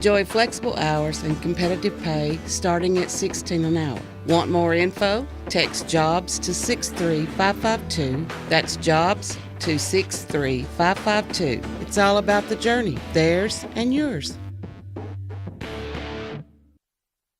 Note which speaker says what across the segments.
Speaker 1: Enjoy flexible hours and competitive pay starting at $16 an hour. Want more info? Text JOBS to 63552. That's JOBS to 63552. It's all about the journey, theirs and yours.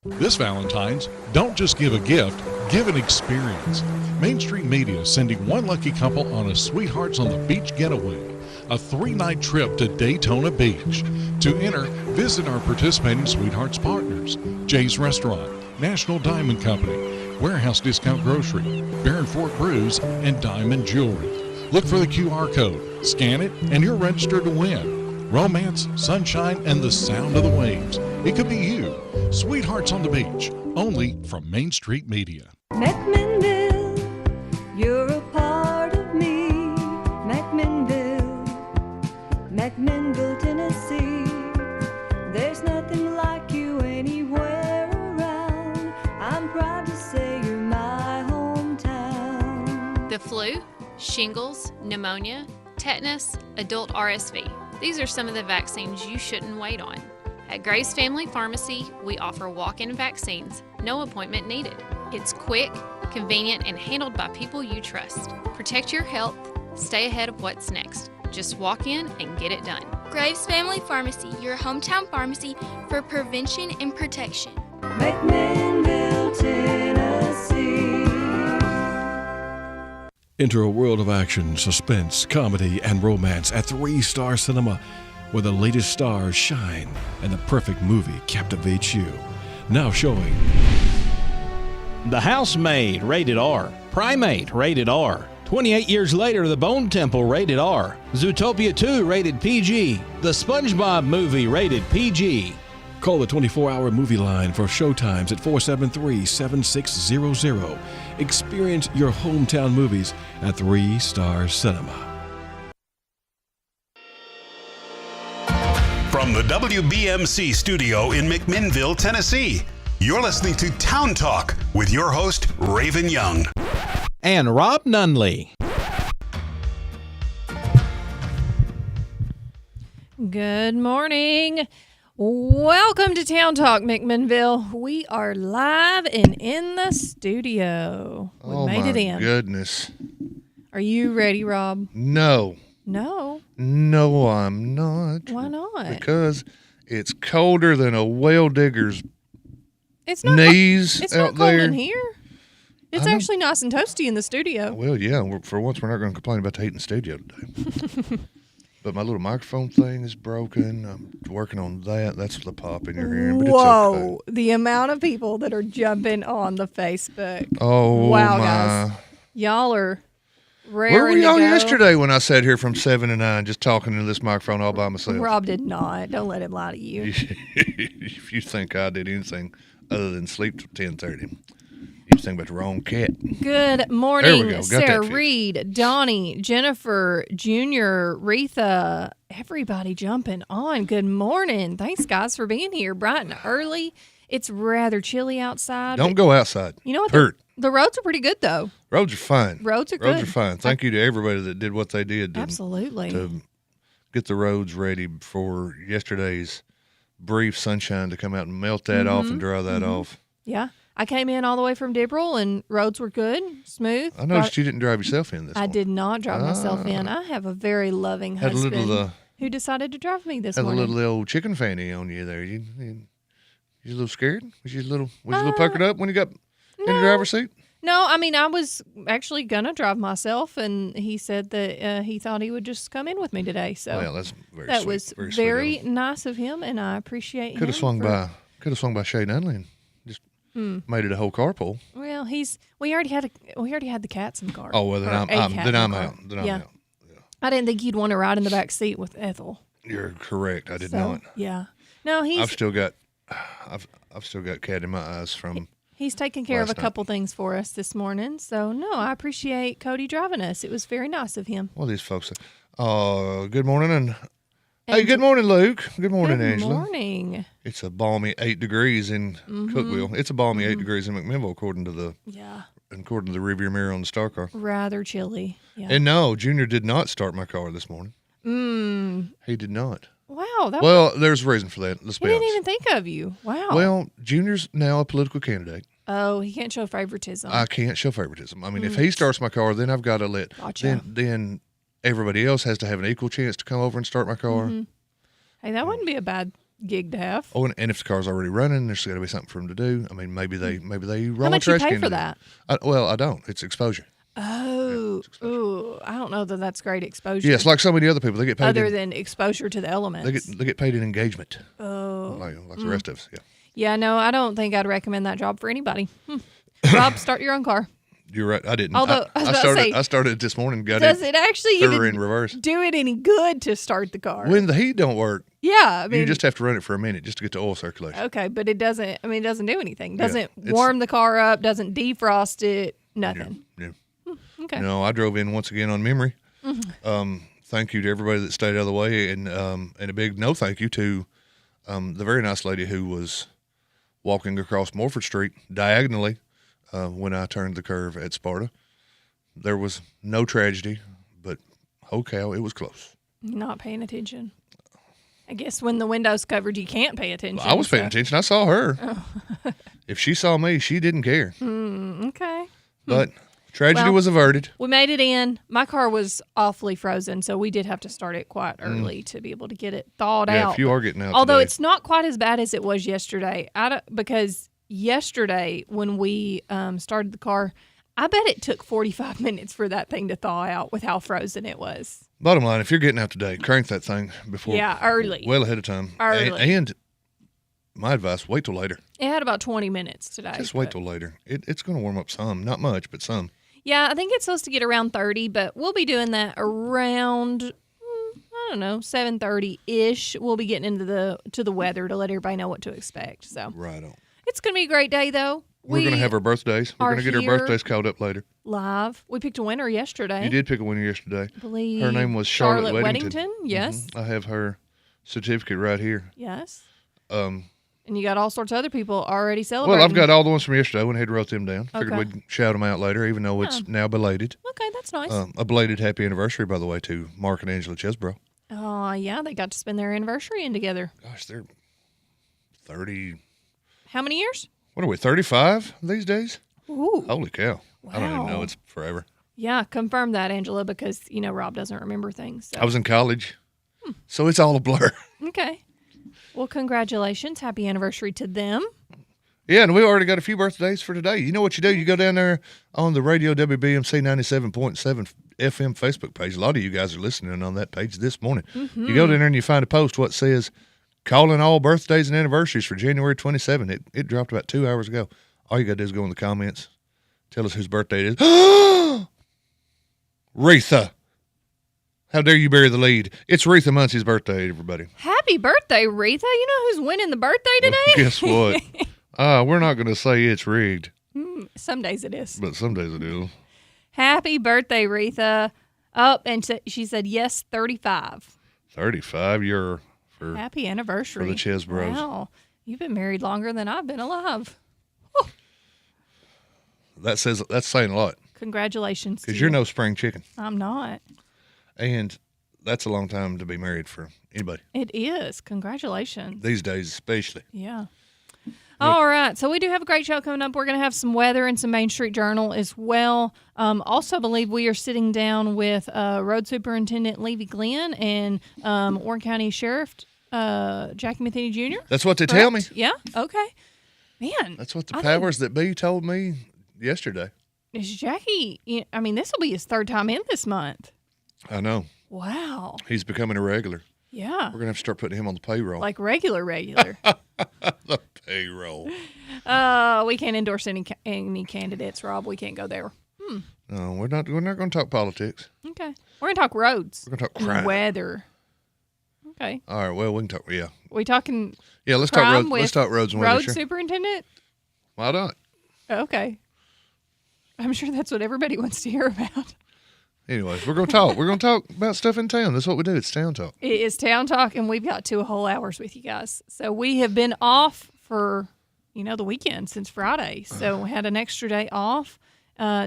Speaker 2: This Valentine's, don't just give a gift, give an experience. Main Street Media is sending one lucky couple on a Sweethearts on the Beach getaway, a 3-night trip to Daytona Beach. To enter, visit our participating Sweethearts partners: Jay's Restaurant, National Diamond Company, Warehouse Discount Grocery, Baron Fort Brews, and Diamond Jewelry. Look for the QR code, scan it, and you're registered to win. Romance, sunshine, and the sound of the waves. It could be you. Sweethearts on the Beach, only from Main Street Media.
Speaker 3: McMinnville, you're a part of me. McMinnville, Tennessee. There's nothing like you anywhere around. I'm proud to say you're my hometown.
Speaker 4: The flu, shingles, pneumonia, tetanus, adult RSV. These are some of the vaccines you shouldn't wait on. At Grace Family Pharmacy, we offer walk-in vaccines, no appointment needed. It's quick, convenient, and handled by people you trust. Protect your health, stay ahead of what's next. Just walk in and get it done.
Speaker 5: Graves Family Pharmacy, your hometown pharmacy for prevention and protection.
Speaker 3: McMinnville, Tennessee.
Speaker 6: Enter a world of action, suspense, comedy, and romance at 3-Star Cinema, where the latest stars shine and the perfect movie captivates you. Now showing
Speaker 7: The Housemaid, rated R. Primate, rated R. 28 years later, The Bone Temple, rated R. Zootopia 2, rated PG. The SpongeBob Movie, rated PG.
Speaker 6: Call the 24-hour movie line for showtimes at 473-7600. Experience your hometown movies at 3-Star Cinema.
Speaker 8: From the WBMC studio in McMinnville, Tennessee, you're listening to Town Talk with your host, Raven Young.
Speaker 7: And Rob Nunley.
Speaker 9: Good morning. Welcome to Town Talk, McMinnville. We are live and in the studio. We made it in.
Speaker 10: Oh, my goodness.
Speaker 9: Are you ready, Rob?
Speaker 10: No.
Speaker 9: No?
Speaker 10: No, I'm not.
Speaker 9: Why not?
Speaker 10: Because it's colder than a well digger's
Speaker 9: It's not
Speaker 10: knees
Speaker 9: It's
Speaker 10: out
Speaker 9: not cold
Speaker 10: there.
Speaker 9: in here. It's actually nice and toasty in the studio.
Speaker 10: Well, yeah, for once we're not going to complain about the heat in the studio today. But my little microphone thing is broken. I'm working on that. That's the pop in your hearing, but
Speaker 9: Whoa,
Speaker 10: it's okay.
Speaker 9: The amount of people that are jumping on the Facebook.
Speaker 10: Oh,
Speaker 9: wow,
Speaker 10: my.
Speaker 9: guys. Y'all are raring
Speaker 10: Where were y'all
Speaker 9: to go.
Speaker 10: yesterday when I sat here from 7 to 9 just talking to this microphone all by myself?
Speaker 9: Rob did not. Don't let him lie to you.
Speaker 10: If you think I did anything other than sleep till 10:30, you think about the wrong cat.
Speaker 9: Good morning,
Speaker 10: There we go. Got
Speaker 9: Sarah
Speaker 10: that fixed.
Speaker 9: Reed, Donnie, Jennifer, Junior, Retha, everybody jumping on. Good morning. Thanks, guys, for being here bright and early. It's rather chilly outside.
Speaker 10: Don't go outside.
Speaker 9: You know what?
Speaker 10: Hurt.
Speaker 9: The roads are pretty good, though.
Speaker 10: Roads are fine.
Speaker 9: Roads are
Speaker 10: Roads
Speaker 9: good.
Speaker 10: are fine. Thank you to everybody that did what they did.
Speaker 9: Absolutely.
Speaker 10: To get the roads ready for yesterday's brief sunshine to come out and melt that off and dry that off.
Speaker 9: Yeah. I came in all the way from Dibble, and roads were good, smooth.
Speaker 10: I noticed you didn't drive yourself in this
Speaker 9: I
Speaker 10: one.
Speaker 9: did not drive myself in. I have a very loving
Speaker 10: Had a
Speaker 9: husband
Speaker 10: little,
Speaker 9: who decided to drive me this
Speaker 10: Had a
Speaker 9: morning.
Speaker 10: little old chicken fanny on you there. You a little scared? Was you a little puckered up when you got in the driver's seat?
Speaker 9: No, I mean, I was actually going to drive myself, and he said that he thought he would just come in with me today. So
Speaker 10: Well, that's very
Speaker 9: that
Speaker 10: sweet.
Speaker 9: was
Speaker 10: very
Speaker 9: very
Speaker 10: sweet of him.
Speaker 9: nice of him, and I appreciate
Speaker 10: Could
Speaker 9: him.
Speaker 10: have swung by Shay Nunley and just made it a whole carpool.
Speaker 9: Well, we already had the cats in the car.
Speaker 10: Oh well, then
Speaker 9: Or
Speaker 10: I'm
Speaker 9: a cat in the
Speaker 10: out.
Speaker 9: car.
Speaker 10: Then I'm
Speaker 9: Yeah.
Speaker 10: out.
Speaker 9: I didn't think you'd want to ride in the back seat with Ethel.
Speaker 10: You're correct. I did
Speaker 9: So,
Speaker 10: not.
Speaker 9: Yeah. No,
Speaker 10: I've still got cat in my eyes from.
Speaker 9: He's taking care of a
Speaker 10: last night.
Speaker 9: couple things for us this morning. So, no, I appreciate Cody driving us. It was very nice of him.
Speaker 10: Well, these folks. Good morning and hey, good morning, Luke. Good morning,
Speaker 9: Good
Speaker 10: Angela.
Speaker 9: morning.
Speaker 10: It's a balmy 8 degrees in Cookville. It's a balmy 8 degrees in McMinnville, according to the rearview mirror on the Star car.
Speaker 9: Rather chilly. Yeah.
Speaker 10: And no, Junior did not start my car this morning. He did not.
Speaker 9: Wow.
Speaker 10: Well, there's a reason for that. Let's
Speaker 9: He
Speaker 10: be
Speaker 9: didn't
Speaker 10: honest.
Speaker 9: even think of you. Wow.
Speaker 10: Well, Junior's now a political candidate.
Speaker 9: Oh, he can't show favoritism.
Speaker 10: I can't show favoritism. I mean, if he starts my car, then I've got to let.
Speaker 9: Gotcha.
Speaker 10: Then everybody else has to have an equal chance to come over and start my car.
Speaker 9: Hey, that wouldn't be a bad gig to have.
Speaker 10: Oh, and if the car's already running, there's got to be something for him to do. I mean, maybe they roll
Speaker 9: How
Speaker 10: a
Speaker 9: much you
Speaker 10: trash
Speaker 9: pay
Speaker 10: can
Speaker 9: for
Speaker 10: today.
Speaker 9: that?
Speaker 10: I don't. It's exposure.
Speaker 9: Oh, ooh, I don't know that that's great exposure.
Speaker 10: Yes, like so many other people, they get paid.
Speaker 9: Other than exposure to the elements.
Speaker 10: They get paid in engagement.
Speaker 9: Oh,
Speaker 10: Like the rest of us. Yeah.
Speaker 9: yeah. No, I don't think I'd recommend that job for anybody. Rob, start your own car.
Speaker 10: You're right. I didn't.
Speaker 9: Although, I was about to say,
Speaker 10: I started it this morning. Got
Speaker 9: does
Speaker 10: it
Speaker 9: it actually
Speaker 10: threw her
Speaker 9: even
Speaker 10: in reverse.
Speaker 9: do it any good to start the car?
Speaker 10: When the heat don't work,
Speaker 9: yeah, I mean,
Speaker 10: you just have to run it for a minute just to get the oil circulation.
Speaker 9: okay, but it doesn't. I mean, it doesn't do anything.
Speaker 10: Yeah,
Speaker 9: Doesn't
Speaker 10: it's-
Speaker 9: warm the car up. Doesn't defrost it. Nothing.
Speaker 10: Yeah.
Speaker 9: Okay.
Speaker 10: No, I drove in once again on memory. Thank you to everybody that stayed out of the way, and a big no thank you to the very nice lady who was walking across Morford Street diagonally when I turned the curve at Sparta. There was no tragedy, but oh cow, it was close.
Speaker 9: Not paying attention. I guess when the window's covered, you can't pay attention.
Speaker 10: I was paying attention. I saw her.
Speaker 9: Oh.
Speaker 10: If she saw me, she didn't care.
Speaker 9: Okay.
Speaker 10: But tragedy
Speaker 9: Well,
Speaker 10: was averted.
Speaker 9: We made it in. My car was awfully frozen, so we did have to start it quite early to be able to get it thawed
Speaker 10: Yeah,
Speaker 9: out.
Speaker 10: if you are getting out
Speaker 9: Although
Speaker 10: today.
Speaker 9: it's not quite as bad as it was yesterday. Because yesterday when we started the car, I bet it took 45 minutes for that thing to thaw out with how frozen it was.
Speaker 10: Bottom line, if you're getting out today, crank that thing before.
Speaker 9: Yeah, early.
Speaker 10: Well ahead of time.
Speaker 9: Early.
Speaker 10: And my advice, wait till later.
Speaker 9: It had about 20 minutes today.
Speaker 10: Just wait
Speaker 9: but-
Speaker 10: till later. It's going to warm up some. Not much, but some.
Speaker 9: Yeah, I think it's supposed to get around 30, but we'll be doing that around, I don't know, 7:30-ish. We'll be getting into the weather to let everybody know what to expect. So
Speaker 10: Right on.
Speaker 9: it's going to be a great day, though.
Speaker 10: We're going to have our birthdays. We're
Speaker 9: are
Speaker 10: going to get our
Speaker 9: here
Speaker 10: birthdays called up later.
Speaker 9: live. We picked a winner yesterday.
Speaker 10: You did pick a winner yesterday.
Speaker 9: I believe
Speaker 10: Her name was Charlotte Weddington.
Speaker 9: Yes.
Speaker 10: I have her certificate right here.
Speaker 9: Yes.
Speaker 10: Um,
Speaker 9: And you got all sorts of other people already celebrating.
Speaker 10: well, I've got all the ones from yesterday. I went ahead and wrote them down. Figured
Speaker 9: Okay.
Speaker 10: we'd shout them out later, even though it's now belated.
Speaker 9: Okay, that's nice.
Speaker 10: A belated happy anniversary, by the way, to Mark and Angela Chesbrough.
Speaker 9: Oh, yeah, they got to spend their anniversary in together.
Speaker 10: Gosh, they're 30.
Speaker 9: How many years?
Speaker 10: What are we, 35 these days?
Speaker 9: Ooh.
Speaker 10: Holy cow. I don't even know.
Speaker 9: Wow.
Speaker 10: It's forever.
Speaker 9: Yeah, confirm that, Angela, because, Rob doesn't remember things. So.
Speaker 10: I was in college, so it's all a blur.
Speaker 9: Okay. Well, congratulations. Happy anniversary to them.
Speaker 10: Yeah, and we already got a few birthdays for today. You know what you do? You go down there on the Radio WBMC 97.7 FM Facebook page. A lot of you guys are listening on that page this morning. You go down there and you find a post what says, calling all birthdays and anniversaries for January 27. It dropped about 2 hours ago. All you got to do is go in the comments, tell us whose birthday it is. Retha. How dare you bury the lead? It's Retha Muncie's birthday, everybody.
Speaker 9: Happy birthday, Retha. You know who's winning the birthday today?
Speaker 10: Guess what? We're not going to say it's rigged,
Speaker 9: Some days it is.
Speaker 10: but some days it is.
Speaker 9: Happy birthday, Retha. Oh, and she said, yes, 35.
Speaker 10: 35 year for
Speaker 9: Happy anniversary.
Speaker 10: the Chesbros.
Speaker 9: Wow. You've been married longer than I've been alive.
Speaker 10: that's saying a lot
Speaker 9: Congratulations.
Speaker 10: because
Speaker 9: to
Speaker 10: you're
Speaker 9: you.
Speaker 10: no spring chicken,
Speaker 9: I'm not.
Speaker 10: and that's a long time to be married for anybody
Speaker 9: It is. Congratulations.
Speaker 10: these days, especially.
Speaker 9: Yeah. All right. So we do have a great show coming up. We're going to have some weather and some Main Street Journal as well. Also, I believe we are sitting down with Road Superintendent Levie Glenn and Warren County Sheriff Jackie Matheny Jr.
Speaker 10: That's what they tell me.
Speaker 9: Yeah. Okay. Man.
Speaker 10: That's what the
Speaker 9: I
Speaker 10: powers that be told me yesterday.
Speaker 9: Is Jackie, I mean, this will be his third time in this month.
Speaker 10: I know.
Speaker 9: Wow.
Speaker 10: He's becoming a regular.
Speaker 9: Yeah.
Speaker 10: We're gonna have to start putting him on the payroll.
Speaker 9: Like regular.
Speaker 10: The payroll.
Speaker 9: We can't endorse any candidates, Rob. We can't go there.
Speaker 10: No, we're not going to talk politics.
Speaker 9: Okay. We're going to talk roads.
Speaker 10: We're going to talk
Speaker 9: and
Speaker 10: crime.
Speaker 9: weather. Okay.
Speaker 10: All right. Well, we can talk. Yeah.
Speaker 9: We talking
Speaker 10: Yeah. Let's talk
Speaker 9: crime
Speaker 10: roads.
Speaker 9: with
Speaker 10: Let's talk roads and weather.
Speaker 9: road
Speaker 10: Sure.
Speaker 9: superintendent?
Speaker 10: Why not?
Speaker 9: Okay. I'm sure that's what everybody wants to hear about.
Speaker 10: Anyways, we're going to talk. We're going to talk about stuff in town. That's what we do. It's town talk.
Speaker 9: It is Town Talk, and we've got 2 whole hours with you guys. So we have been off for, the weekend since Friday. So we had an extra day off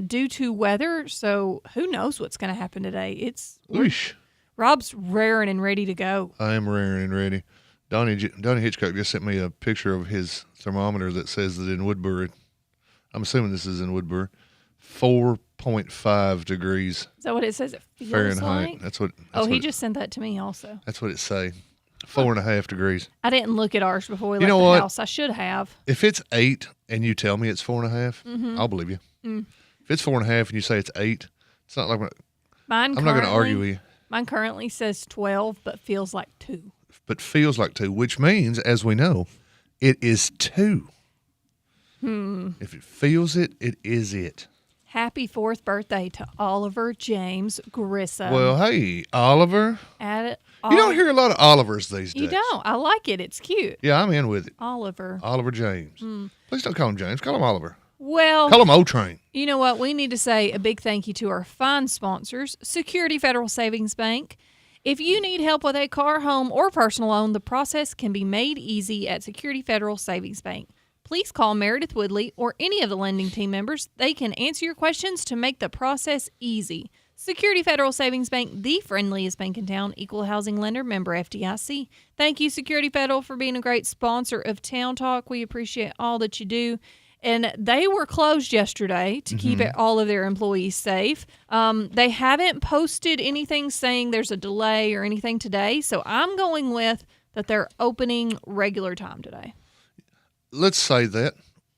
Speaker 9: due to weather. So who knows what's going to happen today?
Speaker 10: Whoosh.
Speaker 9: Rob's raring and ready to go.
Speaker 10: I am raring and ready. Donnie Hitchcock just sent me a picture of his thermometer that says that in Woodbury, I'm assuming this is in Woodbury, 4.5 degrees.
Speaker 9: Is that what it says? It feels
Speaker 10: Fahrenheit.
Speaker 9: like?
Speaker 10: That's what.
Speaker 9: He just sent that to me also.
Speaker 10: That's what it say. 4.5 degrees.
Speaker 9: I didn't look at ours before we left
Speaker 10: know
Speaker 9: the
Speaker 10: what?
Speaker 9: house. I should have.
Speaker 10: If it's 8 and you tell me it's 4.5,
Speaker 9: Mm-hmm.
Speaker 10: I'll believe you. If it's 4.5 and you say it's 8, it's not like
Speaker 9: Mine
Speaker 10: I'm not going to argue with you.
Speaker 9: Mine currently says 12, but feels like 2.
Speaker 10: But feels like 2, which means, as we know, it is 2. If it feels it, it is it.
Speaker 9: Happy 4th birthday to Oliver James Grissom.
Speaker 10: Well, hey, Oliver.
Speaker 9: Add it.
Speaker 10: You don't hear a lot of Olivers these days.
Speaker 9: You don't. I like it. It's cute.
Speaker 10: Yeah, I'm in with it.
Speaker 9: Oliver.
Speaker 10: Oliver James. Please don't call him James. Call him Oliver.
Speaker 9: Well,
Speaker 10: Call him O-Train.
Speaker 9: you know what? We need to say a big thank you to our fine sponsors, Security Federal Savings Bank. If you need help with a car, home, or personal loan, the process can be made easy at Security Federal Savings Bank. Please call Meredith Woodley or any of the lending team members. They can answer your questions to make the process easy. Security Federal Savings Bank, the friendliest bank in town, equal housing lender, member FDIC. Thank you, Security Federal, for being a great sponsor of Town Talk. We appreciate all that you do. And they were closed yesterday to keep all of their employees safe. They haven't posted anything saying there's a delay or anything today, so I'm going with that they're opening regular time today.
Speaker 10: Let's say that.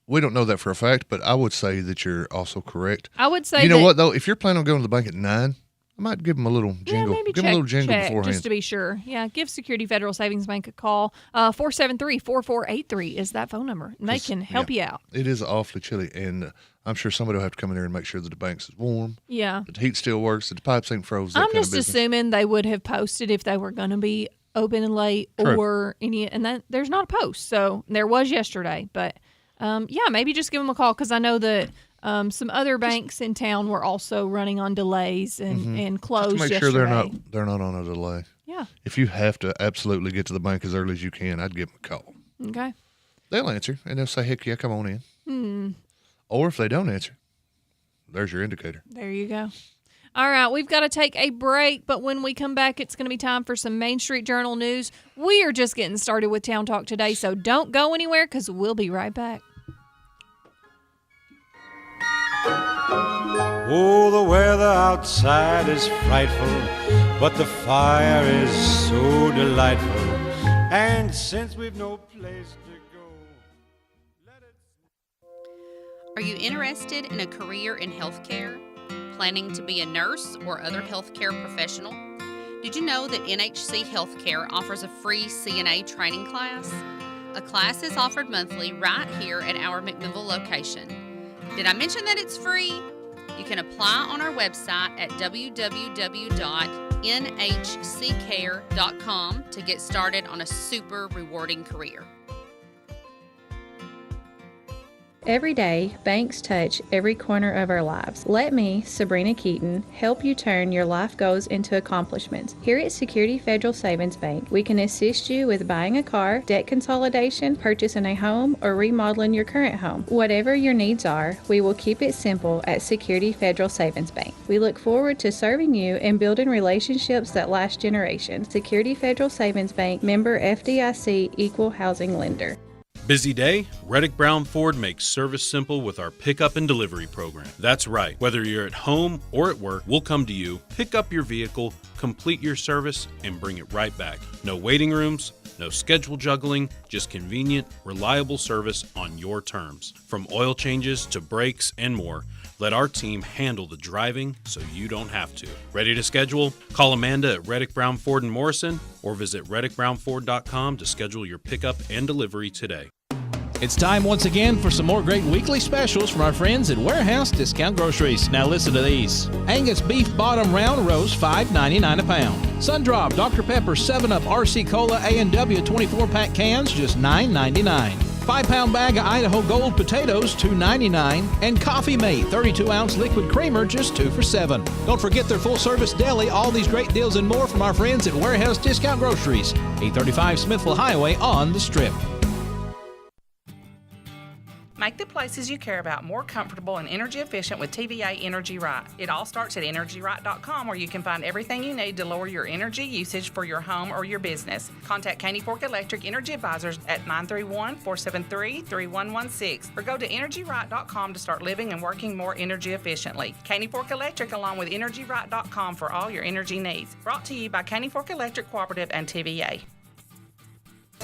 Speaker 10: We don't know that for a fact, but I would say that you're also correct.
Speaker 9: I would say
Speaker 10: You know
Speaker 9: that,
Speaker 10: what, though? If you're planning on going to the bank at 9, I might give them a little jingle.
Speaker 9: maybe
Speaker 10: give them a little jingle
Speaker 9: check
Speaker 10: beforehand.
Speaker 9: just to be sure. Yeah, give Security Federal Savings Bank a call. 473-4483 is that phone number. And they can help you out.
Speaker 10: It is awfully chilly, and I'm sure somebody will have to come in there and make sure that the bank's is warm,
Speaker 9: Yeah.
Speaker 10: that the heat still works, that the pipes ain't froze, that
Speaker 9: I'm
Speaker 10: kind of
Speaker 9: just
Speaker 10: business.
Speaker 9: assuming they would have posted if they were going to be open and late
Speaker 10: True.
Speaker 9: or any, and that there's not a post. So there was yesterday, but yeah, maybe just give them a call because I know that some other banks in town were also running on delays and closed
Speaker 10: Just to make
Speaker 9: yesterday.
Speaker 10: sure they're not on a delay.
Speaker 9: Yeah.
Speaker 10: If you have to absolutely get to the bank as early as you can, I'd give them a call.
Speaker 9: Okay.
Speaker 10: They'll answer, and they'll say, heck yeah, come on in. Or if they don't answer, there's your indicator.
Speaker 9: There you go. All right, we've got to take a break, but when we come back, it's going to be time for some Main Street Journal news. We are just getting started with Town Talk today, so don't go anywhere because we'll be right back.
Speaker 11: Oh, the weather outside is frightful, but the fire is so delightful. And since we've no place to go, let it...
Speaker 12: Are you interested in a career in healthcare? Planning to be a nurse or other healthcare professional? Did you know that NHC Healthcare offers a free CNA training class? A class is offered monthly right here at our McMinnville location. Did I mention that it's free? You can apply on our website at www.nhccare.com to get started on a super rewarding career.
Speaker 13: Every day, banks touch every corner of our lives. Let me, Sabrina Keaton, help you turn your life goals into accomplishments. Here at Security Federal Savings Bank, we can assist you with buying a car, debt consolidation, purchasing a home, or remodeling your current home. Whatever your needs are, we will keep it simple at Security Federal Savings Bank. We look forward to serving you and building relationships that last generations. Security Federal Savings Bank, member FDIC, equal housing lender.
Speaker 14: Busy day? Reddick Brown Ford makes service simple with our pickup and delivery program. That's right. Whether you're at home or at work, we'll come to you, pick up your vehicle, complete your service, and bring it right back. No waiting rooms, no schedule juggling, just convenient, reliable service on your terms. From oil changes to brakes and more, let our team handle the driving so you don't have to. Ready to schedule? Call Amanda at Reddick Brown Ford in Morrison or visit reddickbrownford.com to schedule your pickup and delivery today.
Speaker 7: It's time once again for some more great weekly specials from our friends at Warehouse Discount Groceries. Now listen to these. Angus Beef Bottom Round Roast, $5.99 a pound. Sundrop Dr. Pepper 7-Up RC Cola A&W 24-pack cans, just $9.99. 5-pound bag of Idaho Gold potatoes, $2.99. And Coffee Mate 32-ounce liquid creamer, just $2 for $7. Don't forget their full-service deli. All these great deals and more from our friends at Warehouse Discount Groceries, 835 Smithville Highway on the Strip.
Speaker 15: Make the places you care about more comfortable and energy efficient with TVA Energy Right. It all starts at EnergyRight.com, where you can find everything you need to lower your energy usage for your home or your business. Contact Caney Fork Electric Energy Advisors at 931-473-3116 or go to EnergyRight.com to start living and working more energy efficiently. Caney Fork Electric along with EnergyRight.com for all your energy needs. Brought to you by Caney Fork Electric Cooperative and TVA.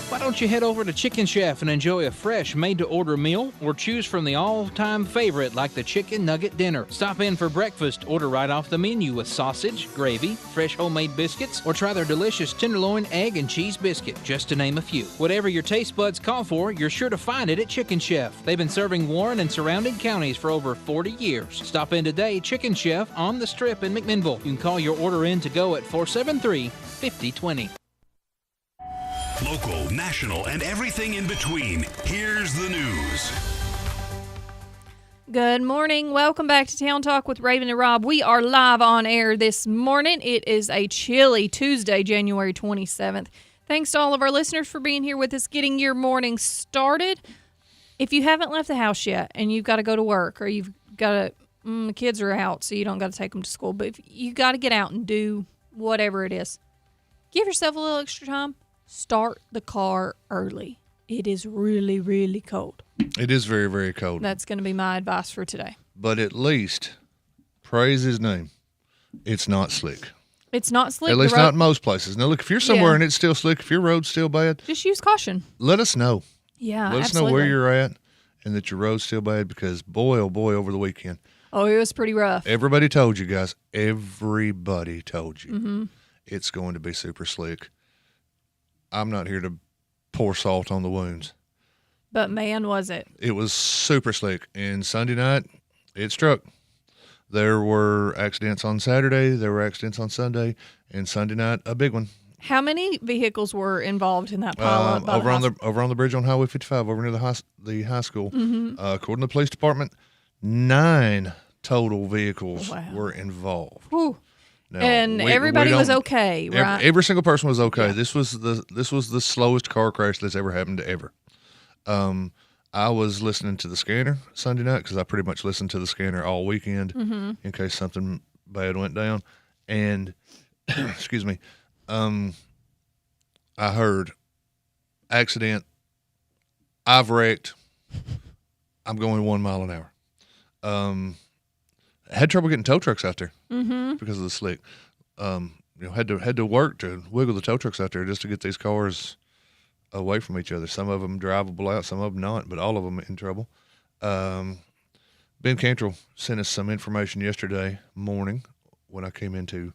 Speaker 7: Why don't you head over to Chicken Chef and enjoy a fresh, made-to-order meal, or choose from the all-time favorite like the Chicken Nugget Dinner. Stop in for breakfast, order right off the menu with sausage, gravy, fresh homemade biscuits, or try their delicious tenderloin, egg, and cheese biscuit, just to name a few. Whatever your taste buds call for, you're sure to find it at Chicken Chef. They've been serving Warren and surrounding counties for over 40 years. Stop in today, Chicken Chef on the Strip in McMinnville. You can call your order in to go at 473-5020.
Speaker 8: Local, national, and everything in between. Here's the news.
Speaker 9: Good morning. Welcome back to Town Talk with Raven and Rob. We are live on air this morning. It is a chilly Tuesday, January 27th. Thanks to all of our listeners for being here with us, getting your morning started. If you haven't left the house yet and you've got to go to work, or you've got to, the kids are out, so you don't got to take them to school, but if you got to get out and do whatever it is, give yourself a little extra time. Start the car early. It is really, really cold.
Speaker 10: It is very, very cold.
Speaker 9: That's going to be my advice for today.
Speaker 10: But at least, praise his name, it's not slick.
Speaker 9: It's not slick.
Speaker 10: At least not in most places. Now, look, if you're somewhere and it's still slick, if your road's still bad,
Speaker 9: just use caution.
Speaker 10: Let us know.
Speaker 9: Yeah,
Speaker 10: Let us know where you're at and that your road's still bad, because boy, oh boy, over the weekend.
Speaker 9: Oh, it was pretty rough.
Speaker 10: Everybody told you, guys. Everybody told you.
Speaker 9: Mm-hmm.
Speaker 10: It's going to be super slick. I'm not here to pour salt on the wounds.
Speaker 9: But man, was it.
Speaker 10: It was super slick. And Sunday night, it struck. There were accidents on Saturday. There were accidents on Sunday. And Sunday night, a big one.
Speaker 9: How many vehicles were involved in that pileup?
Speaker 10: Over on the bridge on Highway 55, over near the high school.
Speaker 9: Mm-hmm.
Speaker 10: According to the police department, 9 total vehicles were involved.
Speaker 9: Whew.
Speaker 10: Now,
Speaker 9: and everybody was okay, right?
Speaker 10: Every single person was okay. Yeah. This was the slowest car crash that's ever happened to ever. I was listening to the scanner Sunday night, because I pretty much listened to the scanner all weekend in case something bad went down. And excuse me, I heard accident. I've wrecked. I'm going 1 mile an hour. Had trouble getting tow trucks out there because of the slick. Had to work to wiggle the tow trucks out there just to get these cars away from each other. Some of them drivable out, some of them not, but all of them in trouble. Ben Cantrell sent us some information yesterday morning when I came in to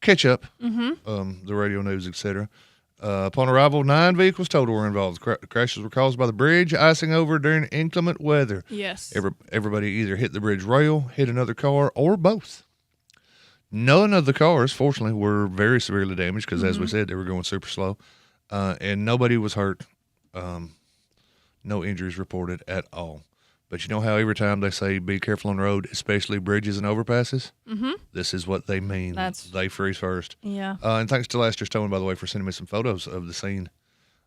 Speaker 10: catch up, the radio news, etc. Upon arrival, 9 vehicles total were involved. Crashes were caused by the bridge icing over during inclement weather.
Speaker 9: Yes.
Speaker 10: Everybody either hit the bridge rail, hit another car, or both. None of the cars, fortunately, were very severely damaged because, as we said, they were going super slow. And nobody was hurt. No injuries reported at all. But you know how every time they say be careful on the road, especially bridges and overpasses? This is what they mean. They freeze first.
Speaker 9: Yeah.
Speaker 10: And thanks to Lester Stone, by the way, for sending me some photos of the scene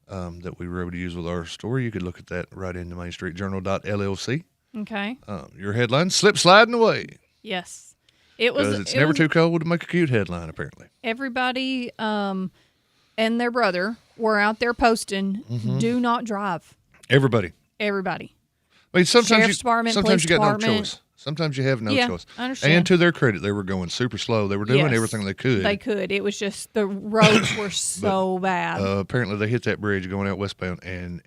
Speaker 10: that we were able to use with our story. You could look at that right into MainStreetJournal.llc.
Speaker 9: Okay.
Speaker 10: Your headline, slip sliding away.
Speaker 9: Yes. It was.
Speaker 10: Because it's never too cold to make a cute headline, apparently.
Speaker 9: Everybody and their brother were out there posting, do not drive.
Speaker 10: Everybody. I mean, sometimes you got no choice. Sometimes you have no choice.
Speaker 9: I understand.
Speaker 10: And to their credit, they were going super slow. They were doing everything they could.
Speaker 9: They could. It was just the roads were so bad.
Speaker 10: Apparently, they hit that bridge going out westbound, and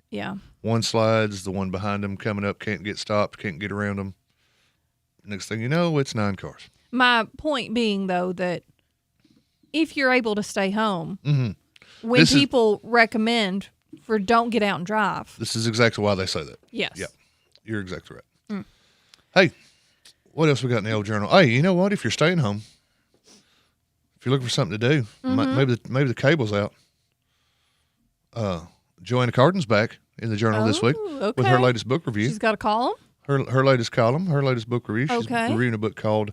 Speaker 10: one slides, the one behind them coming up can't get stopped, can't get around them. Next thing you know, it's 9 cars.
Speaker 9: My point being, though, that if you're able to stay home, when people recommend for don't get out and drive.
Speaker 10: This is exactly why they say that.
Speaker 9: Yes.
Speaker 10: Yeah. You're exactly right. Hey, what else we got in the old journal? Hey, you know what? If you're staying home, if you're looking for something to do, maybe the cable's out. Joanna Cardin's back in the journal this week with her latest book review.
Speaker 9: She's got a column?
Speaker 10: Her latest column, her latest book review. She's reviewing a book called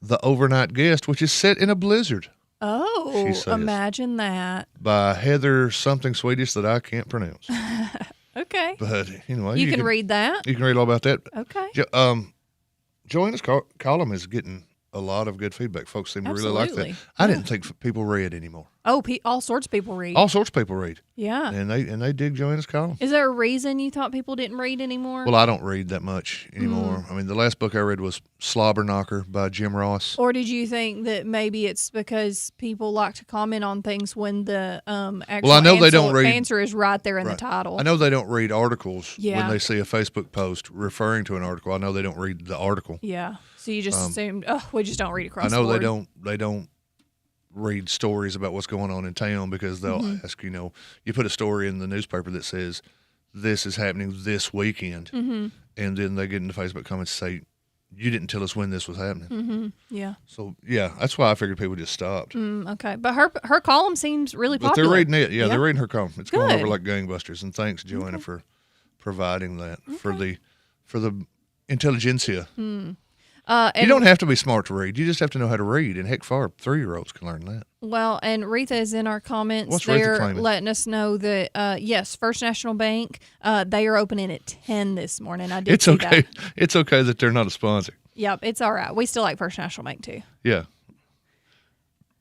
Speaker 10: The Overnight Guest, which is set in a blizzard.
Speaker 9: Oh, imagine that.
Speaker 10: By Heather something Swedish that I can't pronounce.
Speaker 9: Okay. Okay.
Speaker 10: But anyway,
Speaker 9: You can read that.
Speaker 10: You can read all about that.
Speaker 9: Okay.
Speaker 10: Joanna's column is getting a lot of good feedback. Folks seem to really like that.
Speaker 9: Absolutely.
Speaker 10: I didn't think people read anymore.
Speaker 9: Oh, all sorts of people read.
Speaker 10: All sorts of people read.
Speaker 9: Yeah.
Speaker 10: And they dig Joanna's column.
Speaker 9: Is there a reason you thought people didn't read anymore?
Speaker 10: Well, I don't read that much anymore. I mean, the last book I read was Slobber Knocker by Jim Ross.
Speaker 9: Or did you think that maybe it's because people like to comment on things when the actual answer is right there in the title?
Speaker 10: I know they don't read articles
Speaker 9: Yeah.
Speaker 10: when they see a Facebook post referring to an article. I know they don't read the article.
Speaker 9: Yeah. So you just assumed, we just don't read across
Speaker 10: I know
Speaker 9: the board.
Speaker 10: they don't read stories about what's going on in town because they'll ask, you put a story in the newspaper that says this is happening this weekend, and then they get into Facebook comments and say, you didn't tell us when this was happening.
Speaker 9: Yeah.
Speaker 10: So, yeah, that's why I figured people just stopped.
Speaker 9: Okay. But her column seems really
Speaker 10: But
Speaker 9: popular.
Speaker 10: they're reading it. Yeah, they're reading her column. It's going
Speaker 9: Good.
Speaker 10: over like gangbusters. And thanks, Joanna, for providing that for the intelligentsia. You don't have to be smart to read. You just have to know how to read. And heck, 3-year-olds can learn that.
Speaker 9: Well, and Retha is in our comments.
Speaker 10: What's Retha
Speaker 9: They're
Speaker 10: claiming?
Speaker 9: letting us know that, yes, First National Bank, they are opening at 10 this morning. I did
Speaker 10: It's
Speaker 9: see
Speaker 10: okay.
Speaker 9: that.
Speaker 10: It's okay that they're not a sponsor.
Speaker 9: Yep, it's all right. We still like First National Bank, too.
Speaker 10: Yeah.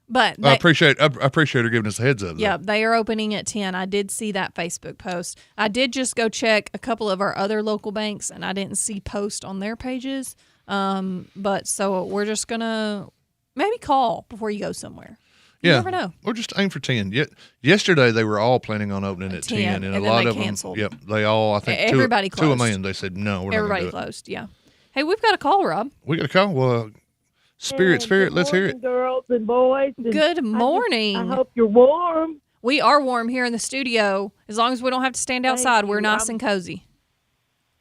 Speaker 9: But
Speaker 10: I appreciate her giving us a heads up.
Speaker 9: Yeah, they are opening at 10. I did see that Facebook post. I did just go check a couple of our other local banks, and I didn't see posts on their pages. But so we're just going to maybe call before you go somewhere. You never know.
Speaker 10: Or just aim for 10. Yesterday, they were all planning on opening at 10, and a lot of
Speaker 9: canceled.
Speaker 10: them. Yep, they all, I think,
Speaker 9: Everybody
Speaker 10: to a
Speaker 9: closed.
Speaker 10: man, they said, no, we're
Speaker 9: Everybody
Speaker 10: not going to do it.
Speaker 9: closed, yeah. Hey, we've got a call, Rob.
Speaker 10: We got a call? Well, Spirit, let's hear it.
Speaker 16: Girls and boys. And
Speaker 9: Good morning.
Speaker 16: I hope you're warm.
Speaker 9: We are warm here in the studio. As long as we don't have to stand outside, we're
Speaker 16: you.
Speaker 9: nice and cozy.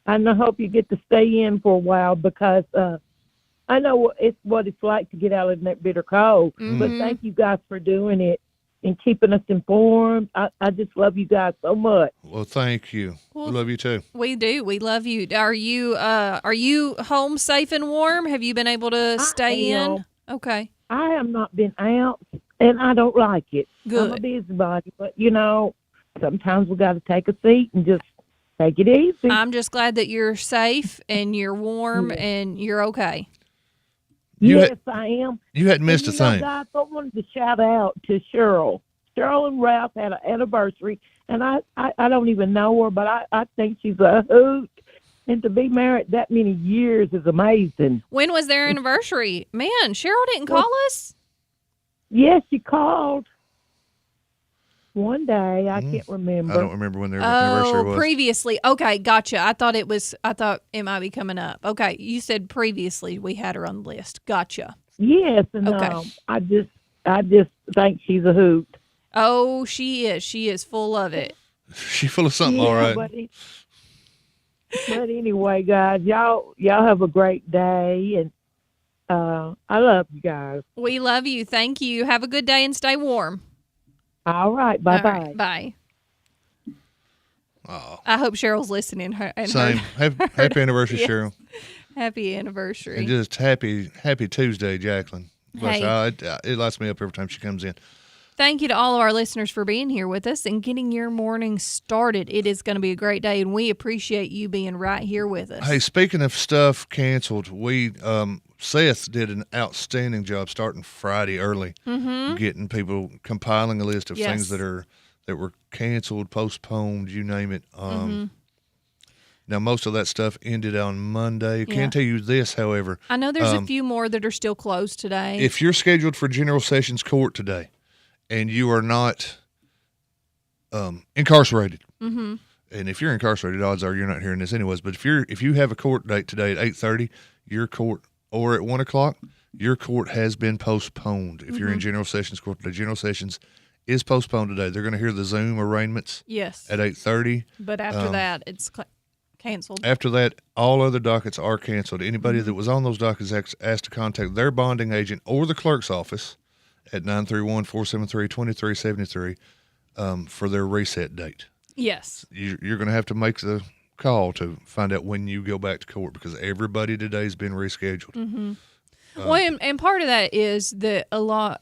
Speaker 16: And I hope you get to stay in for a while because I know what it's like to get out of that bitter cold. But thank you guys for doing it and keeping us informed. I just love you guys so much.
Speaker 10: Well, thank you.
Speaker 9: Well,
Speaker 10: we love you, too.
Speaker 9: We do. We love you. Are you home safe and warm? Have you been able to stay in? Okay.
Speaker 16: I have not been out, and I don't like it.
Speaker 9: Good.
Speaker 16: I'm a busybody, but, sometimes we got to take a seat and just take it easy.
Speaker 9: I'm just glad that you're safe and you're warm and you're okay.
Speaker 16: Yes, I am.
Speaker 10: You hadn't missed a thing.
Speaker 16: Guys, I wanted to shout out to Cheryl. Cheryl and Ralph had an anniversary, and I don't even know her, but I think she's a hoot. And to be married that many years is amazing.
Speaker 9: When was their anniversary? Man, Cheryl didn't call us?
Speaker 16: Yes, she called one day. I can't remember.
Speaker 10: I don't remember when their anniversary was.
Speaker 9: Previously. Okay, gotcha. I thought it might be coming up. Okay, you said previously we had her on the list. Gotcha.
Speaker 16: Yes, and
Speaker 9: okay.
Speaker 16: I just think she's a hoot.
Speaker 9: Oh, she is. She is full of it.
Speaker 10: She's full of something, all right.
Speaker 16: But anyway, guys, y'all have a great day, and I love you guys.
Speaker 9: We love you. Thank you. Have a good day and stay warm.
Speaker 16: All right. Bye-bye.
Speaker 9: All right, bye.
Speaker 10: Oh.
Speaker 9: I hope Cheryl's listening.
Speaker 10: Same. Happy anniversary,
Speaker 9: Yes.
Speaker 10: Cheryl.
Speaker 9: Happy anniversary.
Speaker 10: And just happy Tuesday, Jacqueline. Bless
Speaker 9: Hey.
Speaker 10: her. It lights me up every time she comes in.
Speaker 9: Thank you to all of our listeners for being here with us and getting your morning started. It is going to be a great day, and we appreciate you being right here with us.
Speaker 10: Hey, speaking of stuff canceled, Seth did an outstanding job starting Friday early, getting people compiling a list of things that were canceled, postponed, you name it. Now, most of that stuff ended on Monday. Can't tell you this, however.
Speaker 9: I know there's a few more that are still closed today.
Speaker 10: If you're scheduled for General Sessions Court today and you are not incarcerated, and if you're incarcerated, odds are you're not hearing this anyways, but if you have a court date today at 8:30, your court, or at 1 o'clock, your court has been postponed. If you're in General Sessions Court today, General Sessions is postponed today. They're going to hear the Zoom arraignments at 8:30.
Speaker 9: But after that, it's canceled.
Speaker 10: After that, all other dockets are canceled. Anybody that was on those dockets asked to contact their bonding agent or the clerk's office at 931-473-2373 for their reset date.
Speaker 9: Yes.
Speaker 10: You're going to have to make the call to find out when you go back to court because everybody today's been rescheduled.
Speaker 9: Well, and part of that is that a lot.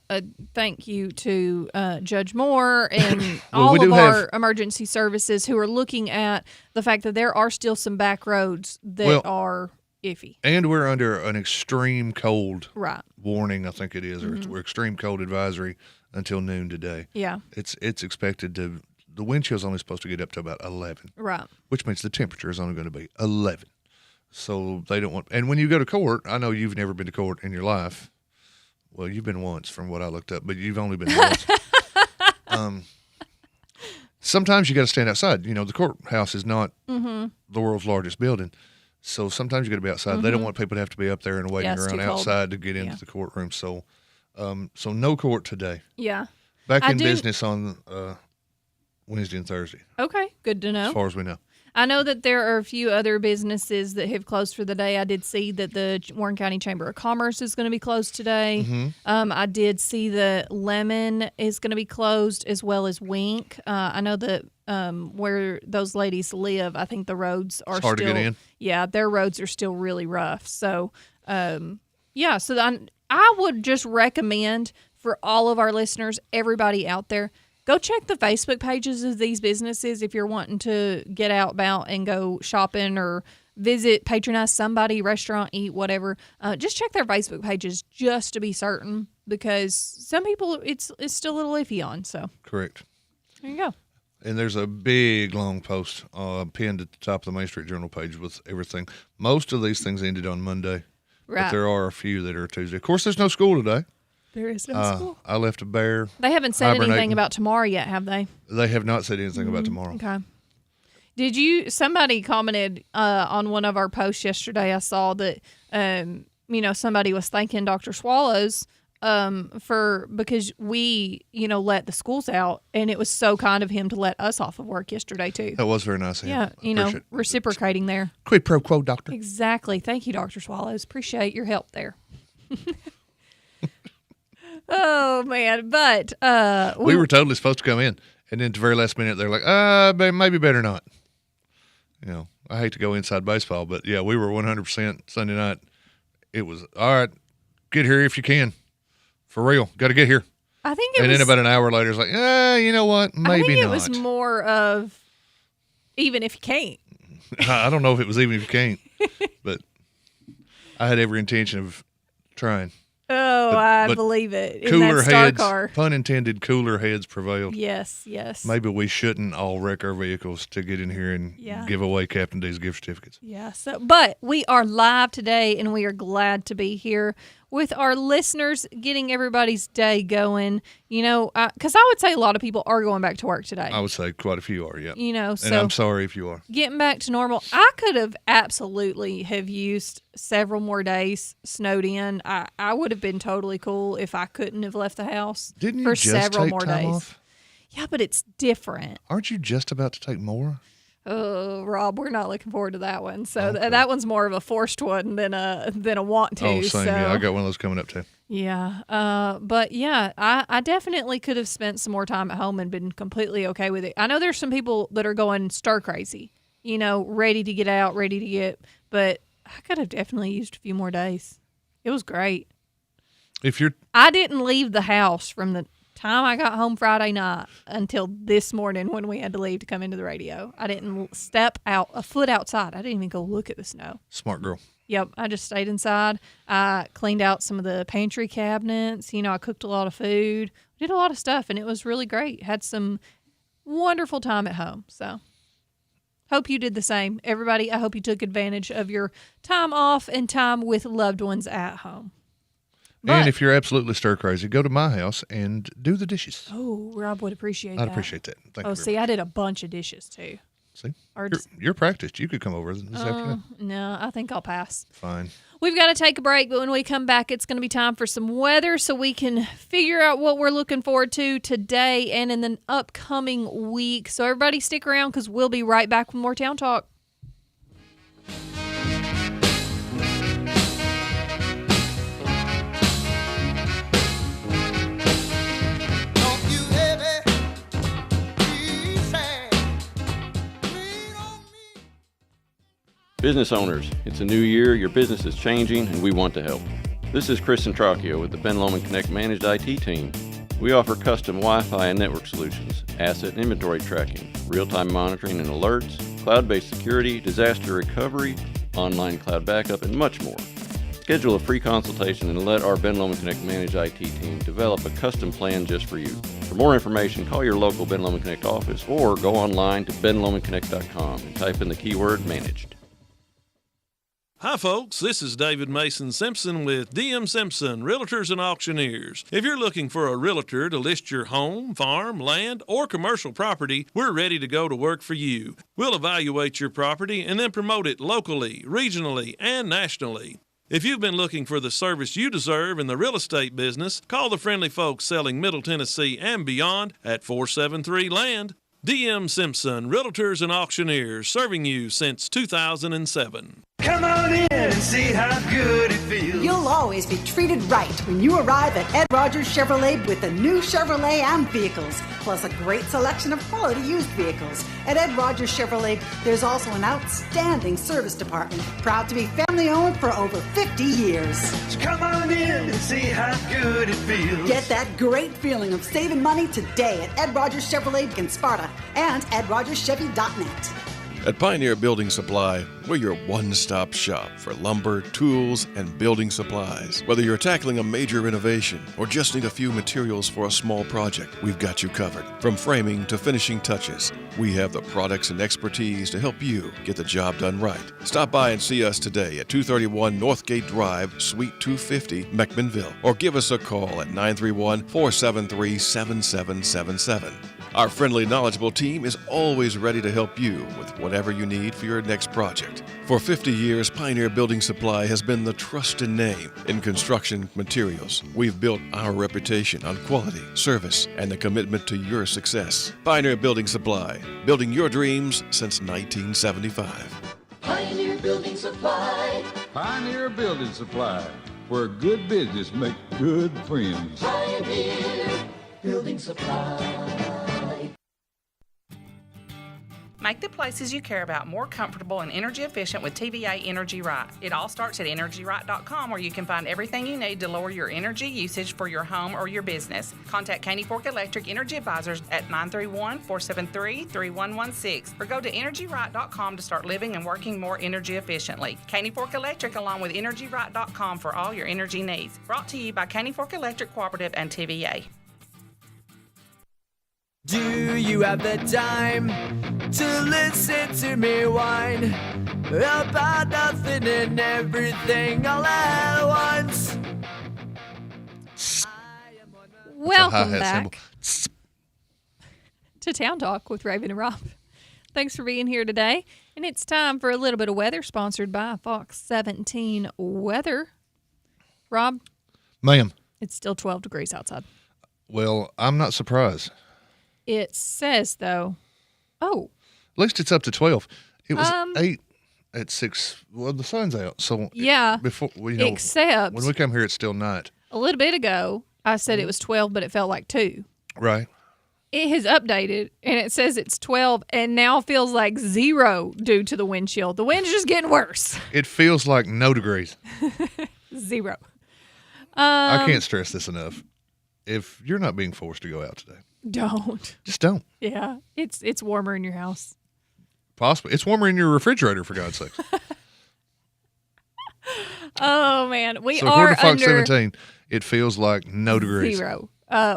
Speaker 9: Thank you to Judge Moore and all of our emergency services who are looking at the fact that there are still some back roads that are iffy.
Speaker 10: And we're under an extreme cold warning, I think it is, or we're extreme cold advisory until noon today.
Speaker 9: Yeah.
Speaker 10: It's expected to. The wind chill is only supposed to get up to about 11.
Speaker 9: Right.
Speaker 10: Which means the temperature is only going to be 11. So they don't want. And when you go to court, I know you've never been to court in your life. Well, you've been once, from what I looked up, but you've only been once. Sometimes you got to stand outside. You know, the courthouse is not the world's largest building. So sometimes you got to be outside. They don't want people to have to be up there and waiting around outside to get into the courtroom. So, so no court today.
Speaker 9: Yeah.
Speaker 10: Back in business on Wednesday and Thursday.
Speaker 9: Okay, good to know.
Speaker 10: As far as we know.
Speaker 9: I know that there are a few other businesses that have closed for the day. I did see that the Warren County Chamber of Commerce is going to be closed today. I did see that Lemon is going to be closed, as well as Wink. I know that where those ladies live, I think the roads are
Speaker 10: hard to get in.
Speaker 9: Yeah, their roads are still really rough. So, so I would just recommend for all of our listeners, everybody out there, go check the Facebook pages of these businesses if you're wanting to get out about and go shopping or visit, patronize somebody, restaurant, eat, whatever. Just check their Facebook pages just to be certain, because some people it's still a little iffy on. So
Speaker 10: correct.
Speaker 9: There you go.
Speaker 10: And there's a big long post pinned at the top of the Main Street Journal page with everything. Most of these things ended on Monday, but there are a few that are Tuesday. Of course, there's no school today.
Speaker 9: There is no school.
Speaker 10: I left a bear.
Speaker 9: They haven't said anything about tomorrow yet, have they?
Speaker 10: They have not said anything about tomorrow.
Speaker 9: Okay. Somebody commented on one of our posts yesterday. I saw that, somebody was thanking Dr. Swallows because we, let the schools out, and it was so kind of him to let us off of work yesterday too.
Speaker 10: That was very nice of him.
Speaker 9: Yeah, reciprocating there.
Speaker 10: Quid pro quo, doctor.
Speaker 9: Exactly. Thank you, Dr. Swallows. Appreciate your help there. Oh, man. But
Speaker 10: we were totally supposed to come in, and then at the very last minute, they're like, maybe better not. You know, I hate to go inside baseball, but yeah, we were 100% Sunday night. It was, all right, get here if you can. For real. Got to get here.
Speaker 9: I think
Speaker 10: then about an hour later, it's like, you know what? Maybe
Speaker 9: I think it
Speaker 10: not.
Speaker 9: was more of even if you can't.
Speaker 10: I don't know if it was even if you can't, but I had every intention of trying.
Speaker 9: Oh, I believe it. In
Speaker 10: cooler
Speaker 9: that star
Speaker 10: heads,
Speaker 9: car.
Speaker 10: pun intended, cooler heads prevailed.
Speaker 9: Yes.
Speaker 10: Maybe we shouldn't all wreck our vehicles to get in here and give away Captain D's gift certificates.
Speaker 9: Yeah. But we are live today, and we are glad to be here with our listeners, getting everybody's day going. Because I would say a lot of people are going back to work today.
Speaker 10: I would say quite a few are, yeah.
Speaker 9: So
Speaker 10: and I'm sorry if you are.
Speaker 9: Getting back to normal. I could have absolutely have used several more days snowed in. I would have been totally cool if I couldn't have left the house for several more days.
Speaker 10: Off?
Speaker 9: Yeah, but it's different.
Speaker 10: Aren't you just about to take more?
Speaker 9: Oh, Rob, we're not looking forward to that one. So that one's more of a forced one than a want to.
Speaker 10: Oh, same. Yeah, I got one of those coming up too.
Speaker 9: Yeah. But yeah, I definitely could have spent some more time at home and been completely okay with it. I know there's some people that are going stir crazy, ready to get out, but I could have definitely used a few more days. It was great. I didn't leave the house from the time I got home Friday night until this morning when we had to leave to come into the radio. I didn't step out a foot outside. I didn't even go look at the snow.
Speaker 10: Smart girl.
Speaker 9: Yep, I just stayed inside. I cleaned out some of the pantry cabinets. I cooked a lot of food, did a lot of stuff, and it was really great. Had some wonderful time at home. So hope you did the same. Everybody, I hope you took advantage of your time off and time with loved ones at home.
Speaker 10: And if you're absolutely stir crazy, go to my house and do the dishes.
Speaker 9: Oh, Rob would appreciate that.
Speaker 10: I'd appreciate that. Thank you.
Speaker 9: See, I did a bunch of dishes too.
Speaker 10: See? You're practiced. You could come over this afternoon.
Speaker 9: No, I think I'll pass.
Speaker 10: Fine.
Speaker 9: We've got to take a break, but when we come back, it's going to be time for some weather so we can figure out what we're looking forward to today and in the upcoming week. So everybody stick around because we'll be right back with more Town Talk.
Speaker 17: Business owners, it's a new year, your business is changing, and we want to help. This is Chris Centracchio with the Ben Lomond Connect Managed IT team. We offer custom Wi-Fi and network solutions, asset and inventory tracking, real-time monitoring and alerts, cloud-based security, disaster recovery, online cloud backup, and much more. Schedule a free consultation and let our Ben Lomond Connect Managed IT team develop a custom plan just for you. For more information, call your local Ben Lomond Connect office or go online to benlomondconnect.com and type in the keyword managed.
Speaker 18: Hi folks, this is David Mason Simpson with DM Simpson, Realtors and Auctioneers. If you're looking for a realtor to list your home, farm, land, or commercial property, we're ready to go to work for you. We'll evaluate your property and then promote it locally, regionally, and nationally. If you've been looking for the service you deserve in the real estate business, call the friendly folks selling Middle Tennessee and beyond at 473-LAND. DM Simpson, Realtors and Auctioneers, serving you since 2007.
Speaker 19: Come on in and see how good it feels. You'll always be treated right when you arrive at Ed Rogers Chevrolet with the new Chevrolet Am vehicles, plus a great selection of quality used vehicles. At Ed Rogers Chevrolet, there's also an outstanding service department, proud to be family-owned for over 50 years. So come on in and see how good it feels. Get that great feeling of saving money today at Ed Rogers Chevrolet in Sparta and EdRogersChevy.net.
Speaker 6: At Pioneer Building Supply, we're your one-stop shop for lumber, tools, and building supplies. Whether you're tackling a major renovation or just need a few materials for a small project, we've got you covered. From framing to finishing touches, we have the products and expertise to help you get the job done right. Stop by and see us today at 231 Northgate Drive, Suite 250, McMinnville, or give us a call at 931-473-7777. Our friendly, knowledgeable team is always ready to help you with whatever you need for your next project. For 50 years, Pioneer Building Supply has been the trusted name in construction materials. We've built our reputation on quality, service, and the commitment to your success. Pioneer Building Supply, building your dreams since 1975.
Speaker 20: Pioneer Building Supply.
Speaker 21: Pioneer Building Supply, where good business makes good friends.
Speaker 20: Pioneer Building Supply.
Speaker 15: Make the places you care about more comfortable and energy efficient with TVA Energy Right. It all starts at EnergyRight.com, where you can find everything you need to lower your energy usage for your home or your business. Contact Caney Fork Electric Energy Advisors at 931-473-3116 or go to EnergyRight.com to start living and working more energy efficiently. Caney Fork Electric along with EnergyRight.com for all your energy needs. Brought to you by Caney Fork Electric Cooperative and TVA.
Speaker 22: Do you have the time to listen to me whine about nothing and everything all at once?
Speaker 9: Welcome back to Town Talk with Raven and Rob. Thanks for being here today. And it's time for a little bit of weather sponsored by Fox 17 Weather. Rob?
Speaker 10: Ma'am.
Speaker 9: It's still 12 degrees outside.
Speaker 10: Well, I'm not surprised.
Speaker 9: It says, though,
Speaker 10: At least it's up to 12. It was 8 at 6. Well, the sun's out. So
Speaker 9: yeah,
Speaker 10: before
Speaker 9: except
Speaker 10: when we come here, it's still night.
Speaker 9: A little bit ago, I said it was 12, but it felt like 2.
Speaker 10: Right.
Speaker 9: It has updated, and it says it's 12, and now feels like 0 due to the wind chill. The wind's just getting worse.
Speaker 10: It feels like no degrees.
Speaker 9: 0.
Speaker 10: I can't stress this enough. If you're not being forced to go out today,
Speaker 9: don't.
Speaker 10: Just don't.
Speaker 9: Yeah, it's warmer in your house.
Speaker 10: Possibly. It's warmer in your refrigerator, for God's sake.
Speaker 9: Oh, man. We
Speaker 10: so
Speaker 9: are
Speaker 10: according to Fox
Speaker 9: under
Speaker 10: 17, it feels like no degrees.
Speaker 9: 0.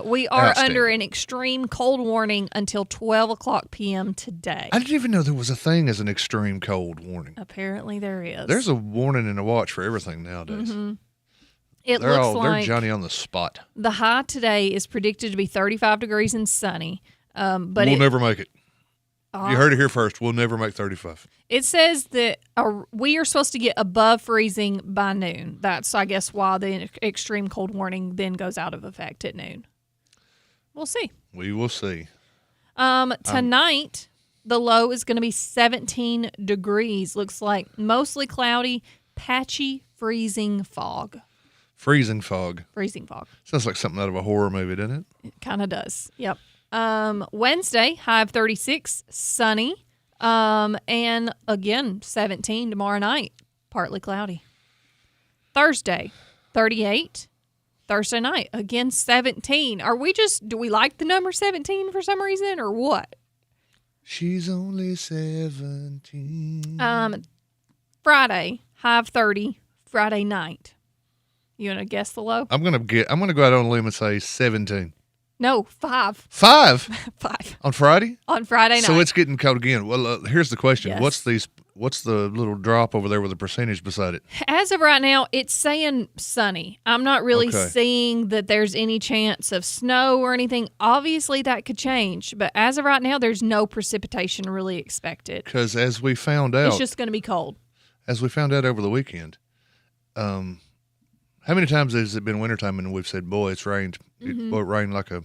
Speaker 9: We are under an extreme cold warning until 12 o'clock p.m. today.
Speaker 10: I didn't even know there was a thing as an extreme cold warning.
Speaker 9: Apparently there is.
Speaker 10: There's a warning and a watch for everything nowadays.
Speaker 9: Mm-hmm.
Speaker 10: They're Johnny on the spot.
Speaker 9: The high today is predicted to be 35 degrees and sunny. But
Speaker 10: we'll never make it. You heard it here first. We'll never make 35.
Speaker 9: It says that we are supposed to get above freezing by noon. That's, I guess, why the extreme cold warning then goes out of effect at noon. We'll see.
Speaker 10: We will see.
Speaker 9: Tonight, the low is going to be 17 degrees. Looks like mostly cloudy, patchy, freezing fog.
Speaker 10: Freezing fog.
Speaker 9: Freezing fog.
Speaker 10: Sounds like something out of a horror movie, doesn't it?
Speaker 9: It kind of does. Yep. Wednesday, high of 36, sunny. And again, 17 tomorrow night, partly cloudy. Thursday, 38. Thursday night, again, 17. Do we like the number 17 for some reason or what?
Speaker 10: She's only 17.
Speaker 9: Friday, high of 30, Friday night. You want to guess the low?
Speaker 10: I'm gonna go out on a limb and say 17.
Speaker 9: No, 5.
Speaker 10: 5?
Speaker 9: 5.
Speaker 10: On Friday?
Speaker 9: On Friday night.
Speaker 10: So it's getting cold again. Well, here's the question.
Speaker 9: Yes.
Speaker 10: What's the little drop over there with the percentage beside it?
Speaker 9: As of right now, it's saying sunny. I'm not really
Speaker 10: Okay.
Speaker 9: seeing that there's any chance of snow or anything. Obviously, that could change. But as of right now, there's no precipitation really expected.
Speaker 10: Because as we found out,
Speaker 9: It's just going to be cold.
Speaker 10: as we found out over the weekend, how many times has it been wintertime and we've said, boy, it's rained.
Speaker 9: Mhm.
Speaker 10: It rained like a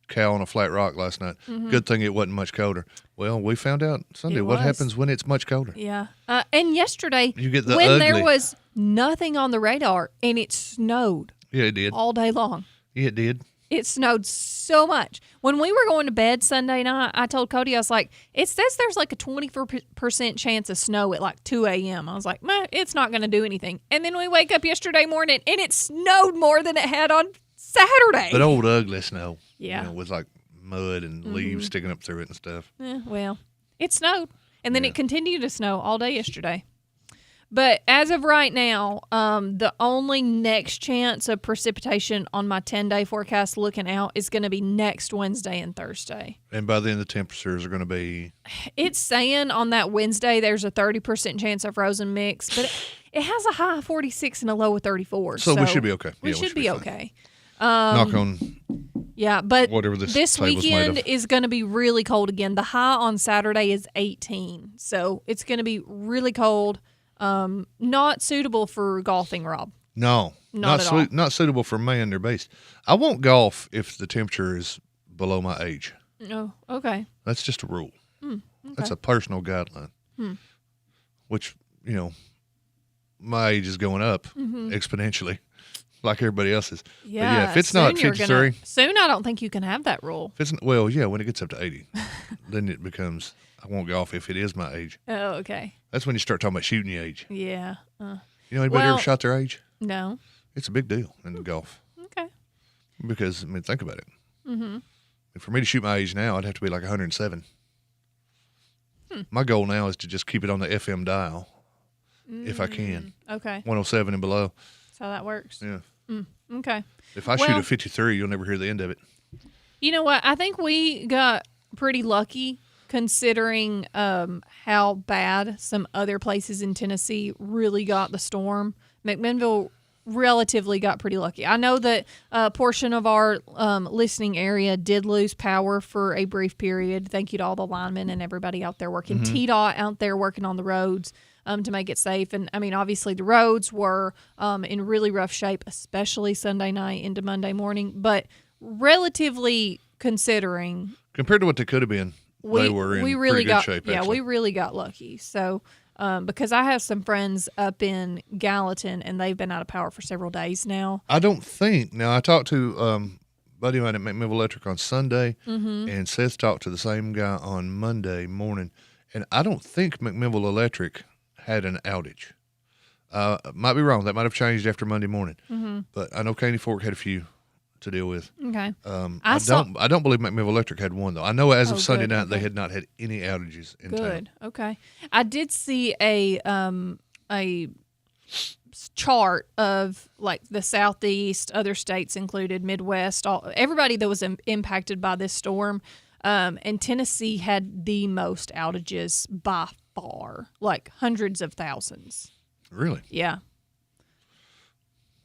Speaker 10: cow on a flat rock last night.
Speaker 9: Mhm.
Speaker 10: Good thing it wasn't much colder. Well, we found out Sunday
Speaker 9: It
Speaker 10: what
Speaker 9: was.
Speaker 10: happens when it's much colder.
Speaker 9: Yeah. And yesterday,
Speaker 10: You get the
Speaker 9: when
Speaker 10: ugly.
Speaker 9: there was nothing on the radar and it snowed
Speaker 10: Yeah, it did.
Speaker 9: all day long.
Speaker 10: Yeah, it did.
Speaker 9: It snowed so much. When we were going to bed Sunday night, I told Cody, I was like, it says there's like a 24% chance of snow at like 2 a.m. I was like, meh, it's not going to do anything. And then we wake up yesterday morning and it snowed more than it had on Saturday.
Speaker 10: But old ugly snow.
Speaker 9: Yeah.
Speaker 10: With like mud and leaves sticking up through it and stuff.
Speaker 9: Well, it snowed. And then it continued to snow all day yesterday. But as of right now, the only next chance of precipitation on my 10-day forecast looking out is going to be next Wednesday and Thursday.
Speaker 10: And by then the temperatures are going to be.
Speaker 9: It's saying on that Wednesday there's a 30% chance of frozen mix, but it has a high of 46 and a low of 34.
Speaker 10: So we should be okay.
Speaker 9: We
Speaker 10: Yeah,
Speaker 9: should be okay.
Speaker 10: Knock on.
Speaker 9: Yeah, but
Speaker 10: whatever this table's made
Speaker 9: weekend
Speaker 10: of.
Speaker 9: is going to be really cold again. The high on Saturday is 18, so it's going to be really cold. Not suitable for golfing, Rob.
Speaker 10: No,
Speaker 9: Not at all.
Speaker 10: not suitable for man or beast. I won't golf if the temperature is below my age.
Speaker 9: Oh, okay.
Speaker 10: That's just a rule.
Speaker 9: Okay.
Speaker 10: That's a personal guideline. Which, my age is going up exponentially, like everybody else's. But yeah, if it's not
Speaker 9: soon you're
Speaker 10: 53,
Speaker 9: soon I don't think you can have that rule.
Speaker 10: if it's when it gets up to 80, then it becomes I won't golf if it is my age.
Speaker 9: Oh, okay.
Speaker 10: That's when you start talking about shooting your age.
Speaker 9: Yeah.
Speaker 10: Anybody
Speaker 9: well,
Speaker 10: ever shot their age?
Speaker 9: No.
Speaker 10: It's a big deal in golf.
Speaker 9: Okay.
Speaker 10: Because think about it.
Speaker 9: Mm-hmm.
Speaker 10: For me to shoot my age now, I'd have to be like 107. My goal now is to just keep it on the FM dial, if I can.
Speaker 9: Okay.
Speaker 10: 107 and below.
Speaker 9: That's how that works.
Speaker 10: Yeah.
Speaker 9: Okay.
Speaker 10: If I shoot a 53, you'll never hear the end of it.
Speaker 9: You know what? I think we got pretty lucky considering how bad some other places in Tennessee really got the storm. McMinnville relatively got pretty lucky. I know that a portion of our listening area did lose power for a brief period. Thank you to all the linemen and everybody out there working. TDOT out there working on the roads to make it safe. And, I mean, obviously the roads were in really rough shape, especially Sunday night into Monday morning. But relatively considering...
Speaker 10: Compared to what they could have been, they were in pretty good shape,
Speaker 9: Yeah,
Speaker 10: actually.
Speaker 9: we really got lucky. So... because I have some friends up in Gallatin, and they've been out of power for several days now.
Speaker 10: I don't think. Now, I talked to a buddy of mine at McMinnville Electric on Sunday, and Seth talked to the same guy on Monday morning, and I don't think McMinnville Electric had an outage. Might be wrong. That might have changed after Monday morning. But I know Caney Fork had a few to deal with.
Speaker 9: Okay.
Speaker 10: I don't believe McMinnville Electric had one, though. I know as of Sunday
Speaker 9: good,
Speaker 10: night,
Speaker 9: okay.
Speaker 10: they had not had any outages in town.
Speaker 9: Good. Okay. I did see a chart of like the Southeast, other states included, Midwest, everybody that was impacted by this storm. And Tennessee had the most outages by far, like hundreds of thousands.
Speaker 10: Really?
Speaker 9: Yeah.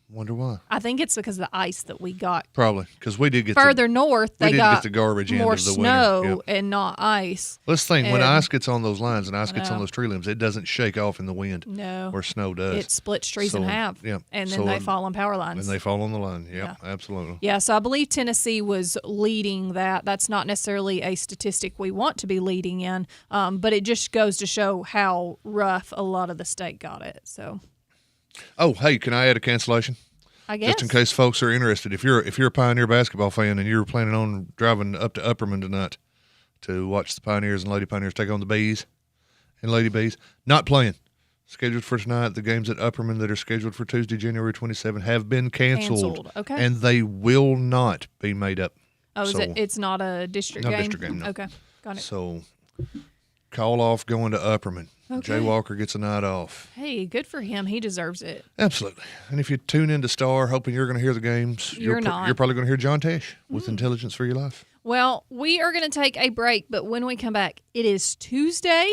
Speaker 10: Wonder why.
Speaker 9: I think it's because of the ice that we got.
Speaker 10: Probably because we did get
Speaker 9: Further north, they
Speaker 10: did
Speaker 9: got
Speaker 10: get the garbage end
Speaker 9: more
Speaker 10: of the
Speaker 9: snow
Speaker 10: winter. Yep.
Speaker 9: and not ice.
Speaker 10: Let's think. When
Speaker 9: And-
Speaker 10: ice gets on those lines and ice gets on
Speaker 9: know.
Speaker 10: those tree limbs, it doesn't shake off in the wind.
Speaker 9: No.
Speaker 10: Where snow does.
Speaker 9: It splits trees in
Speaker 10: So,
Speaker 9: half.
Speaker 10: yeah.
Speaker 9: And then
Speaker 10: So,
Speaker 9: they fall on power lines.
Speaker 10: And they fall on the line. Yep, absolutely.
Speaker 9: Yeah, so I believe Tennessee was leading that. That's not necessarily a statistic we want to be leading in, but it just goes to show how rough a lot of the state got it. So,
Speaker 10: Oh, hey, can I add a cancellation?
Speaker 9: I guess.
Speaker 10: Just in case folks are interested. If you're a Pioneer basketball fan and you're planning on driving up to Upperman tonight to watch the Pioneers and Lady Pioneers take on the Bees and Lady Bees, not playing. scheduled for tonight. The games at Upperman that are scheduled for Tuesday, January 27th have been canceled.
Speaker 9: Okay.
Speaker 10: And they will not be made up.
Speaker 9: Oh,
Speaker 10: So-
Speaker 9: it's not a district
Speaker 10: Not a
Speaker 9: game?
Speaker 10: district game, no.
Speaker 9: Okay, got it.
Speaker 10: So call off going to Upperman.
Speaker 9: Okay.
Speaker 10: Jay Walker gets a night off.
Speaker 9: Hey, good for him. He deserves it.
Speaker 10: Absolutely. And if you tune into Star hoping you're going to hear the games,
Speaker 9: You're not.
Speaker 10: You're probably going to hear John Tesh with Intelligence for Your Life.
Speaker 9: Well, we are going to take a break, but when we come back, it is Tuesday,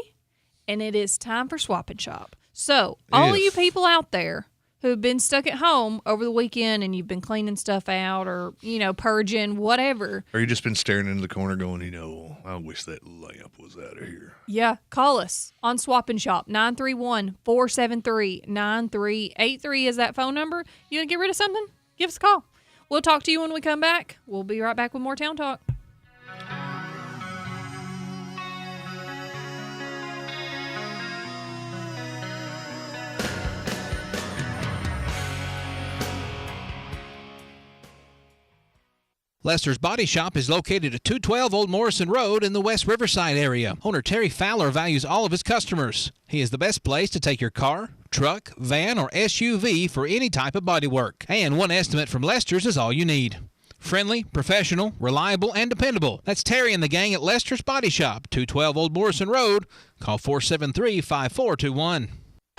Speaker 9: and it is time for Swap and Shop. So, all of you people out there who have been stuck at home over the weekend and you've been cleaning stuff out or, purging, whatever.
Speaker 10: Or you just been staring into the corner going, I wish that lamp was out of here.
Speaker 9: Yeah, call us on Swap and Shop. 931-473-9383 is that phone number. You want to get rid of something? Give us a call. We'll talk to you when we come back. We'll be right back with more Town Talk.
Speaker 7: Lester's Body Shop is located at 212 Old Morrison Road in the West Riverside area. Owner Terry Fowler values all of his customers. He is the best place to take your car, truck, van, or SUV for any type of body work. And one estimate from Lester's is all you need. Friendly, professional, reliable, and dependable. That's Terry and the gang at Lester's Body Shop, 212 Old Morrison Road. Call 473-5421.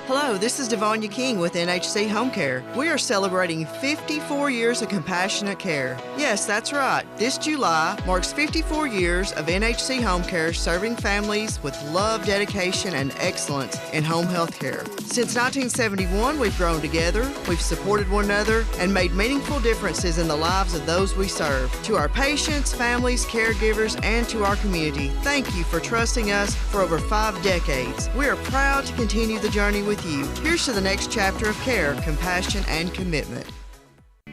Speaker 1: Hello, this is Devonia King with NHC Home Care. We are celebrating 54 years of compassionate care. Yes, that's right. This July marks 54 years of NHC Home Care serving families with love, dedication, and excellence in home health care. Since 1971, we've grown together, we've supported one another, and made meaningful differences in the lives of those we serve. To our patients, families, caregivers, and to our community, thank you for trusting us for over 5 decades. We are proud to continue the journey with you. Here's to the next chapter of care, compassion, and commitment.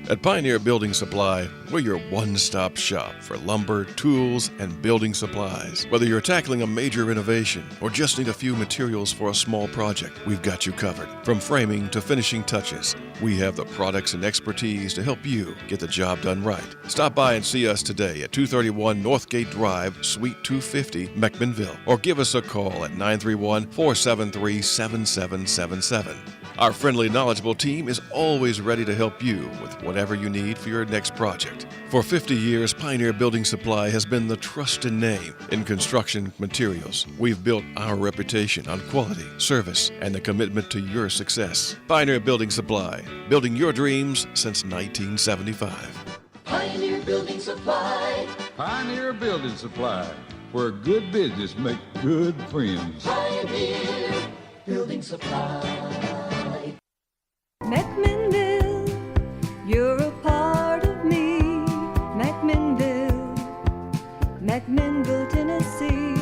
Speaker 6: At Pioneer Building Supply, we're your one-stop shop for lumber, tools, and building supplies. Whether you're tackling a major renovation or just need a few materials for a small project, we've got you covered. From framing to finishing touches, we have the products and expertise to help you get the job done right. Stop by and see us today at 231 Northgate Drive, Suite 250, McMinnville, or give us a call at 931-473-7777. Our friendly, knowledgeable team is always ready to help you with whatever you need for your next project. For 50 years, Pioneer Building Supply has been the trusted name in construction materials. We've built our reputation on quality, service, and the commitment to your success. Pioneer Building Supply, building your dreams since 1975.
Speaker 20: Pioneer Building Supply.
Speaker 21: Pioneer Building Supply, where good business make good friends.
Speaker 20: Pioneer Building Supply.
Speaker 3: McMinnville, you're a part of me. McMinnville, McMinnville, Tennessee.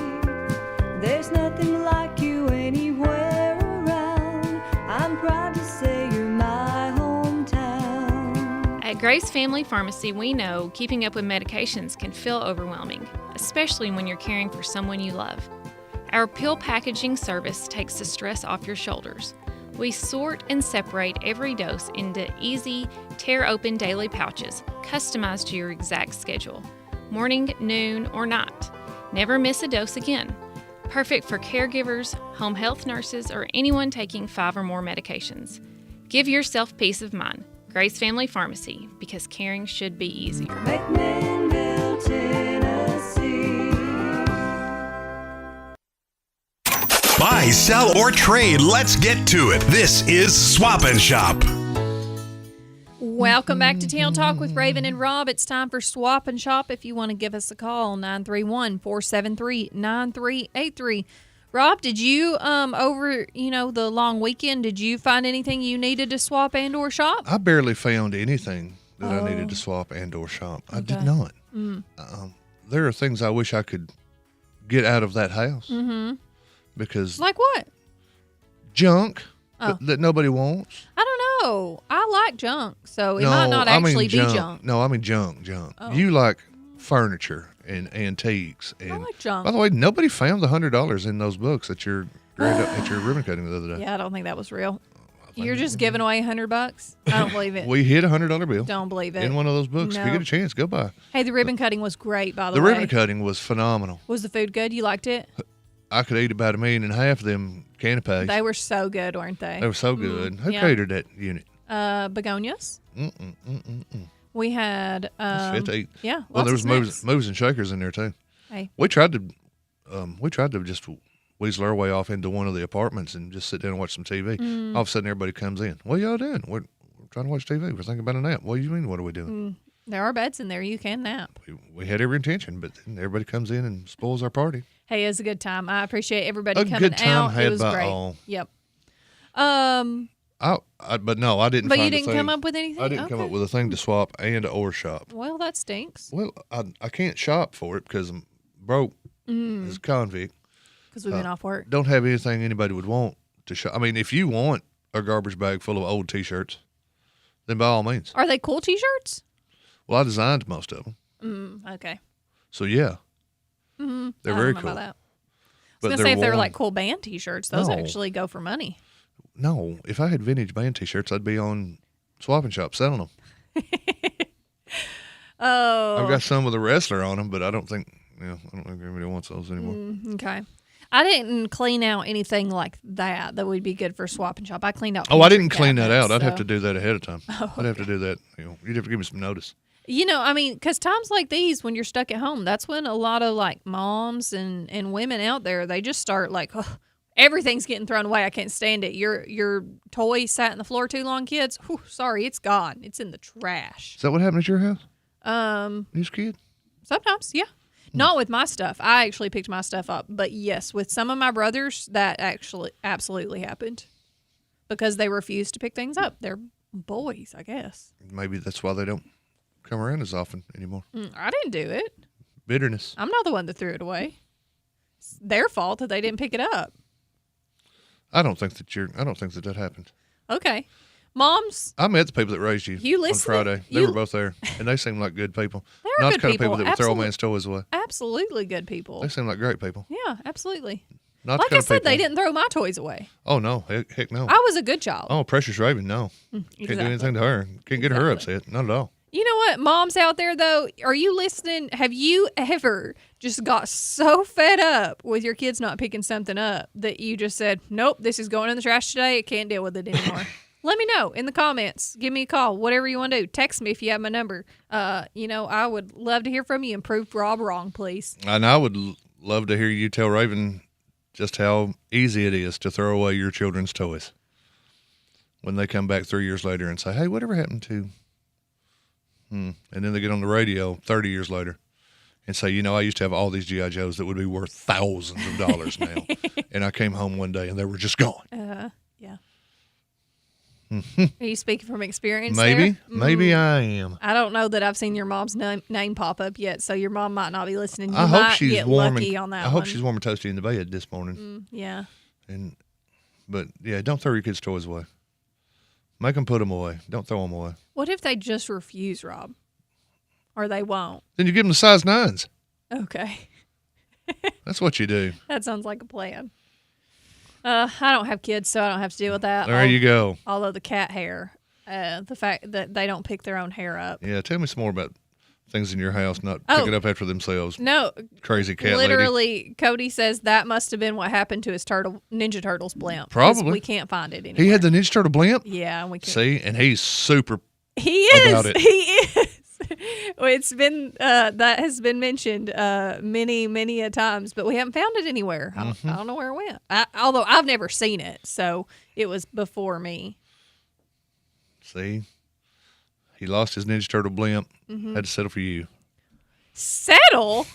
Speaker 3: There's nothing like you anywhere around. I'm proud to say you're my hometown.
Speaker 4: At Grace Family Pharmacy, we know keeping up with medications can feel overwhelming, especially when you're caring for someone you love. Our pill packaging service takes the stress off your shoulders. We sort and separate every dose into easy, tear-open daily pouches, customized to your exact schedule. Morning, noon, or night. Never miss a dose again. Perfect for caregivers, home health nurses, or anyone taking 5 or more medications. Give yourself peace of mind. Grace Family Pharmacy, because caring should be easier.
Speaker 3: McMinnville, Tennessee.
Speaker 8: Buy, sell, or trade. Let's get to it. This is Swap and Shop.
Speaker 9: Welcome back to Town Talk with Raven and Rob. It's time for Swap and Shop. If you want to give us a call, 931-473-9383. Rob, did you, over, the long weekend, did you find anything you needed to swap and or shop?
Speaker 10: I barely found anything that I needed to swap and or shop. I did not. There are things I wish I could get out of that house.
Speaker 9: Mm-hmm.
Speaker 10: Because
Speaker 9: like what?
Speaker 10: Junk that nobody wants.
Speaker 9: I don't know. I like junk, so it might not actually be junk.
Speaker 10: No, I mean junk.
Speaker 9: Oh.
Speaker 10: You like furniture and antiques. And,
Speaker 9: I like junk.
Speaker 10: By the way, nobody found the $100 in those books at your ribbon cutting the other day.
Speaker 9: Yeah, I don't think that was real. You're just giving away $100? I don't believe it.
Speaker 10: We hit a $100 bill.
Speaker 9: Don't believe it.
Speaker 10: In one of those books.
Speaker 9: No.
Speaker 10: If you get a chance, go by.
Speaker 9: Hey, the ribbon cutting was great, by the way.
Speaker 10: The ribbon cutting was phenomenal.
Speaker 9: Was the food good? You liked it?
Speaker 10: I could eat about 1.5 million of them Canapes.
Speaker 9: They were so good, weren't they?
Speaker 10: They were so good. Who
Speaker 9: yeah.
Speaker 10: catered that unit?
Speaker 9: Begonias. We had.
Speaker 10: That's fit to eat.
Speaker 9: Yeah.
Speaker 10: Well, there was
Speaker 9: moves.
Speaker 10: moves and shakers in there too.
Speaker 9: Hey.
Speaker 10: We tried to just weasel our way off into one of the apartments and just sit down and watch some TV. All of a sudden, everybody comes in. What y'all doing? We're trying to watch TV. We're thinking about a nap. What do you mean? What are we doing?
Speaker 9: There are beds in there. You can nap.
Speaker 10: We had every intention, but then everybody comes in and spoils our party.
Speaker 9: Hey, it was a good time. I appreciate everybody
Speaker 10: A
Speaker 9: coming
Speaker 10: good time
Speaker 9: out.
Speaker 10: had
Speaker 9: It was
Speaker 10: by
Speaker 9: great.
Speaker 10: all.
Speaker 9: Yep.
Speaker 10: But no, I didn't.
Speaker 9: But you
Speaker 10: find a
Speaker 9: didn't
Speaker 10: thing.
Speaker 9: come up with anything?
Speaker 10: I didn't come up with a thing to swap and or shop.
Speaker 9: Well, that stinks.
Speaker 10: Well, I can't shop for it because I'm broke as a convict.
Speaker 9: Because we've been off work.
Speaker 10: Don't have anything anybody would want to shop. I mean, if you want a garbage bag full of old T-shirts, then by all means.
Speaker 9: Are they cool T-shirts?
Speaker 10: Well, I designed most of them.
Speaker 9: Okay.
Speaker 10: So yeah,
Speaker 9: I
Speaker 10: they're very
Speaker 9: don't know
Speaker 10: cool.
Speaker 9: about that. I
Speaker 10: But
Speaker 9: was gonna say if they're
Speaker 10: warm.
Speaker 9: like cool band T-shirts, those
Speaker 10: No.
Speaker 9: actually go for money.
Speaker 10: No, if I had vintage band T-shirts, I'd be on Swap and Shop selling them.
Speaker 9: Oh.
Speaker 10: I've got some with a wrestler on them, but I don't think anybody wants those anymore.
Speaker 9: Okay. I didn't clean out anything like that would be good for Swap and Shop. I cleaned out.
Speaker 10: Oh, I
Speaker 9: pantry
Speaker 10: didn't clean that out.
Speaker 9: cabinets,
Speaker 10: I'd have
Speaker 9: so-
Speaker 10: to do that ahead of time.
Speaker 9: Oh,
Speaker 10: I'd have to do that. You'd have to give me some notice.
Speaker 9: I mean, because times like these, when you're stuck at home, that's when a lot of like moms and women out there, they just start like, oh, everything's getting thrown away. I can't stand it. Your toy sat on the floor too long, kids. Whew, sorry, it's gone. It's in the trash.
Speaker 10: Is that what happened at your house? You was a kid?
Speaker 9: Sometimes, yeah. Not with my stuff. I actually picked my stuff up. But yes, with some of my brothers, that actually absolutely happened because they refused to pick things up. They're boys, I guess.
Speaker 10: Maybe that's why they don't come around as often anymore.
Speaker 9: I didn't do it.
Speaker 10: Bitterness.
Speaker 9: I'm not the one that threw it away. It's their fault that they didn't pick it up.
Speaker 10: I don't think that happened.
Speaker 9: Okay. Moms,
Speaker 10: I met the people that raised you,
Speaker 9: You
Speaker 10: on
Speaker 9: listen-
Speaker 10: Friday. They
Speaker 9: you-
Speaker 10: were both there, and they seemed like good people.
Speaker 9: They are
Speaker 10: Not
Speaker 9: good
Speaker 10: the kind of people
Speaker 9: people.
Speaker 10: that would throw a
Speaker 9: Absolute-
Speaker 10: man's toys away.
Speaker 9: absolutely good people.
Speaker 10: They seem like great people.
Speaker 9: Yeah, absolutely.
Speaker 10: Not the
Speaker 9: Like
Speaker 10: kind
Speaker 9: I
Speaker 10: of
Speaker 9: said, they
Speaker 10: people-
Speaker 9: didn't throw my toys away.
Speaker 10: Oh no, heck no.
Speaker 9: I was a good child.
Speaker 10: Oh, Precious Raven, no. Can't do
Speaker 9: exactly.
Speaker 10: anything to her. Can't get her upset. Not at all.
Speaker 9: You know what, moms out there though, are you listening? Have you ever just got so fed up with your kids not picking something up that you just said, "Nope, this is going in the trash today. I can't deal with it anymore." Let me know in the comments. Give me a call. Whatever you want to do. Text me if you have my number. I would love to hear from you and prove Rob wrong, please.
Speaker 10: And I would love to hear you tell Raven just how easy it is to throw away your children's toys when they come back 3 years later and say, "Hey, whatever happened to?" And then they get on the radio 30 years later and say, I used to have all these G.I. Joes that would be worth thousands of dollars now. And I came home one day and they were just gone.
Speaker 9: Yeah. Are you speaking from experience?
Speaker 10: Maybe.
Speaker 9: there?
Speaker 10: Maybe I am.
Speaker 9: I don't know that I've seen your mom's name pop up yet, so your mom might not be listening. You
Speaker 10: I hope
Speaker 9: might
Speaker 10: she's
Speaker 9: get
Speaker 10: warm.
Speaker 9: lucky
Speaker 10: And,
Speaker 9: on that
Speaker 10: I hope
Speaker 9: one.
Speaker 10: she's warm and toasty in the bed this morning.
Speaker 9: Yeah.
Speaker 10: But yeah, don't throw your kids' toys away. Make them put them away. Don't throw them away.
Speaker 9: What if they just refuse, Rob? Or they won't?
Speaker 10: Then you give them the size 9s.
Speaker 9: Okay.
Speaker 10: That's what you do.
Speaker 9: That sounds like a plan. I don't have kids, so I don't have to deal with that.
Speaker 10: There you go.
Speaker 9: Although the cat hair, the fact that they don't pick their own hair up.
Speaker 10: Yeah, tell me some more about things in your house not
Speaker 9: Oh.
Speaker 10: picking up after themselves.
Speaker 9: No.
Speaker 10: Crazy cat
Speaker 9: Literally,
Speaker 10: lady.
Speaker 9: Cody says that must have been what happened to his Ninja Turtles blimp. 'cause
Speaker 10: Probably.
Speaker 9: We can't find it anymore.
Speaker 10: He had the Ninja Turtle blimp?
Speaker 9: Yeah, we can't.
Speaker 10: See, and he's super
Speaker 9: He is.
Speaker 10: about it.
Speaker 9: He is. Well, it's been that has been mentioned many a times, but we haven't found it anywhere. I don't know where it went. Although I've never seen it, so it was before me.
Speaker 10: See? He lost his Ninja Turtle blimp. Had to settle for you.
Speaker 9: Settle,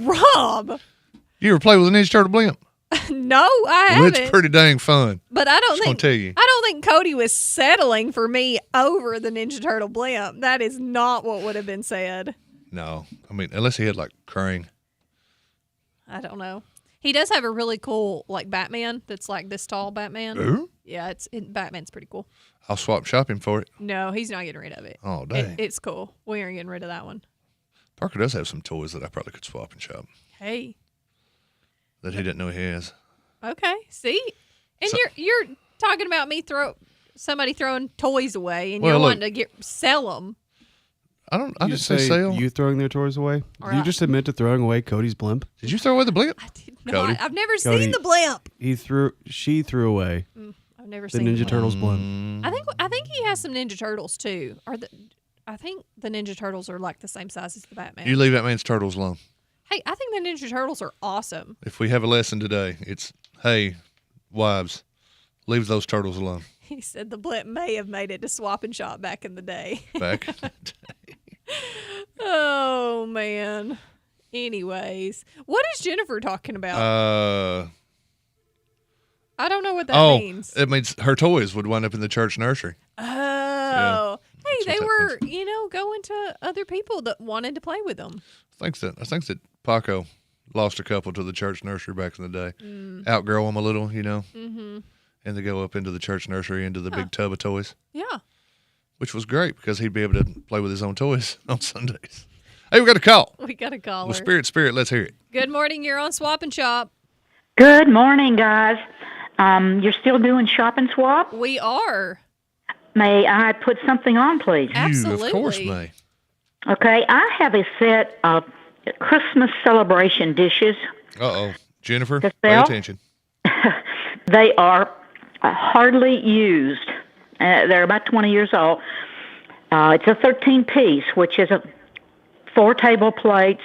Speaker 9: Rob.
Speaker 10: You ever play with a Ninja Turtle blimp?
Speaker 9: No, I
Speaker 10: Well,
Speaker 9: haven't.
Speaker 10: it's pretty dang fun.
Speaker 9: But I don't
Speaker 10: Just
Speaker 9: think
Speaker 10: gonna tell you.
Speaker 9: I don't think Cody was settling for me over the Ninja Turtle blimp. That is not what would have been said.
Speaker 10: No. I mean, unless he had like Krang.
Speaker 9: I don't know. He does have a really cool like Batman that's like this tall Batman.
Speaker 10: Ooh.
Speaker 9: Yeah, Batman's pretty cool.
Speaker 10: I'll swap shopping for it.
Speaker 9: No, he's not getting rid of it.
Speaker 10: Oh, dang.
Speaker 9: It's cool. We aren't getting rid of that one.
Speaker 10: Parker does have some toys that I probably could swap and shop
Speaker 9: Hey.
Speaker 10: that he didn't know he has.
Speaker 9: Okay. See? And
Speaker 10: So-
Speaker 9: you're talking about me somebody throwing toys away and
Speaker 10: Well,
Speaker 9: you're
Speaker 10: look.
Speaker 9: wanting to sell them.
Speaker 10: I
Speaker 2: You
Speaker 10: didn't say sale.
Speaker 2: You throwing their toys away?
Speaker 9: Or
Speaker 2: You
Speaker 9: I-
Speaker 2: just admit to throwing away Cody's blimp?
Speaker 10: Did you throw away the blimp?
Speaker 9: No, I've never seen the blimp.
Speaker 2: She threw away
Speaker 9: I've never
Speaker 2: the
Speaker 9: seen
Speaker 2: Ninja
Speaker 9: the blimp.
Speaker 2: Turtles blimp.
Speaker 9: I think he has some Ninja Turtles too. I think the Ninja Turtles are like the same size as the Batman.
Speaker 10: You leave that man's turtles alone.
Speaker 9: Hey, I think the Ninja Turtles are awesome.
Speaker 10: If we have a lesson today, it's, hey, wives, leave those turtles alone.
Speaker 9: He said the blimp may have made it to Swap and Shop back in the day.
Speaker 10: Back.
Speaker 9: Oh, man. Anyways, what is Jennifer talking about? I don't know what that means.
Speaker 10: It means her toys would wind up in the church nursery.
Speaker 9: Oh. Hey, they
Speaker 10: what
Speaker 9: were, going to other people that wanted to play with them.
Speaker 10: I think that Paco lost a couple to the church nursery back in the day.
Speaker 9: Mm.
Speaker 10: Outgrow them a little,
Speaker 9: Mm-hmm.
Speaker 10: and they go up into the church nursery into the big tub of toys,
Speaker 9: Yeah.
Speaker 10: which was great because he'd be able to play with his own toys on Sundays. Hey, we got a call.
Speaker 9: We got a caller.
Speaker 10: Well, Spirit, let's hear it.
Speaker 9: Good morning. You're on Swap and Shop.
Speaker 5: Good morning, guys. You're still doing Shop and Swap?
Speaker 9: We are.
Speaker 5: May I put something on, please?
Speaker 9: Absolutely.
Speaker 10: You, of course, may.
Speaker 5: Okay, I have a set of Christmas celebration dishes.
Speaker 10: Uh-oh. Jennifer,
Speaker 5: To
Speaker 10: pay
Speaker 5: sell?
Speaker 10: attention.
Speaker 5: They are hardly used. They're about 20 years old. It's a 13-piece, which is 4 table plates,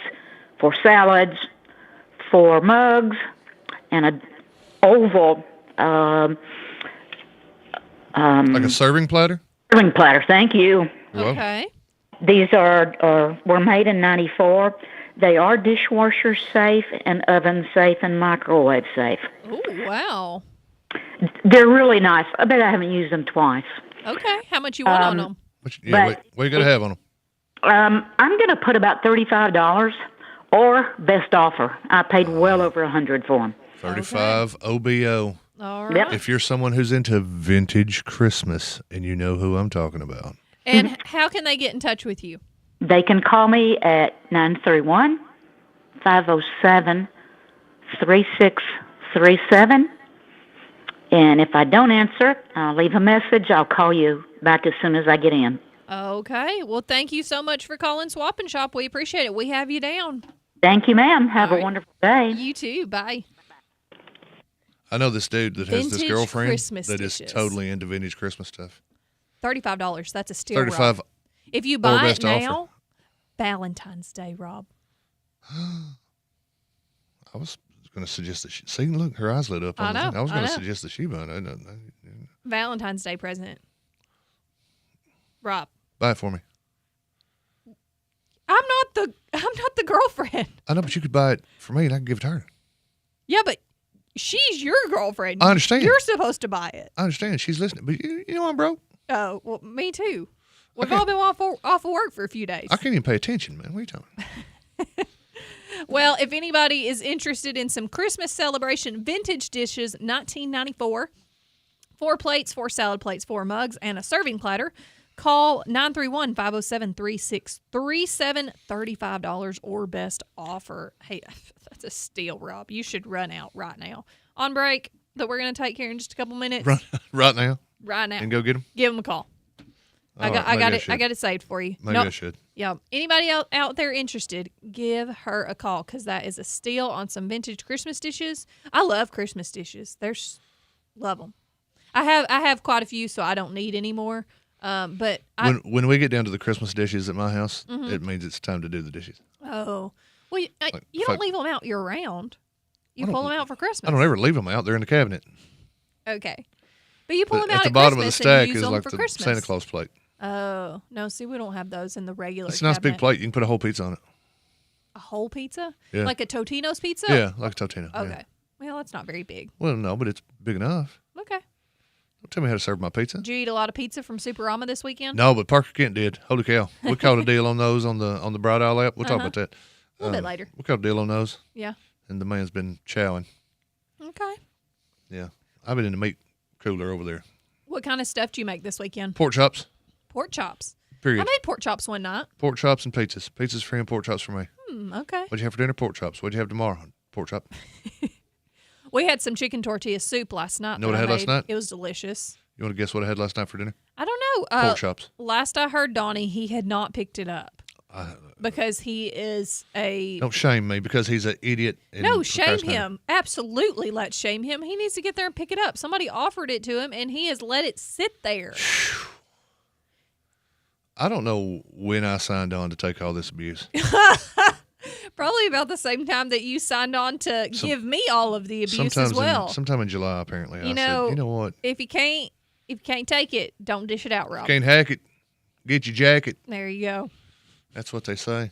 Speaker 5: 4 salads, 4 mugs, and an oval
Speaker 10: Like a serving platter?
Speaker 5: serving platter. Thank you.
Speaker 9: Okay.
Speaker 5: These were made in '94. They are dishwasher safe and oven safe and microwave safe.
Speaker 9: Oh, wow.
Speaker 5: They're really nice. I bet I haven't used them twice.
Speaker 9: Okay. How much you want on them?
Speaker 10: What you got to have on them?
Speaker 5: I'm going to put about $35 or best offer. I paid well over $100 for them.
Speaker 10: 35 OBO.
Speaker 9: All
Speaker 5: right. Yep.
Speaker 10: If you're someone who's into vintage Christmas, and you know who I'm talking about.
Speaker 9: And how can they get in touch with you?
Speaker 5: They can call me at 931-507-3637. And if I don't answer, I'll leave a message. I'll call you back as soon as I get in.
Speaker 9: Okay. Well, thank you so much for calling Swap and Shop. We appreciate it. We have you down.
Speaker 5: Thank you, ma'am. Have a wonderful day.
Speaker 9: You too. Bye.
Speaker 10: I know this dude that has this
Speaker 9: Vintage
Speaker 10: girlfriend
Speaker 9: Christmas
Speaker 10: that is
Speaker 9: dishes.
Speaker 10: totally into vintage Christmas stuff.
Speaker 9: $35. That's a steal,
Speaker 10: 35
Speaker 9: Rob. If you
Speaker 10: or
Speaker 9: buy it
Speaker 10: best
Speaker 9: now,
Speaker 10: offer.
Speaker 9: Valentine's Day, Rob.
Speaker 10: I was going to suggest that see, look, her eyes lit up.
Speaker 9: I
Speaker 10: On the
Speaker 9: know,
Speaker 10: thing. I was
Speaker 9: I
Speaker 10: going to
Speaker 9: know.
Speaker 10: suggest that she buy it.
Speaker 9: Valentine's Day present. Rob.
Speaker 10: Buy it for me.
Speaker 9: I'm not the girlfriend.
Speaker 10: I know, but you could buy it for me and I can give it to her.
Speaker 9: Yeah, but she's your girlfriend.
Speaker 10: I understand.
Speaker 9: You're supposed to buy it.
Speaker 10: I understand. She's listening. But you know I'm broke.
Speaker 9: Oh, well, me too. We've all been off of work for a few days.
Speaker 10: I can't even pay attention, man. What are you talking about?
Speaker 9: Well, if anybody is interested in some Christmas celebration vintage dishes, 1994, 4 plates, 4 salad plates, 4 mugs, and a serving platter, call 931-507-3637, $35 or best offer. Hey, that's a steal, Rob. You should run out right now. On break that we're going to take here in just a couple minutes.
Speaker 10: Right now?
Speaker 9: Right now.
Speaker 10: And go get them?
Speaker 9: Give them a call. I got it saved for you.
Speaker 10: Maybe I should.
Speaker 9: Yeah. Anybody out there interested, give her a call because that is a steal on some vintage Christmas dishes. I love Christmas dishes. Love them. I have quite a few, so I don't need any more. But
Speaker 10: when we get down to the Christmas dishes at my house,
Speaker 9: Mhm.
Speaker 10: it means it's time to do the dishes.
Speaker 9: well, you
Speaker 10: if
Speaker 9: don't
Speaker 10: I-
Speaker 9: leave them out year round. You
Speaker 10: I
Speaker 9: pull
Speaker 10: don't-
Speaker 9: them out for Christmas.
Speaker 10: I don't ever leave them out. They're in the cabinet.
Speaker 9: Okay, but you pull them
Speaker 10: But
Speaker 9: out
Speaker 10: at the bottom of the
Speaker 9: Christmas and
Speaker 10: stack
Speaker 9: use
Speaker 10: is
Speaker 9: them
Speaker 10: like
Speaker 9: for
Speaker 10: the
Speaker 9: Christmas.
Speaker 10: Santa Claus plate.
Speaker 9: Oh no! See, we don't have those in the regular.
Speaker 10: It's a nice big
Speaker 9: cabinet.
Speaker 10: plate. You can put a whole pizza on it.
Speaker 9: A whole pizza?
Speaker 10: Yeah.
Speaker 9: Like a Totino's pizza?
Speaker 10: Yeah, like a Totino.
Speaker 9: Okay.
Speaker 10: Yeah.
Speaker 9: Well, that's not very big.
Speaker 10: Well, no, but it's big enough.
Speaker 9: Okay.
Speaker 10: Don't tell me how to serve my pizza.
Speaker 9: Did you eat a lot of pizza from Superama this weekend?
Speaker 10: No, but Parker Kent did. Holy cow! We caught a deal on those on the Bright Owl app. We'll talk about that
Speaker 9: A little bit later.
Speaker 10: We caught a deal on those.
Speaker 9: Yeah.
Speaker 10: And the man's been chowing.
Speaker 9: Okay.
Speaker 10: Yeah, I've been in the meat cooler over there.
Speaker 9: What kind of stuff do you make this weekend?
Speaker 10: Pork chops.
Speaker 9: Pork chops.
Speaker 10: Period.
Speaker 9: I made pork chops one night.
Speaker 10: Pork chops and pizzas. Pizzas for him, pork chops for me.
Speaker 9: Okay.
Speaker 10: What'd you have for dinner? Pork chops. What'd you have tomorrow? Pork chop.
Speaker 9: We had some chicken tortilla soup last night.
Speaker 10: Know what
Speaker 9: that
Speaker 10: I had last
Speaker 9: made.
Speaker 10: night?
Speaker 9: It was delicious.
Speaker 10: You want to guess what I had last night for dinner?
Speaker 9: I don't know.
Speaker 10: Pork chops.
Speaker 9: Last I heard, Donnie, he had not picked it up because he is
Speaker 10: Don't shame me because he's an idiot. And
Speaker 9: No, shame
Speaker 10: procrastinator.
Speaker 9: him. Absolutely, let's shame him. He needs to get there and pick it up. Somebody offered it to him, and he has let it sit there.
Speaker 10: I don't know when I signed on to take all this abuse.
Speaker 9: Probably about the same time that you signed on to give me all of the abuse as well.
Speaker 10: Sometime in July, apparently. I
Speaker 9: know,
Speaker 10: said, you know what?
Speaker 9: If you can't take it, don't dish it out, Rob.
Speaker 10: Can't hack it. Get your jacket.
Speaker 9: There you go.
Speaker 10: That's what they say.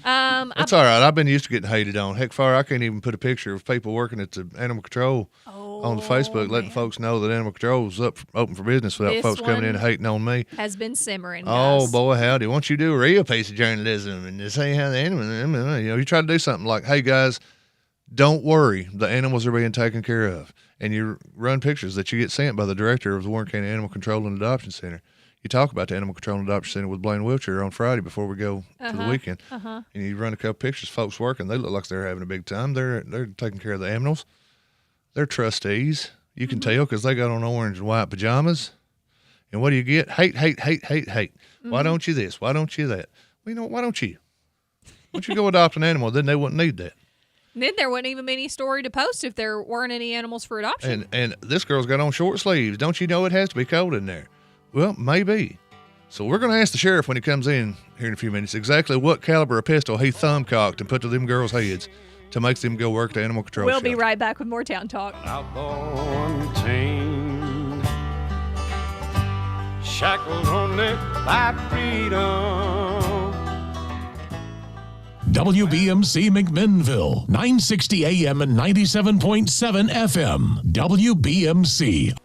Speaker 9: That's
Speaker 10: all right. I've been used to getting hated on. Heck, far I can't even put a picture of people working at the animal control on the Facebook, letting folks know that animal control is open for business without
Speaker 9: This
Speaker 10: folks coming in and
Speaker 9: one
Speaker 10: hating on me.
Speaker 9: Has been simmering.
Speaker 10: Oh
Speaker 9: guys.
Speaker 10: boy, howdy! Why don't you do a real piece of journalism and just say how the animal? You try to do something like, "Hey guys, don't worry, the animals are being taken care of," and you run pictures that you get sent by the director of the Warren County Animal Control and Adoption Center. You talk about the Animal Control and Adoption Center with Blaine Wiltshire on Friday before we go to the weekend, and you run a couple pictures. Folks working, they look like they're having a big time. They're taking care of the animals. They're trustees. You can tell because they got on orange and white pajamas. And what do you get? Hate, hate, hate, hate, hate. Why don't you this? Why don't you that? Well, why don't you? Why don't you go adopt an animal? Then they wouldn't need that.
Speaker 9: Then there wouldn't even be any story to post if there weren't any animals for adoption.
Speaker 10: And this girl's got on short sleeves. Don't you know it has to be cold in there? Well, maybe. So we're going to ask the sheriff when he comes in here in a few minutes exactly what caliber of pistol he thumb-cocked and put to them girls' heads to make them go work the animal control
Speaker 9: We'll
Speaker 10: shelter.
Speaker 9: be right back with more Town Talk.
Speaker 11: Outborn tame, shackled only by freedom.
Speaker 12: WBMC McMinnville, 960 AM and 97.7 FM. WBMC.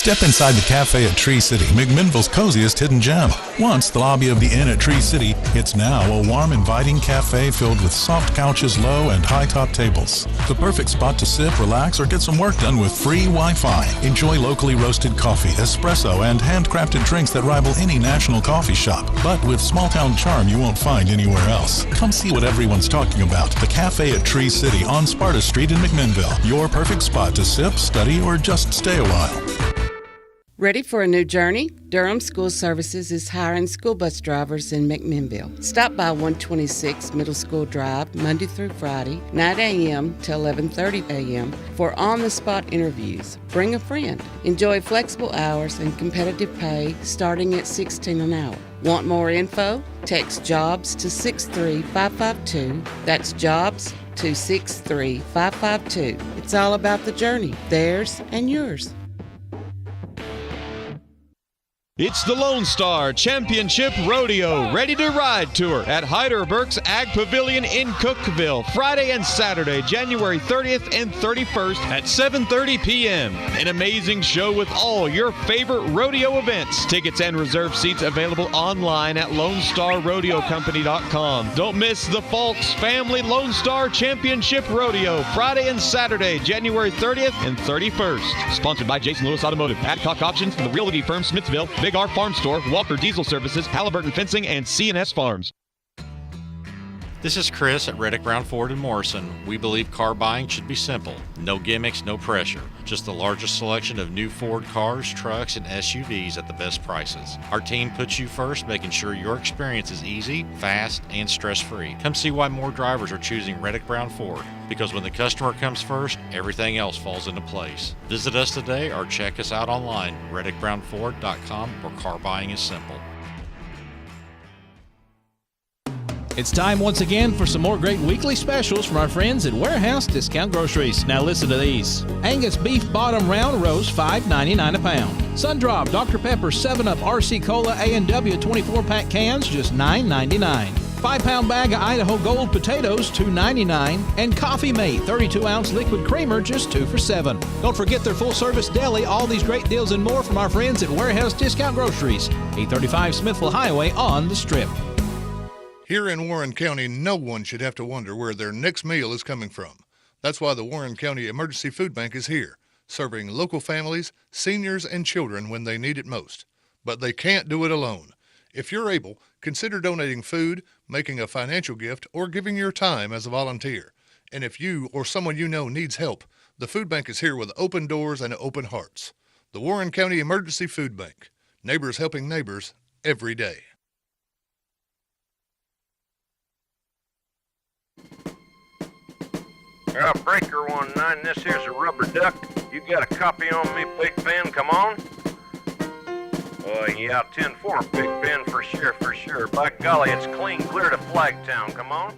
Speaker 13: Step inside the cafe at Tree City, McMinnville's coziest hidden gem. Once the lobby of the inn at Tree City, it's now a warm, inviting cafe filled with soft couches, low and high-top tables. The perfect spot to sip, relax, or get some work done with free Wi-Fi. Enjoy locally roasted coffee, espresso, and handcrafted drinks that rival any national coffee shop, but with small-town charm you won't find anywhere else. Come see what everyone's talking about. The cafe at Tree City on Sparta Street in McMinnville. Your perfect spot to sip, study, or just stay a while.
Speaker 14: Ready for a new journey? Durham School Services is hiring school bus drivers in McMinnville. Stop by 126 Middle School Drive Monday through Friday, 9 a.m. to 11:30 a.m. for on-the-spot interviews. Bring a friend. Enjoy flexible hours and competitive pay starting at $16 an hour. Want more info? Text JOBS to 63552. That's JOBS to 63552. It's all about the journey, theirs and yours.
Speaker 23: It's the Lone Star Championship Rodeo Ready to Ride Tour at Heidelberg's Ag Pavilion in Cookeville, Friday and Saturday, January 30th and 31st at 7:30 p.m. An amazing show with all your favorite rodeo events. Tickets and reserved seats available online at LoneStarRodeoCompany.com. Don't miss the Falks Family Lone Star Championship Rodeo, Friday and Saturday, January 30th and 31st. Sponsored by Jason Lewis Automotive, Adcock Auctions, the Realty Firm Smithville, Big R Farm Store, Walker Diesel Services, Halliburton Fencing, and C&S Farms.
Speaker 24: This is Chris at Reddick Brown Ford in Morrison. We believe car buying should be simple. No gimmicks, no pressure. Just the largest selection of new Ford cars, trucks, and SUVs at the best prices. Our team puts you first, making sure your experience is easy, fast, and stress-free. Come see why more drivers are choosing Reddick Brown Ford. Because when the customer comes first, everything else falls into place. Visit us today or check us out online, ReddickBrownFord.com, where car buying is simple.
Speaker 7: It's time once again for some more great weekly specials from our friends at Warehouse Discount Groceries. Now listen to these. Angus Beef Bottom Round Roast, $5.99 a pound. Sundrop Dr. Pepper 7-Up RC Cola A&W 24-pack cans, just $9.99. 5-pound bag of Idaho Gold potatoes, $2.99. And Coffee Mate 32-ounce liquid creamer, just 2 for $7. Don't forget their full-service deli. All these great deals and more from our friends at Warehouse Discount Groceries, 835 Smithville Highway on the Strip.
Speaker 10: Here in Warren County, no one should have to wonder where their next meal is coming from. That's why the Warren County Emergency Food Bank is here, serving local families, seniors, and children when they need it most. But they can't do it alone. If you're able, consider donating food, making a financial gift, or giving your time as a volunteer. And if you or someone you know needs help, the food bank is here with open doors and open hearts. The Warren County Emergency Food Bank. Neighbors helping neighbors every day.
Speaker 25: Breaker 19, this here's a rubber duck. You got a copy on me, Big Ben? Come on. Yeah, 10-4, Big Ben, for sure. By golly, it's clean clear to Flagtown. Come on.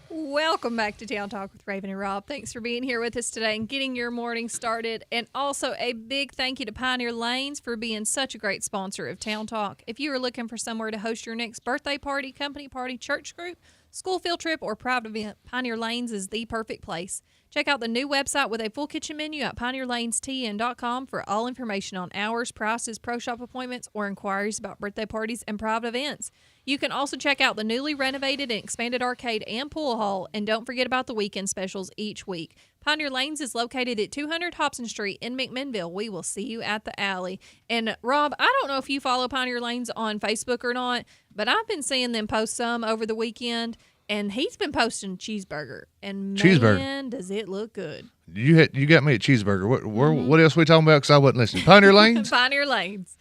Speaker 9: Welcome back to Town Talk with Raven and Rob. Thanks for being here with us today and getting your morning started. And also a big thank you to Pioneer Lanes for being such a great sponsor of Town Talk. If you are looking for somewhere to host your next birthday party, company party, church group, school field trip, or private event, Pioneer Lanes is the perfect place. Check out the new website with a full kitchen menu at pioneerlanestn.com for all information on hours, prices, pro shop appointments, or inquiries about birthday parties and private events. You can also check out the newly renovated and expanded arcade and pool hall, and don't forget about the weekend specials each week. Pioneer Lanes is located at 200 Hobson Street in McMinnville. We will see you at the alley. And Rob, I don't know if you follow Pioneer Lanes on Facebook or not, but I've been seeing them post some over the weekend, and he's been posting cheeseburger. And man, does it look good.
Speaker 10: You got me at cheeseburger. What else are we talking about? Because I wasn't listening. Pioneer Lanes?
Speaker 9: Pioneer Lanes.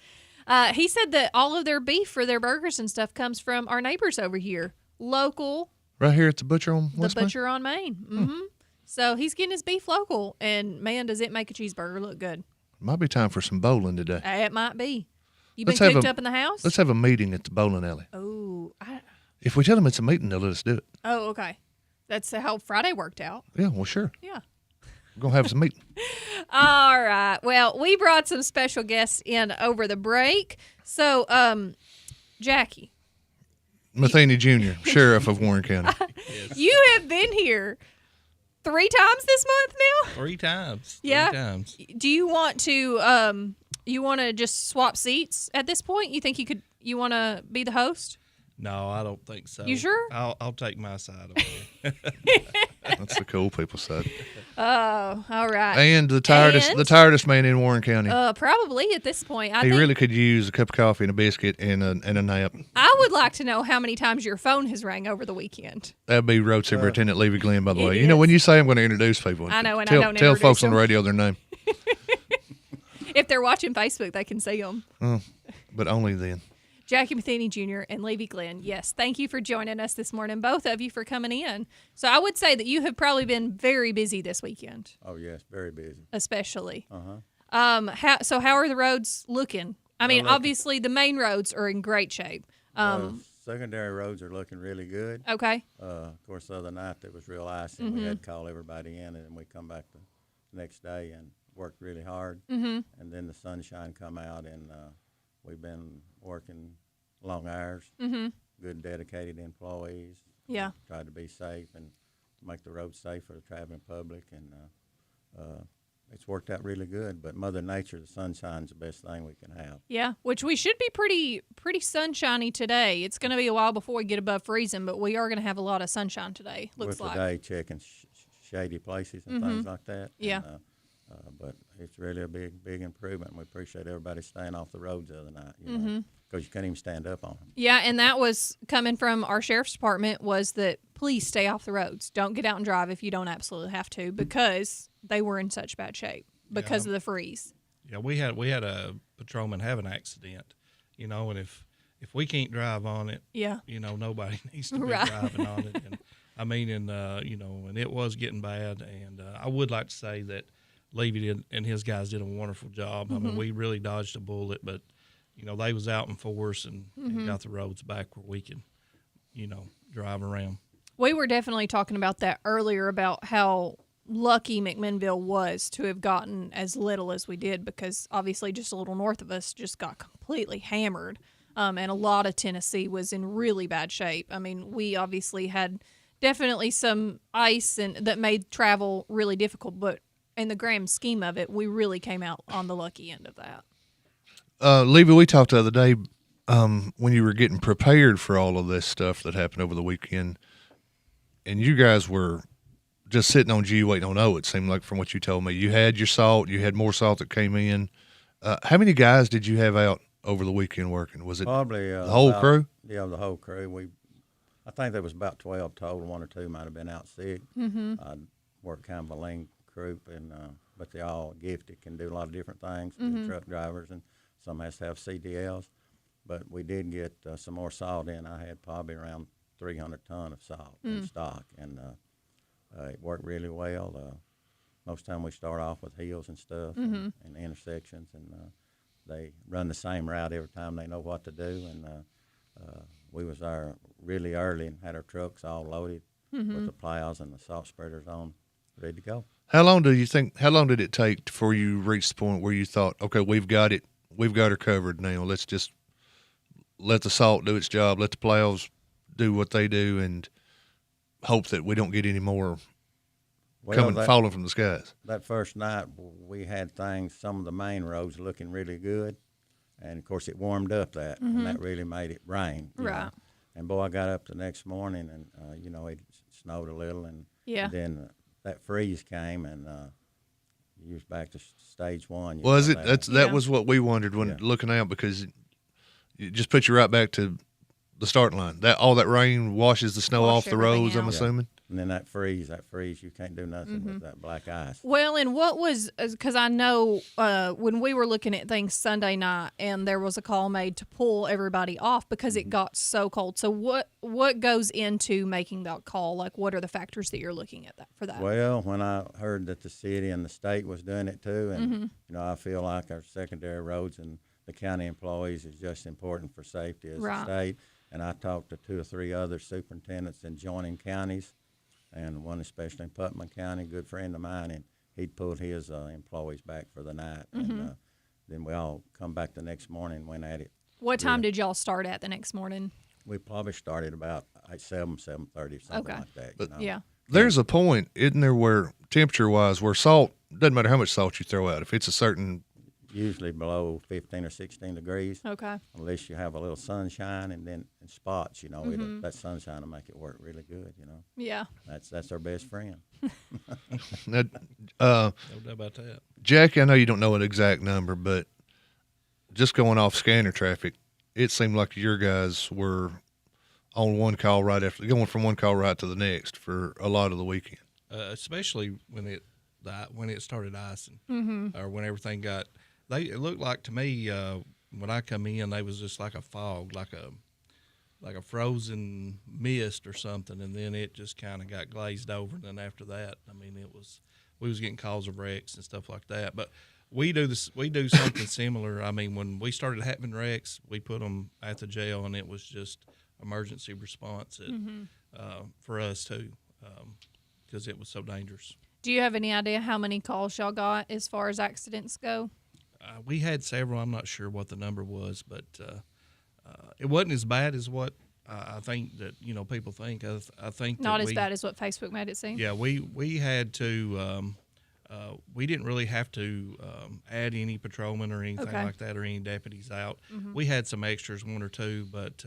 Speaker 9: He said that all of their beef for their burgers and stuff comes from our neighbors over here. Local.
Speaker 10: Right here at the Butcher on West Main?
Speaker 9: The Butcher on Main. Mm-hmm. So he's getting his beef local, and man, does it make a cheeseburger look good.
Speaker 10: Might be time for some bowling today.
Speaker 9: It might be. You been cooped up in the house?
Speaker 10: Let's have a meeting at the bowling alley.
Speaker 9: Oh.
Speaker 10: If we tell them it's a meeting, they'll let us do it.
Speaker 9: Oh, okay. That's how Friday worked out.
Speaker 10: Yeah, well, sure.
Speaker 9: Yeah.
Speaker 10: We're going to have some meeting.
Speaker 9: All right. Well, we brought some special guests in over the break. So, Jackie.
Speaker 10: Matheny Jr., Sheriff of Warren County.
Speaker 9: You have been here 3 times this month now?
Speaker 15: 3 times.
Speaker 9: Yeah.
Speaker 15: 3 times.
Speaker 9: Do you want to just swap seats at this point? You think you want to be the host?
Speaker 15: No, I don't think so.
Speaker 9: You sure?
Speaker 15: I'll take my side of it.
Speaker 10: That's the cool people side.
Speaker 9: Oh, all right.
Speaker 10: And the tiredest man in Warren County.
Speaker 9: Probably at this point. I
Speaker 10: He
Speaker 9: think
Speaker 10: really could use a cup of coffee and a biscuit and a nap.
Speaker 9: I would like to know how many times your phone has rang over the weekend.
Speaker 10: That'd be Road Superintendent Levie Glenn, by the
Speaker 9: It
Speaker 10: way. You know,
Speaker 9: is.
Speaker 10: when you say I'm going to introduce people,
Speaker 9: I know, and I
Speaker 10: tell,
Speaker 9: don't
Speaker 10: tell
Speaker 9: introduce
Speaker 10: folks on the
Speaker 9: them.
Speaker 10: radio their name.
Speaker 9: If they're watching Facebook, they can see them.
Speaker 10: But only then.
Speaker 9: Jackie Matheny Jr. and Levie Glenn, yes, thank you for joining us this morning, both of you for coming in. So I would say that you have probably been very busy this weekend.
Speaker 16: Oh, yes, very busy.
Speaker 9: Especially.
Speaker 16: Uh-huh.
Speaker 9: How are the roads looking? I mean, obviously the main roads are in great shape.
Speaker 16: Secondary roads are looking really good.
Speaker 9: Okay.
Speaker 16: Of course, the other night there was real ice, and we had to call everybody in, and then we come back the next day and worked really hard. And then the sunshine come out, and we've been working long hours, good dedicated employees.
Speaker 9: Yeah.
Speaker 16: Tried to be safe and make the roads safe for the traveling public, and it's worked out really good. But Mother Nature, the sunshine's the best thing we can have.
Speaker 9: Yeah, which we should be pretty sunshiny today. It's going to be a while before we get above freezing, but we are going to have a lot of sunshine today, looks
Speaker 16: With
Speaker 9: like.
Speaker 16: today checking shady places and things like that.
Speaker 9: Yeah.
Speaker 16: And, but it's really a big improvement. We appreciate everybody staying off the roads the other night, because you couldn't even stand up on them.
Speaker 9: Yeah, and that was coming from our sheriff's department, was that please stay off the roads. Don't get out and drive if you don't absolutely have to, because they were in such bad shape because of the freeze.
Speaker 15: Yeah, we had a patrolman have an accident, and if we can't drive on it, nobody needs to be driving on it. And I mean, and it was getting bad. And I would like to say that Levie and his guys did a wonderful job. I mean, we really dodged a bullet, but they was out in force and got the roads back where we can, drive around.
Speaker 9: We were definitely talking about that earlier, about how lucky McMinnville was to have gotten as little as we did, because obviously just a little north of us just got completely hammered, and a lot of Tennessee was in really bad shape. I mean, we obviously had definitely some ice and that made travel really difficult, but in the grand scheme of it, we really came out on the lucky end of that.
Speaker 10: Levie, we talked the other day when you were getting prepared for all of this stuff that happened over the weekend, and you guys were just sitting on G waiting on O, it seemed like, from what you told me. You had your salt. You had more salt that came in. How many guys did you have out over the weekend working? Was it
Speaker 16: probably
Speaker 10: the whole crew?
Speaker 16: Yeah, the whole crew. I think there was about 12 total. 1 or 2 might have been out sick. I worked kind of a lean group, and but they all gifted, can do a lot of different things. Good truck drivers, and some has to have CDLs. But we did get some more salt in. I had probably around 300 ton of salt in stock, and it worked really well. Most of the time we start off with hills and stuff and intersections, and they run the same route every time. They know what to do, and we was there really early and had our trucks all loaded with the plows and the salt spreaders on, ready to go.
Speaker 10: How long did it take for you to reach the point where you thought, okay, we've got her covered now. Let's just let the salt do its job, let the plows do what they do, and hope that we don't get any more falling from the skies?
Speaker 16: That first night, we had some of the main roads looking really good, and of course it warmed up and that really made it rain.
Speaker 9: Right.
Speaker 16: And boy, I got up the next morning, and it snowed a little, and then that freeze came, and you was back to stage one.
Speaker 10: Was it? That was what we wondered when looking out, because it just put you right back to the starting line. All that rain washes the snow off the roads, I'm assuming.
Speaker 16: And then that freeze, you can't do nothing with that black ice.
Speaker 9: Well, and what was, because I know when we were looking at things Sunday night, and there was a call made to pull everybody off because it got so cold. So what goes into making that call? Like, what are the factors that you're looking at for that?
Speaker 16: Well, when I heard that the city and the state was doing it too, and I feel like our secondary roads and the county employees is just important for safety as a state. And I talked to 2 or 3 other superintendents in joining counties, and one especially in Putnam County, a good friend of mine, and he'd pulled his employees back for the night. And then we all come back the next morning and went at it.
Speaker 9: What time did y'all start at the next morning?
Speaker 16: We probably started about 7:30, something like that.
Speaker 9: Yeah.
Speaker 10: there's a point, isn't there, where temperature-wise, where salt, doesn't matter how much salt you throw out, if it's a certain...
Speaker 16: Usually below 15 or 16 degrees.
Speaker 9: Okay.
Speaker 16: Unless you have a little sunshine and then in spots, you know, that sunshine will make it work really good, you know.
Speaker 9: Yeah.
Speaker 16: That's our best friend.
Speaker 10: Now,
Speaker 15: No doubt about that.
Speaker 10: Jackie, I know you don't know an exact number, but just going off scanner traffic, it seemed like your guys were on one call right after, going from one call right to the next for a lot of the weekend.
Speaker 15: Especially when it started icing, or when everything got. It looked like to me when I come in, they was just like a fog, like a frozen mist or something, and then it just kind of got glazed over. And then after that, I mean, we was getting calls of wrecks and stuff like that. But we do something similar. I mean, when we started having wrecks, we put them at the jail, and it was just emergency response for us too, because it was so dangerous.
Speaker 9: Do you have any idea how many calls y'all got as far as accidents go?
Speaker 15: We had several. I'm not sure what the number was, but it wasn't as bad as what I think that people think. I think
Speaker 9: not as bad as what Facebook made it seem.
Speaker 15: Yeah, we had to. We didn't really have to add any patrolmen or anything like that, or any deputies out. We had some extras, one or two, but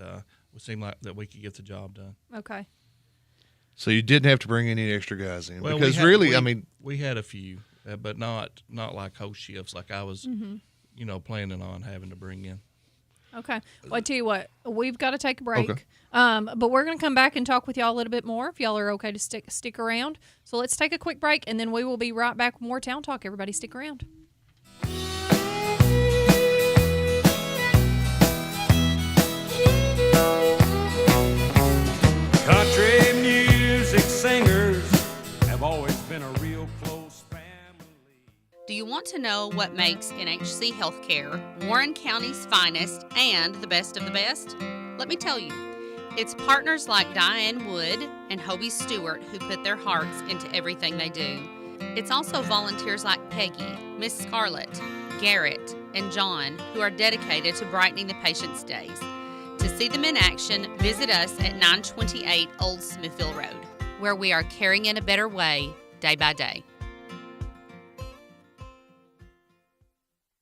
Speaker 15: it seemed like that we could get the job done.
Speaker 9: Okay.
Speaker 10: So you didn't have to bring any extra guys in,
Speaker 15: well,
Speaker 10: because
Speaker 15: we had a few, but not like whole shifts like I was, planning on having to bring in.
Speaker 9: Okay. Well, I tell you what, we've got to take a break.
Speaker 10: Okay.
Speaker 9: But we're going to come back and talk with y'all a little bit more if y'all are okay to stick around. So let's take a quick break, and then we will be right back with more Town Talk. Everybody stick around.
Speaker 11: Country music singers have always been a real close family.
Speaker 1: Do you want to know what makes NHC Healthcare Warren County's finest and the best of the best? Let me tell you. It's partners like Diane Wood and Hobie Stewart who put their hearts into everything they do. It's also volunteers like Peggy, Miss Scarlett, Garrett, and John who are dedicated to brightening the patients' days. To see them in action, visit us at 928 Old Smithville Road, where we are carrying in a better way day by day.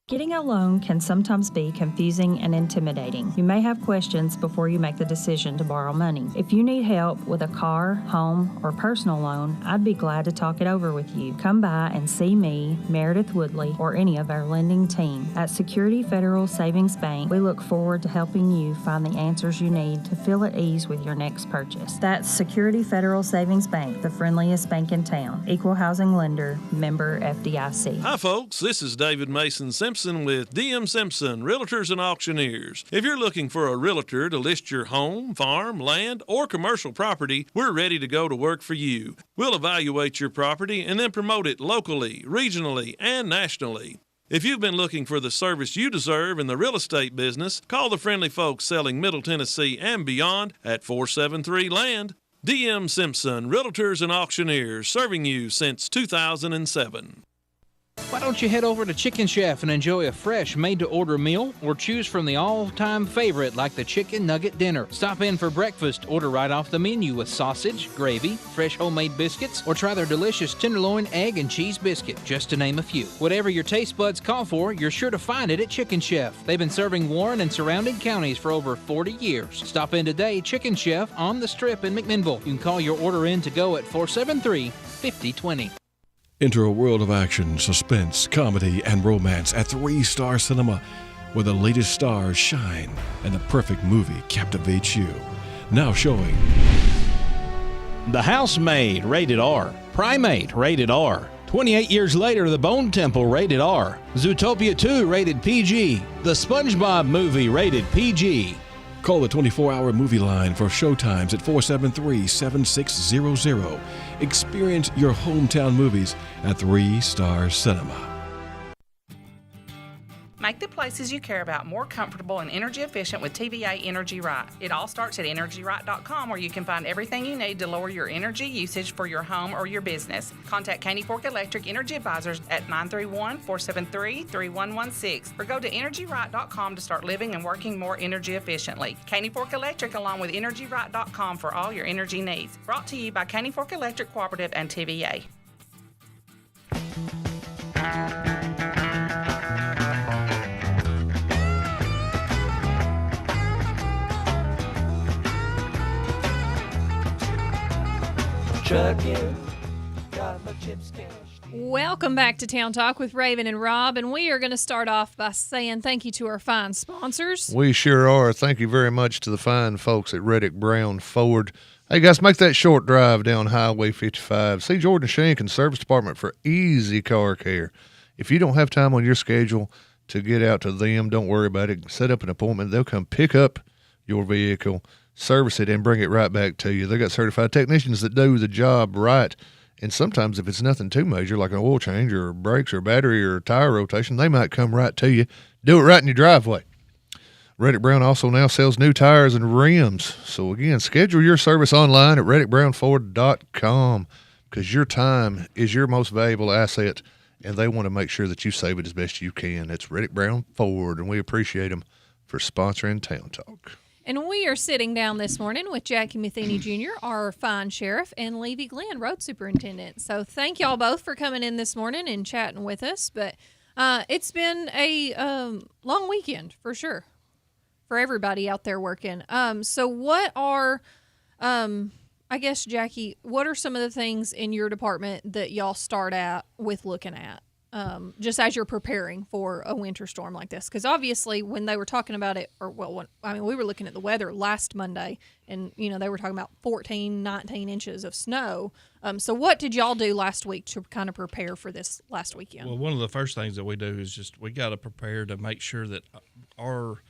Speaker 17: Getting a loan can sometimes be confusing and intimidating. You may have questions before you make the decision to borrow money. If you need help with a car, home, or personal loan, I'd be glad to talk it over with you. Come by and see me, Meredith Woodley, or any of our lending team. At Security Federal Savings Bank, we look forward to helping you find the answers you need to feel at ease with your next purchase. That's Security Federal Savings Bank, the friendliest bank in town. Equal housing lender, member FDIC.
Speaker 18: Hi folks, this is David Mason Simpson with DM Simpson, Realtors and Auctioneers. If you're looking for a realtor to list your home, farm, land, or commercial property, we're ready to go to work for you. We'll evaluate your property and then promote it locally, regionally, and nationally. If you've been looking for the service you deserve in the real estate business, call the friendly folks selling Middle Tennessee and beyond at 473-LAND. DM Simpson, Realtors and Auctioneers, serving you since 2007.
Speaker 7: Why don't you head over to Chicken Chef and enjoy a fresh made-to-order meal, or choose from the all-time favorite like the Chicken Nugget Dinner. Stop in for breakfast, order right off the menu with sausage, gravy, fresh homemade biscuits, or try their delicious tenderloin, egg, and cheese biscuit, just to name a few. Whatever your taste buds call for, you're sure to find it at Chicken Chef. They've been serving Warren and surrounding counties for over 40 years. Stop in today, Chicken Chef on the Strip in McMinnville. You can call your order in to go at 473-5020.
Speaker 6: Enter a world of action, suspense, comedy, and romance at 3 Star Cinema, where the latest stars shine and the perfect movie captivates you. Now showing
Speaker 7: The Housemaid, rated R. Primate, rated R. 28 years later, The Bone Temple, rated R. Zootopia 2, rated PG. The SpongeBob Movie, rated PG.
Speaker 6: Call the 24-hour movie line for showtimes at 473-7600. Experience your hometown movies at 3 Star Cinema.
Speaker 4: Make the places you care about more comfortable and energy efficient with TVA Energy Right. It all starts at EnergyRight.com, where you can find everything you need to lower your energy usage for your home or your business. Contact Caney Fork Electric Energy Advisors at 931-473-3116 or go to EnergyRight.com to start living and working more energy efficiently. Caney Fork Electric along with EnergyRight.com for all your energy needs. Brought to you by Caney Fork Electric Cooperative and TVA.
Speaker 9: Welcome back to Town Talk with Raven and Rob, and we are going to start off by saying thank you to our fine sponsors.
Speaker 10: We sure are. Thank you very much to the fine folks at Reddick Brown Ford. Hey, guys, make that short drive down Highway 55. See Jordan Shank and Service Department for easy car care. If you don't have time on your schedule to get out to them, don't worry about it. Set up an appointment. They'll come pick up your vehicle, service it, and bring it right back to you. They got certified technicians that do the job right. And sometimes if it's nothing too major, like an oil change or brakes or battery or tire rotation, they might come right to you. Do it right in your driveway. Reddick Brown also now sells new tires and rims. So, again, schedule your service online at reddickbrownford.com because your time is your most valuable asset, and they want to make sure that you save it as best you can. That's Reddick Brown Ford, and we appreciate them for sponsoring Town Talk.
Speaker 9: And we are sitting down this morning with Jackie Matheny Jr., our fine sheriff, and Levie Glenn, road superintendent. So thank y'all both for coming in this morning and chatting with us. But it's been a long weekend for sure for everybody out there working. So what are, I guess, Jackie, what are some of the things in your department that y'all start out with looking at? Just as you're preparing for a winter storm like this. Because obviously when they were talking about it, we were looking at the weather last Monday, and, they were talking about 14, 19 inches of snow. So what did y'all do last week to kind of prepare for this last weekend?
Speaker 15: Well, one of the first things that we do is we got to prepare to make sure that our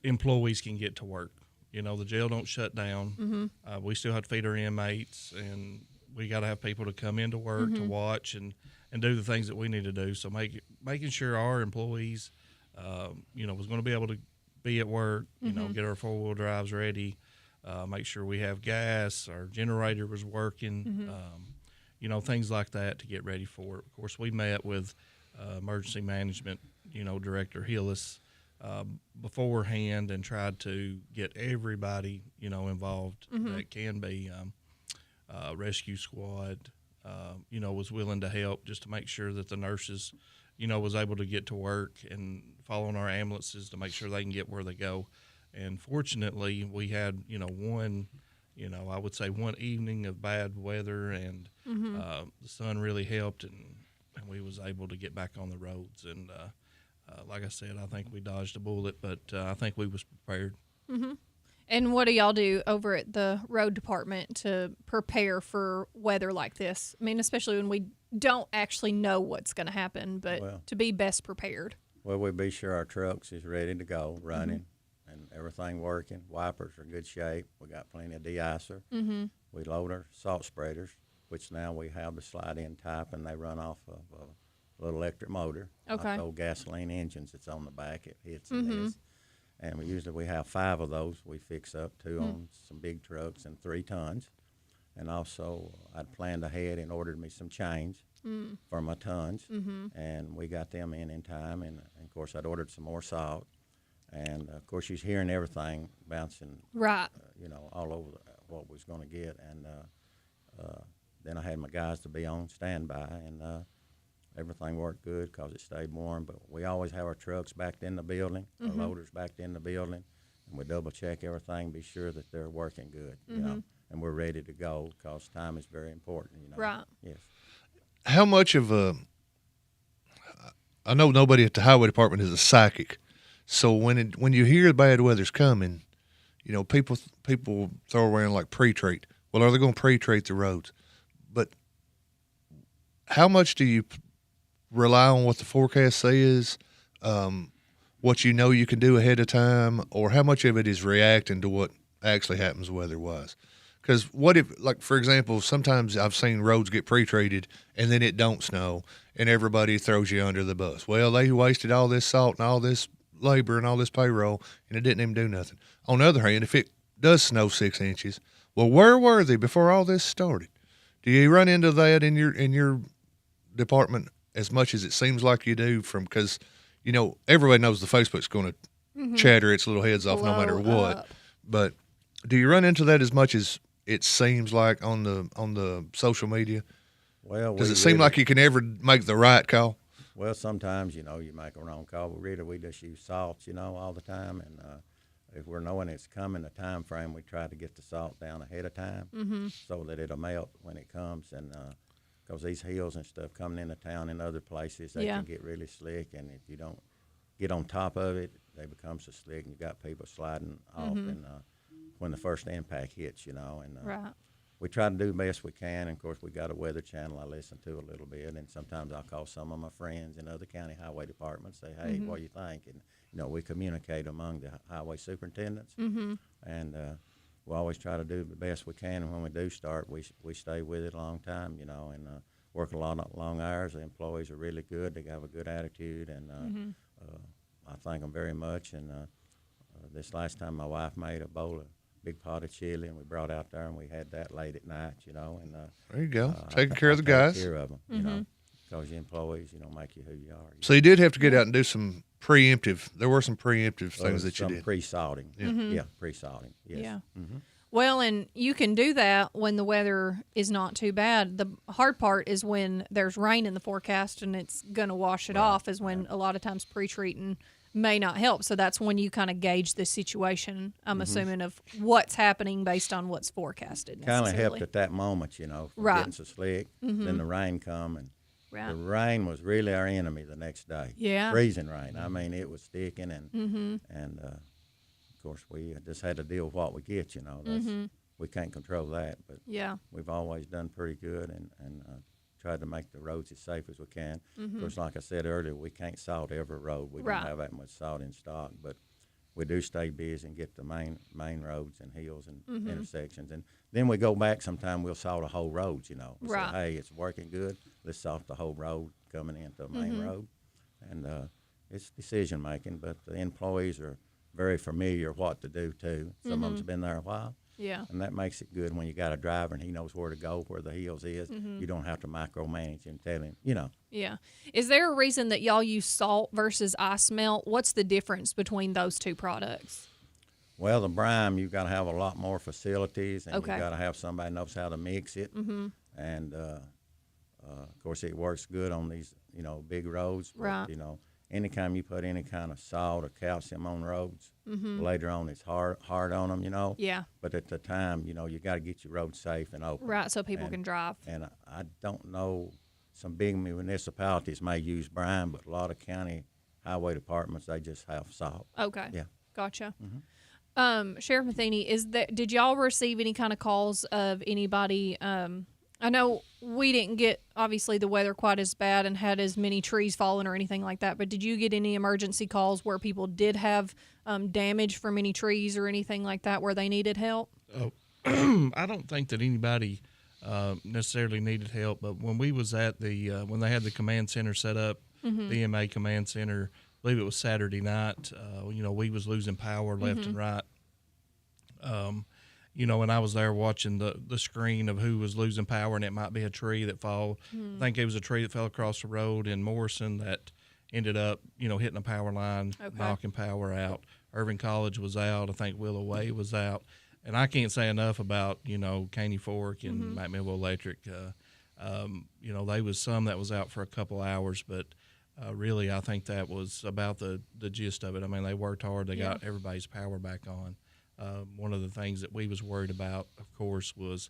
Speaker 15: employees can get to work. The jail don't shut down.
Speaker 9: Mm-hmm.
Speaker 15: We still have to feed our inmates, and we got to have people to come into work to watch and do the things that we need to do. So making sure our employees, was going to be able to be at work, get our four-wheel drives ready, make sure we have gas, our generator was working, things like that to get ready for it. Of course, we met with emergency management, Director Hillis beforehand and tried to get everybody, involved that can be rescue squad, was willing to help just to make sure that the nurses, was able to get to work and following our ambulances to make sure they can get where they go. And fortunately, we had, one evening of bad weather, and the sun really helped, and we was able to get back on the roads. And like I said, I think we dodged a bullet, but I think we was prepared.
Speaker 9: Mm-hmm. And what do y'all do over at the road department to prepare for weather like this? I mean, especially when we don't actually know what's going to happen, but to be best prepared.
Speaker 16: Well, we be sure our trucks is ready to go, running, and everything working. Wipers are in good shape. We got plenty of de-icer. We load our salt spreaders, which now we have the slide-in type, and they run off of a little electric motor.
Speaker 9: Okay.
Speaker 16: Like old gasoline engines that's on the back. It hits and this. And we have 5 of those. We fix up 2 on some big trucks and 3 tons. And also, I'd planned ahead and ordered me some chains for my tons. And we got them in time. And, of course, I'd ordered some more salt. And, of course, she's hearing everything bouncing,
Speaker 9: right?
Speaker 16: All over what we was going to get. And then I had my guys to be on standby. And everything worked good because it stayed warm, but we always have our trucks backed in the building, our loaders backed in the building, and we double check everything, be sure that they're working good, and we're ready to go because time is very important,
Speaker 9: Right.
Speaker 16: Yes.
Speaker 10: How much of I know nobody at the highway department is a psychic, so when you hear bad weather's coming, people throw around like pre-treat. Well, are they going to pre-treat the roads? But how much do you rely on what the forecast says, what you can do ahead of time, or how much of it is reacting to what actually happens weather-wise? Because what if, like, for example, sometimes I've seen roads get pre-treated and then it don't snow and everybody throws you under the bus. Well, they wasted all this salt and all this labor and all this payroll and it didn't even do nothing. On the other hand, if it does snow 6 inches, well, where were they before all this started? Do you run into that in your department as much as it seems like you do? Because everybody knows the Facebook's going to chatter its little heads off no matter what. But do you run into that as much as it seems like on the social media?
Speaker 16: Well,
Speaker 10: does it seem like you can ever make the right call?
Speaker 16: Well, sometimes you make a wrong call, but really we just use salts, all the time, and if we're knowing it's coming, the time frame, we try to get the salt down ahead of time so that it'll melt when it comes. And because these hills and stuff coming into town and other places, they can get really slick. And if you don't get on top of it, they become so slick, and you got people sliding off. And when the first impact hits, and we try to do the best we can. And of course, we got a weather channel I listen to a little bit, and sometimes I'll call some of my friends in other county highway departments, say, hey, what do you think? And we communicate among the highway superintendents, and we always try to do the best we can. And when we do start, we stay with it a long time, and work a lot of long hours. The employees are really good. They have a good attitude, and I thank them very much. And this last time, my wife made a bowl of big pot of chili, and we brought out there, and we had that late at night, and
Speaker 10: there you go, taking care of the guys.
Speaker 16: Take care of them, because your employees, make you who you are.
Speaker 10: So you did have to get out and do some preemptive. There were some preemptive things that you did.
Speaker 16: Pre-salting. Yeah, pre-salting. Yes.
Speaker 9: Yeah. Well, and you can do that when the weather is not too bad. The hard part is when there's rain in the forecast and it's going to wash it off, is when a lot of times pre-treating may not help. So that's when you kind of gauge the situation, I'm assuming, of what's happening based on what's forecasted.
Speaker 16: Kind of helped at that moment, getting so slick. Then the rain come, and the rain was really our enemy the next day.
Speaker 9: Yeah.
Speaker 16: Freezing rain. I mean, it was sticking, and of course, we just had to deal with what we get, That's, we can't control that, but we've always done pretty good and tried to make the roads as safe as we can. Of course, like I said earlier, we can't salt every road. We don't have that much salt in stock, but we do stay busy and get the main roads and hills and intersections. And then we go back sometime, we'll salt a whole road, We say, hey, it's working good. Let's salt the whole road coming into the main road. And it's decision making, but the employees are very familiar what to do too. Some of them's been there a while.
Speaker 9: Yeah.
Speaker 16: And that makes it good when you got a driver and he knows where to go, where the hills is. You don't have to micromanage him, tell him,
Speaker 9: Yeah. Is there a reason that y'all use salt versus ice melt? What's the difference between those two products?
Speaker 16: Well, the brine, you've got to have a lot more facilities, and you've got to have somebody who knows how to mix it. And, of course, it works good on these, big roads. But, anytime you put any kind of salt or calcium on roads, later on it's hard on them,
Speaker 9: Yeah.
Speaker 16: But at the time, you got to get your road safe and open.
Speaker 9: Right, so people can drive.
Speaker 16: And I don't know, some big municipalities may use brine, but a lot of county highway departments, they just have salt.
Speaker 9: Okay.
Speaker 16: Yeah.
Speaker 9: Gotcha. Sheriff Matheny, did y'all receive any kind of calls of anybody? I know we didn't get, obviously, the weather quite as bad and had as many trees falling or anything like that, but did you get any emergency calls where people did have damage from any trees or anything like that where they needed help?
Speaker 15: Oh, I don't think that anybody necessarily needed help, but when we was at when they had the command center set up, the EMA command center, I believe it was Saturday night, we was losing power left and right. And I was there watching the screen of who was losing power, and it might be a tree that fell. I think it was a tree that fell across the road in Morrison that ended up, hitting a power line, knocking power out. Irving College was out. I think Willow Way was out. And I can't say enough about, Caney Fork and McMinnville Electric. They was some that was out for a couple hours, but really I think that was about the gist of it. I mean, they worked hard. They got everybody's power back on. One of the things that we was worried about, of course, was,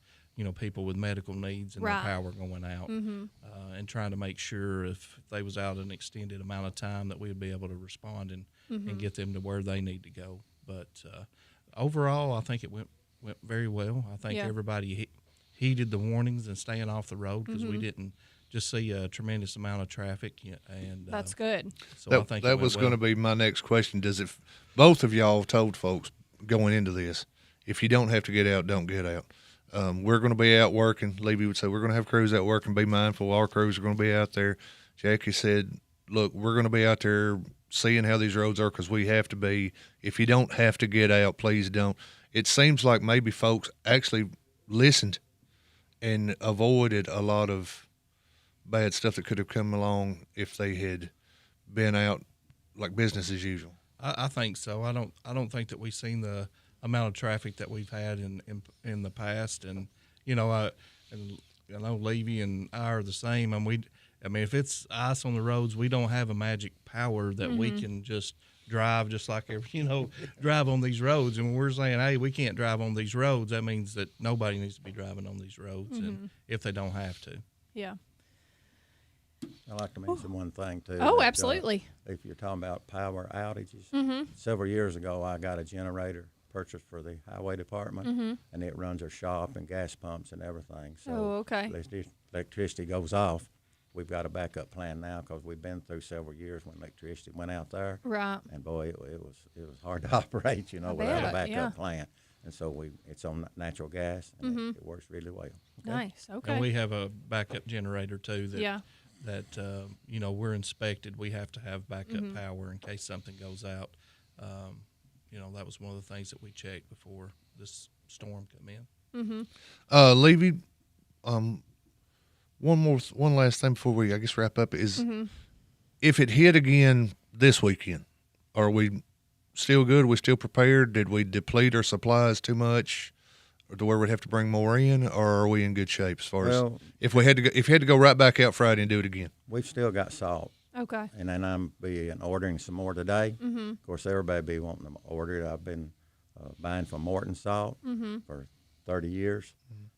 Speaker 15: people with medical needs and their power going out, and trying to make sure if they was out an extended amount of time that we'd be able to respond and get them to where they need to go. But overall, I think it went very well. I think everybody heeded the warnings and staying off the road because we didn't just see a tremendous amount of traffic. And
Speaker 9: that's good.
Speaker 15: So I think
Speaker 10: that was going to be my next question. Both of y'all told folks going into this, if you don't have to get out, don't get out. We're going to be out working. Levie would say, we're going to have crews out working. Be mindful. Our crews are going to be out there. Jackie said, look, we're going to be out there seeing how these roads are because we have to be. If you don't have to get out, please don't. It seems like maybe folks actually listened and avoided a lot of bad stuff that could have come along if they had been out like business as usual.
Speaker 15: I think so. I don't think that we've seen the amount of traffic that we've had in the past, and I know Levie and I are the same. I mean, if it's ice on the roads, we don't have a magic power that we can just drive just like drive on these roads. And when we're saying, hey, we can't drive on these roads, that means that nobody needs to be driving on these roads, and if they don't have to.
Speaker 9: Yeah.
Speaker 16: I'd like to mention one thing, too.
Speaker 9: Oh, absolutely.
Speaker 16: If you're talking about power outages, several years ago I got a generator purchased for the highway department, and it runs our shop and gas pumps and everything. So if electricity goes off, we've got a backup plan now because we've been through several years when electricity went out there.
Speaker 9: Right.
Speaker 16: And, boy, it was hard to operate, without a backup plan. And so it's on natural gas, and it works really well. Okay?
Speaker 9: Nice. Okay.
Speaker 15: And we have a backup generator, too, that we're inspected. We have to have backup power in case something goes out. That was one of the things that we checked before this storm came in.
Speaker 10: Levie, one last thing before we, I guess, wrap up is if it hit again this weekend, are we still good? Are we still prepared? Did we deplete our supplies too much, or to where we'd have to bring more in, or are we in good shape as far as if you had to go right back out Friday and do it again?
Speaker 16: We've still got salt.
Speaker 9: Okay.
Speaker 16: And then I'm ordering some more today. Of course, everybody be wanting to order it. I've been buying from Morton Salt for 30 years,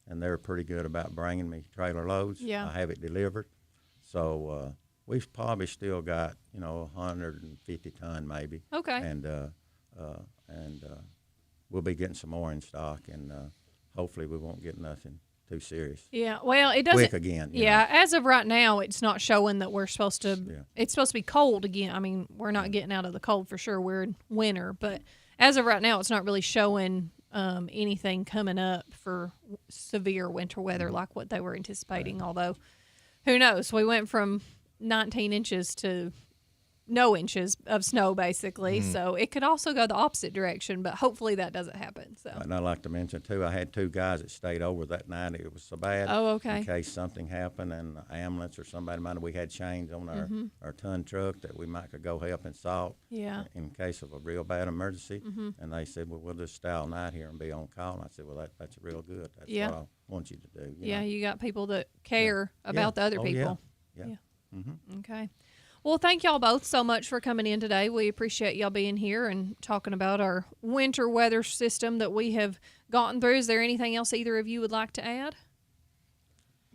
Speaker 16: and they're pretty good about bringing me trailer loads.
Speaker 9: Yeah.
Speaker 16: I have it delivered. So we've probably still got 150 ton maybe.
Speaker 9: Okay.
Speaker 16: And we'll be getting some more in stock, and hopefully we won't get nothing too serious.
Speaker 9: Yeah, well, it doesn't.
Speaker 16: Quick again.
Speaker 9: As of right now, it's not showing that we're supposed to. Yeah. It's supposed to be cold again. I mean, we're not getting out of the cold for sure. We're in winter, but as of right now, it's not really showing anything coming up for severe winter weather like what they were anticipating. Right. Although, who knows? We went from 19 inches to no inches of snow, basically. So it could also go the opposite direction, but hopefully that doesn't happen. So.
Speaker 16: And I'd like to mention, too, I had 2 guys that stayed over that night. It was so bad.
Speaker 9: Oh, okay.
Speaker 16: In case something happened and an ambulance or somebody might have, we had chains on our ton truck that we might could go help in salt.
Speaker 9: Yeah.
Speaker 16: In case of a real bad emergency. And they said, well, we'll just stay all night here and be on call. And I said, well, that's real good. That's what I want you to do. You know?
Speaker 9: You got people that care about the other people.
Speaker 16: Yeah.
Speaker 9: Okay. Well, thank y'all both so much for coming in today. We appreciate y'all being here and talking about our winter weather system that we have gotten through. Is there anything else either of you would like to add?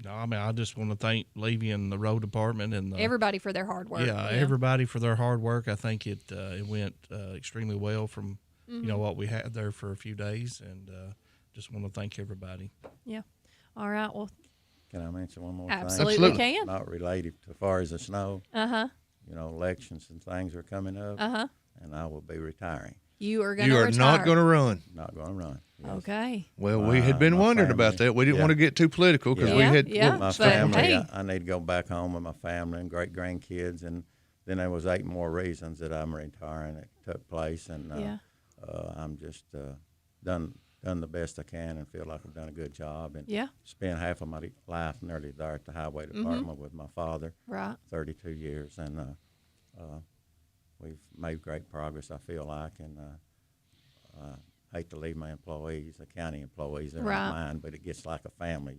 Speaker 15: No, I mean, I just want to thank Levie and the road department and
Speaker 9: everybody for their hard work.
Speaker 15: Yeah, everybody for their hard work. I think it went extremely well from what we had there for a few days, and just want to thank everybody.
Speaker 9: Yeah. All right. Well.
Speaker 16: Can I mention one more
Speaker 9: thing?
Speaker 16: Absolutely
Speaker 9: Can.
Speaker 16: Not related to as far as the snow. Elections and things are coming up. And I will be retiring.
Speaker 9: You are going to
Speaker 10: retire. You are not going to run.
Speaker 16: Not going to run.
Speaker 9: Yes. Okay.
Speaker 10: Well, we had been wondering about that. We didn't want to get too political because we had
Speaker 16: my family. I need to go back home with my family and great grandkids, and then there was 8 more reasons that I'm retiring that took place, and I'm just done the best I can and feel like I've done a good job. And spent half of my life nearly there at the highway department with my father.
Speaker 9: Right.
Speaker 16: 32 years, and we've made great progress, I feel like, and I hate to leave my employees, the county employees, they're not mine, but it gets like a family,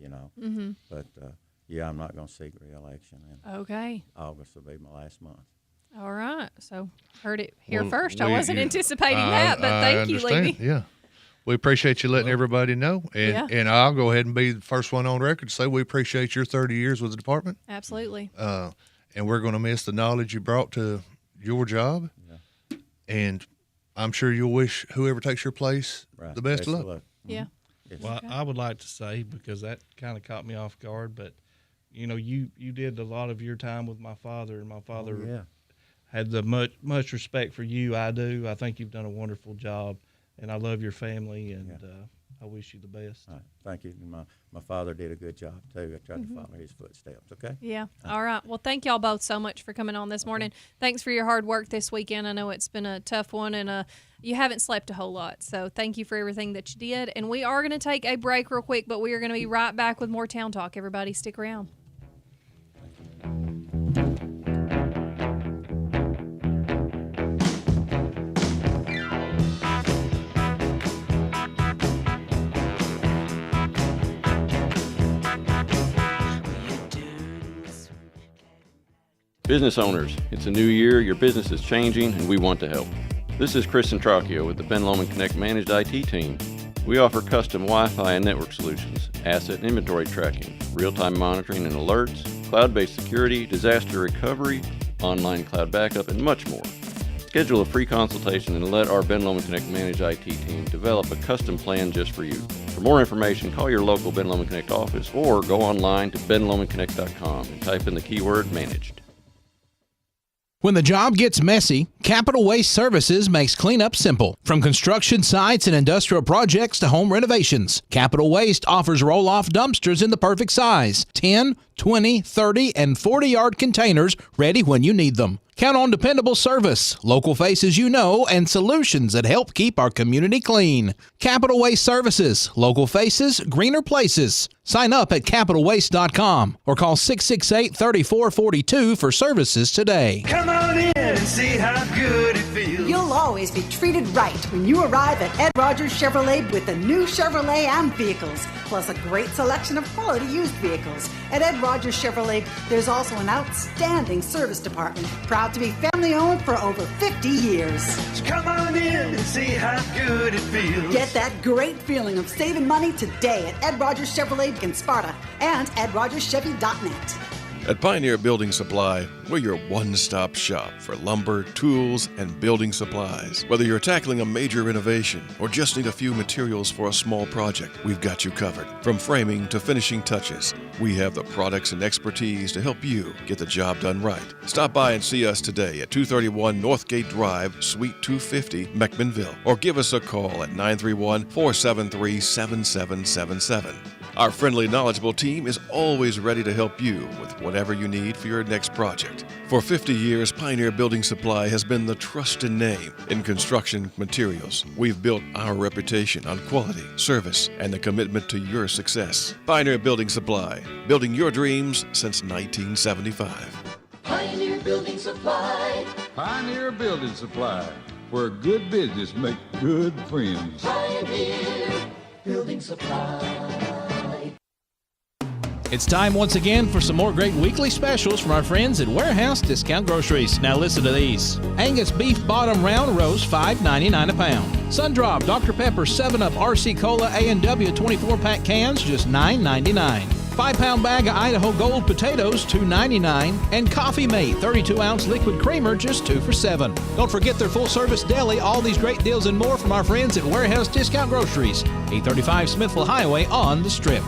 Speaker 16: But, I'm not going to seek re-election. And August will be my last month.
Speaker 9: All right. So heard it here first. I wasn't anticipating that, but thank you, Levie.
Speaker 10: Yeah. We appreciate you letting everybody know, and I'll go ahead and be the first one on record to say we appreciate your 30 years with the department.
Speaker 9: Absolutely.
Speaker 10: And we're going to miss the knowledge you brought to your job, and I'm sure you'll wish whoever takes your place the best of luck.
Speaker 9: Yeah.
Speaker 15: Well, I would like to say, because that kind of caught me off guard, but you did a lot of your time with my father, and my father had the much respect for you. I do. I think you've done a wonderful job. And I love your family, and I wish you the best.
Speaker 16: All right. Thank you. My father did a good job, too. I tried to follow his footsteps, okay?
Speaker 9: Yeah. All right. Well, thank y'all both so much for coming on this morning. Thanks for your hard work this weekend. I know it's been a tough one, and you haven't slept a whole lot. So thank you for everything that you did. And we are going to take a break real quick, but we are going to be right back with more Town Talk. Everybody stick around.
Speaker 3: Business owners, it's a new year, your business is changing, and we want to help. This is Chris Centracchio with the Ben Lomond Connect Managed IT team. We offer custom Wi-Fi and network solutions, asset and inventory tracking, real-time monitoring and alerts, cloud-based security, disaster recovery, online cloud backup, and much more. Schedule a free consultation and let our Ben Lomond Connect Managed IT team develop a custom plan just for you. For more information, call your local Ben Lomond Connect office or go online to benlomondconnect.com and type in the keyword managed.
Speaker 7: When the job gets messy, Capital Waste Services makes cleanup simple. From construction sites and industrial projects to home renovations, Capital Waste offers roll-off dumpsters in the perfect size, 10, 20, 30, and 40-yard containers ready when you need them. Count on dependable service, local faces you know, and solutions that help keep our community clean. Capital Waste Services, local faces, greener places. Sign up at capitalwaste.com or call 668-3442 for services today.
Speaker 11: Come on in and see how good it feels.
Speaker 19: You'll always be treated right when you arrive at Ed Rogers Chevrolet with the new Chevrolet and vehicles, plus a great selection of quality used vehicles. At Ed Rogers Chevrolet, there's also an outstanding service department, proud to be family-owned for over 50 years.
Speaker 11: So come on in and see how good it feels.
Speaker 19: Get that great feeling of saving money today at Ed Rogers Chevrolet in Sparta and edrogerschevy.net.
Speaker 6: At Pioneer Building Supply, we're your one-stop shop for lumber, tools, and building supplies. Whether you're tackling a major renovation or just need a few materials for a small project, we've got you covered. From framing to finishing touches, we have the products and expertise to help you get the job done right. Stop by and see us today at 231 Northgate Drive, Suite 250, McMinnville, or give us a call at 931-473-7777. Our friendly, knowledgeable team is always ready to help you with whatever you need for your next project. For 50 years, Pioneer Building Supply has been the trusted name in construction materials. We've built our reputation on quality, service, and the commitment to your success. Pioneer Building Supply, building your dreams since 1975.
Speaker 20: Pioneer Building Supply.
Speaker 21: Pioneer Building Supply, where good business makes good friends.
Speaker 20: Pioneer Building Supply.
Speaker 7: It's time once again for some more great weekly specials from our friends at Warehouse Discount Groceries. Now listen to these. Angus beef bottom round roast, $5.99 a pound. Sundrop Dr. Pepper 7-Up RC Cola A&W 24-pack cans, just $9.99. 5-pound bag of Idaho Gold potatoes, $2.99. And Coffee Mate 32-ounce liquid creamer, just 2 for $7. Don't forget their full-service deli. All these great deals and more from our friends at Warehouse Discount Groceries, 835 Smithville Highway on the Strip.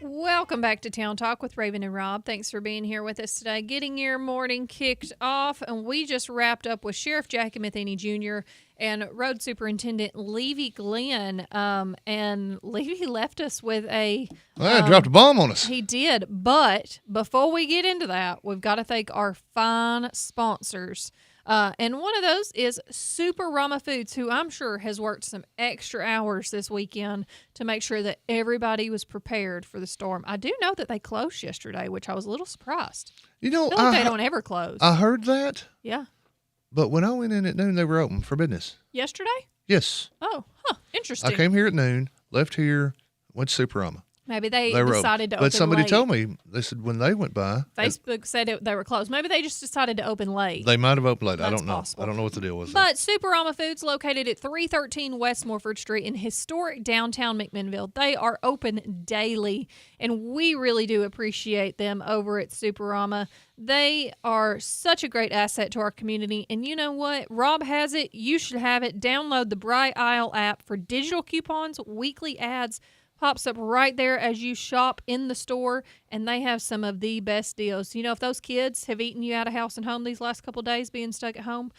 Speaker 9: Welcome back to Town Talk with Raven and Rob. Thanks for being here with us today, getting your morning kicked off. And we just wrapped up with Sheriff Jackie Matheny Jr. and Road Superintendent Levie Glenn. And Levie left us with a...
Speaker 10: dropped a bomb on us.
Speaker 9: He did. But before we get into that, we've got to thank our fine sponsors. And one of those is Super Rama Foods, who I'm sure has worked some extra hours this weekend to make sure that everybody was prepared for the storm. I do know that they closed yesterday, which I was a little surprised.
Speaker 10: You know,
Speaker 9: I feel like they don't ever close.
Speaker 10: I heard that.
Speaker 9: Yeah.
Speaker 10: But when I went in at noon, they were open for business.
Speaker 9: Yesterday?
Speaker 10: Yes.
Speaker 9: Oh, interesting.
Speaker 10: I came here at noon, left here, went to Superama.
Speaker 9: Maybe they
Speaker 10: were
Speaker 9: decided to open
Speaker 10: But somebody
Speaker 9: late.
Speaker 10: told me, they said when they went by.
Speaker 9: Facebook said they were closed. Maybe they just decided to open late.
Speaker 10: They might have opened late. I
Speaker 9: That's
Speaker 10: don't know.
Speaker 9: possible.
Speaker 10: I don't know what the deal was.
Speaker 9: But Superama Foods, located at 313 West Morford Street in historic downtown McMinnville, they are open daily, and we really do appreciate them over at Superama. They are such a great asset to our community, and you know what? Rob has it. You should have it. Download the Bright Isle app for digital coupons, weekly ads. Pops up right there as you shop in the store, and they have some of the best deals. You know, if those kids have eaten you out of house and home these last couple of days being stuck at home,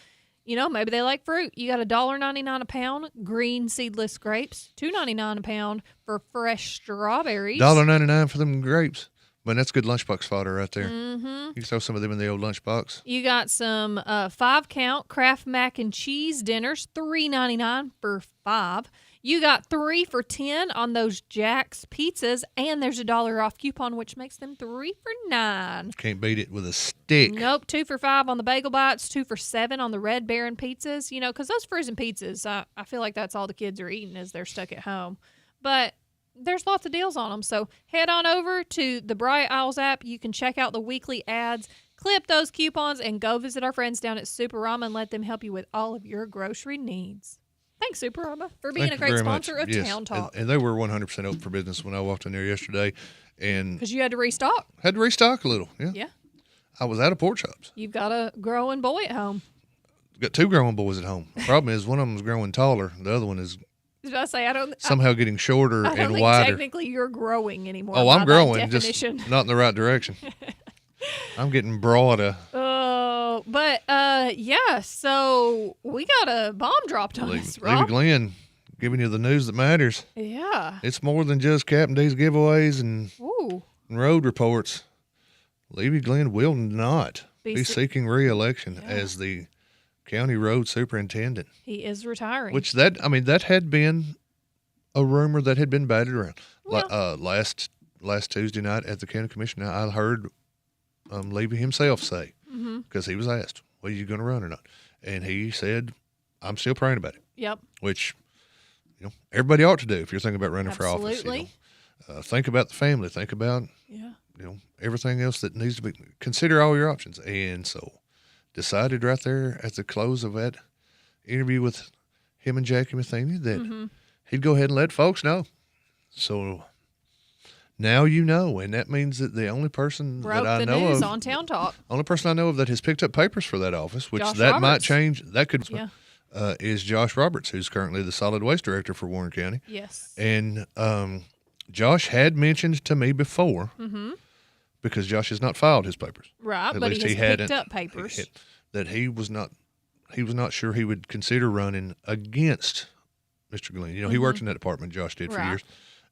Speaker 9: you know, maybe they like fruit. You got $1.99 a pound, green seedless grapes, $2.99 a pound for fresh strawberries.
Speaker 10: $1.99 for them grapes. Man, that's good lunchbox fodder right there.
Speaker 9: Mm-hmm.
Speaker 10: You can throw some of them in the old lunchbox.
Speaker 9: You got some 5-count Kraft mac and cheese dinners, $3.99 for 5. You got 3 for $10 on those Jack's pizzas, and there's a $1 off coupon, which makes them 3 for $9.
Speaker 10: Can't beat it with a stick.
Speaker 9: Nope, 2 for $5 on the bagel bites, 2 for $7 on the Red Baron pizzas. You know, because those frozen pizzas, I feel like that's all the kids are eating as they're stuck at home. But there's lots of deals on them. So head on over to the Bright Isles app. You can check out the weekly ads, clip those coupons, and go visit our friends down at Superama and let them help you with all of your grocery needs. Thanks, Superama, for being a great sponsor of Town Talk.
Speaker 10: And they were 100% open for business when I walked in there yesterday. And
Speaker 9: because you had to restock.
Speaker 10: Had to restock a little, yeah.
Speaker 9: Yeah.
Speaker 10: I was out of pork chops.
Speaker 9: You've got a growing boy at home.
Speaker 10: Got 2 growing boys at home. The problem is one of them is growing taller. The other one is
Speaker 9: I was about to say, I don't
Speaker 10: somehow getting shorter
Speaker 9: I don't
Speaker 10: and
Speaker 9: think
Speaker 10: wider.
Speaker 9: technically you're growing anymore.
Speaker 10: Oh,
Speaker 9: by
Speaker 10: I'm
Speaker 9: that
Speaker 10: growing, just
Speaker 9: definition.
Speaker 10: not in the right direction. I'm getting broader.
Speaker 9: Oh, but yeah. So we got a bomb dropped on us,
Speaker 10: Levie
Speaker 9: Rob.
Speaker 10: Glenn giving you the news that matters.
Speaker 9: Yeah.
Speaker 10: It's more than just Captain D's giveaways and road reports. Levie Glenn will not be seeking re-election as the county road superintendent.
Speaker 9: He is retiring.
Speaker 10: Which that had been a rumor that had been batted around. Last Tuesday night at the county commission, I heard Levie himself say, because he was asked, "Well, are you going to run or not?" And he said, "I'm still praying about it."
Speaker 9: Yep.
Speaker 10: Which, everybody ought to do if you're thinking about running for office. Think about the family. Think about everything else that needs to be. Consider all your options. And so, decided right there at the close of that interview with him and Jackie Matheny that he'd go ahead and let folks know. So now you know, and that means that the only person that I know of
Speaker 9: on Town Talk,
Speaker 10: only person I know of that has picked up papers for that office, which
Speaker 9: Josh
Speaker 10: that
Speaker 9: Roberts.
Speaker 10: might change. That could is Josh Roberts, who's currently the solid waste director for Warren County.
Speaker 9: Yes.
Speaker 10: And Josh had mentioned to me before, because Josh has not filed his papers.
Speaker 9: Right,
Speaker 10: At
Speaker 9: but
Speaker 10: least
Speaker 9: he has
Speaker 10: hadn't.
Speaker 9: picked up papers.
Speaker 10: That he was not sure he would consider running against Mr. Glenn. He worked in that department, Josh did for years,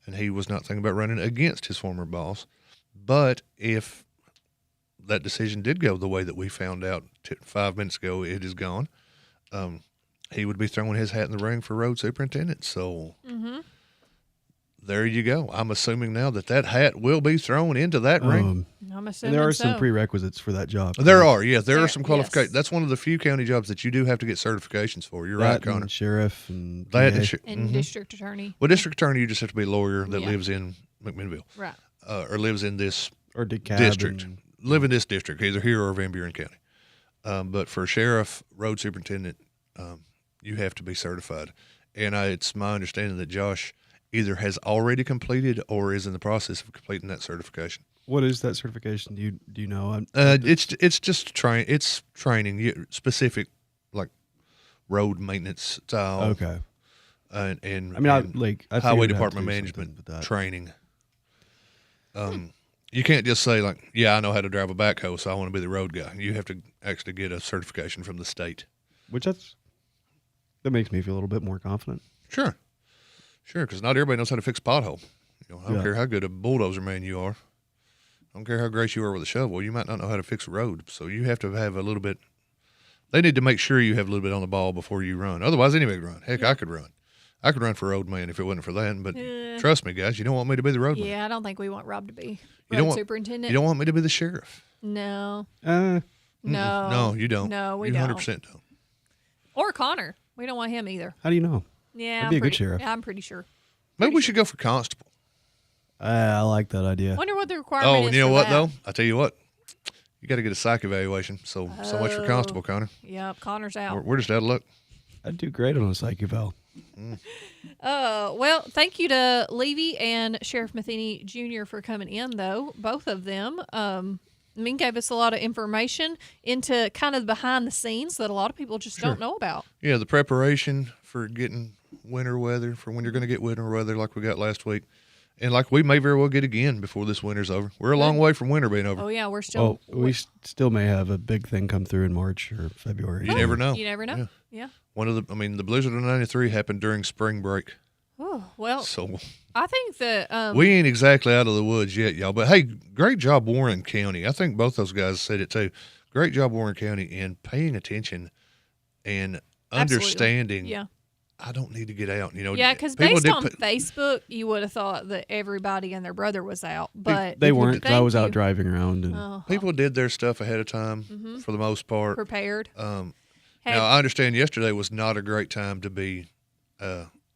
Speaker 10: and he was not thinking about running against his former boss. But if that decision did go the way that we found out 5 minutes ago, it is gone, he would be throwing his hat in the ring for road superintendent. So there you go. I'm assuming now that hat will be thrown into that ring.
Speaker 9: I'm assuming
Speaker 2: there are
Speaker 9: so.
Speaker 2: some prerequisites for that job.
Speaker 10: There are some qualifications. That's one of the few county jobs that you do have to get certifications for. You're right, Connor.
Speaker 2: And sheriff and
Speaker 9: And district attorney.
Speaker 10: Well, district attorney, you just have to be a lawyer that lives in McMinnville.
Speaker 9: Right.
Speaker 10: Or lives in this
Speaker 2: or DeKalb
Speaker 10: district. Live in this district, either here or Van Buren County. But for sheriff, road superintendent, you have to be certified. And it's my understanding that Josh either has already completed or is in the process of completing that certification.
Speaker 2: What is that certification? Do you know?
Speaker 10: It's just It's training specific, like road maintenance style.
Speaker 2: Okay.
Speaker 10: And
Speaker 2: I
Speaker 10: highway department management training. You can't just say I know how to drive a backhoe, so I want to be the road guy. You have to actually get a certification from the state.
Speaker 2: Which that makes me feel a little bit more confident.
Speaker 10: Sure, because not everybody knows how to fix a pothole. I don't care how good a bulldozer man you are. I don't care how great you are with a shovel. You might not know how to fix a road, so you have to have a little bit. They need to make sure you have a little bit on the ball before you run. Otherwise, anybody can run. Heck, I could run. I could run for road man if it wasn't for that. But trust me, guys, you don't want me to be the road man.
Speaker 9: Yeah, I don't think we want Rob to be
Speaker 10: You don't
Speaker 9: road
Speaker 10: want,
Speaker 9: superintendent.
Speaker 10: You don't want me to be the sheriff.
Speaker 9: No.
Speaker 10: No.
Speaker 9: No,
Speaker 10: you don't.
Speaker 9: No, we
Speaker 10: you
Speaker 9: don't.
Speaker 10: 100% don't.
Speaker 9: Or Connor. We don't want him either.
Speaker 2: How do you know?
Speaker 9: Yeah,
Speaker 2: I'd be a good sheriff.
Speaker 9: I'm pretty sure.
Speaker 10: Maybe we should go for constable.
Speaker 2: I like that idea.
Speaker 9: Wonder what the requirement is.
Speaker 10: Oh, you know
Speaker 9: for
Speaker 10: what
Speaker 9: that.
Speaker 10: though? I tell you what, you got to get a psych evaluation. So much for Constable Connor.
Speaker 9: Yep, Connor's out.
Speaker 10: We're just out of luck.
Speaker 2: I'd do great on a psych eval.
Speaker 9: Well, thank you to Levie and Sheriff Matheny Jr. for coming in, though. Both of them. Gave us a lot of information into kind of behind the scenes that a lot of people just don't know about.
Speaker 10: Yeah, the preparation for getting winter weather, for when you're going to get winter weather like we got last week. And like we may very well get again before this winter's over. We're a long way from winter being over.
Speaker 9: Oh, yeah, we're still.
Speaker 2: We still may have a big thing come through in March or February.
Speaker 10: You never know.
Speaker 9: You never know. Yeah.
Speaker 10: The blizzard of '93 happened during spring break.
Speaker 9: Oh, well.
Speaker 10: So
Speaker 9: I think that.
Speaker 10: we ain't exactly out of the woods yet, y'all. But hey, great job, Warren County. I think both those guys said it too. Great job, Warren County, in paying attention and understanding.
Speaker 9: Yeah.
Speaker 10: I don't need to get out.
Speaker 9: Yeah, because based on Facebook, you would have thought that everybody and their brother was out, but
Speaker 2: they weren't. 'Cause I was out driving around, and
Speaker 10: people did their stuff ahead of time for the most part.
Speaker 9: Prepared.
Speaker 10: Now I understand yesterday was not a great time to be.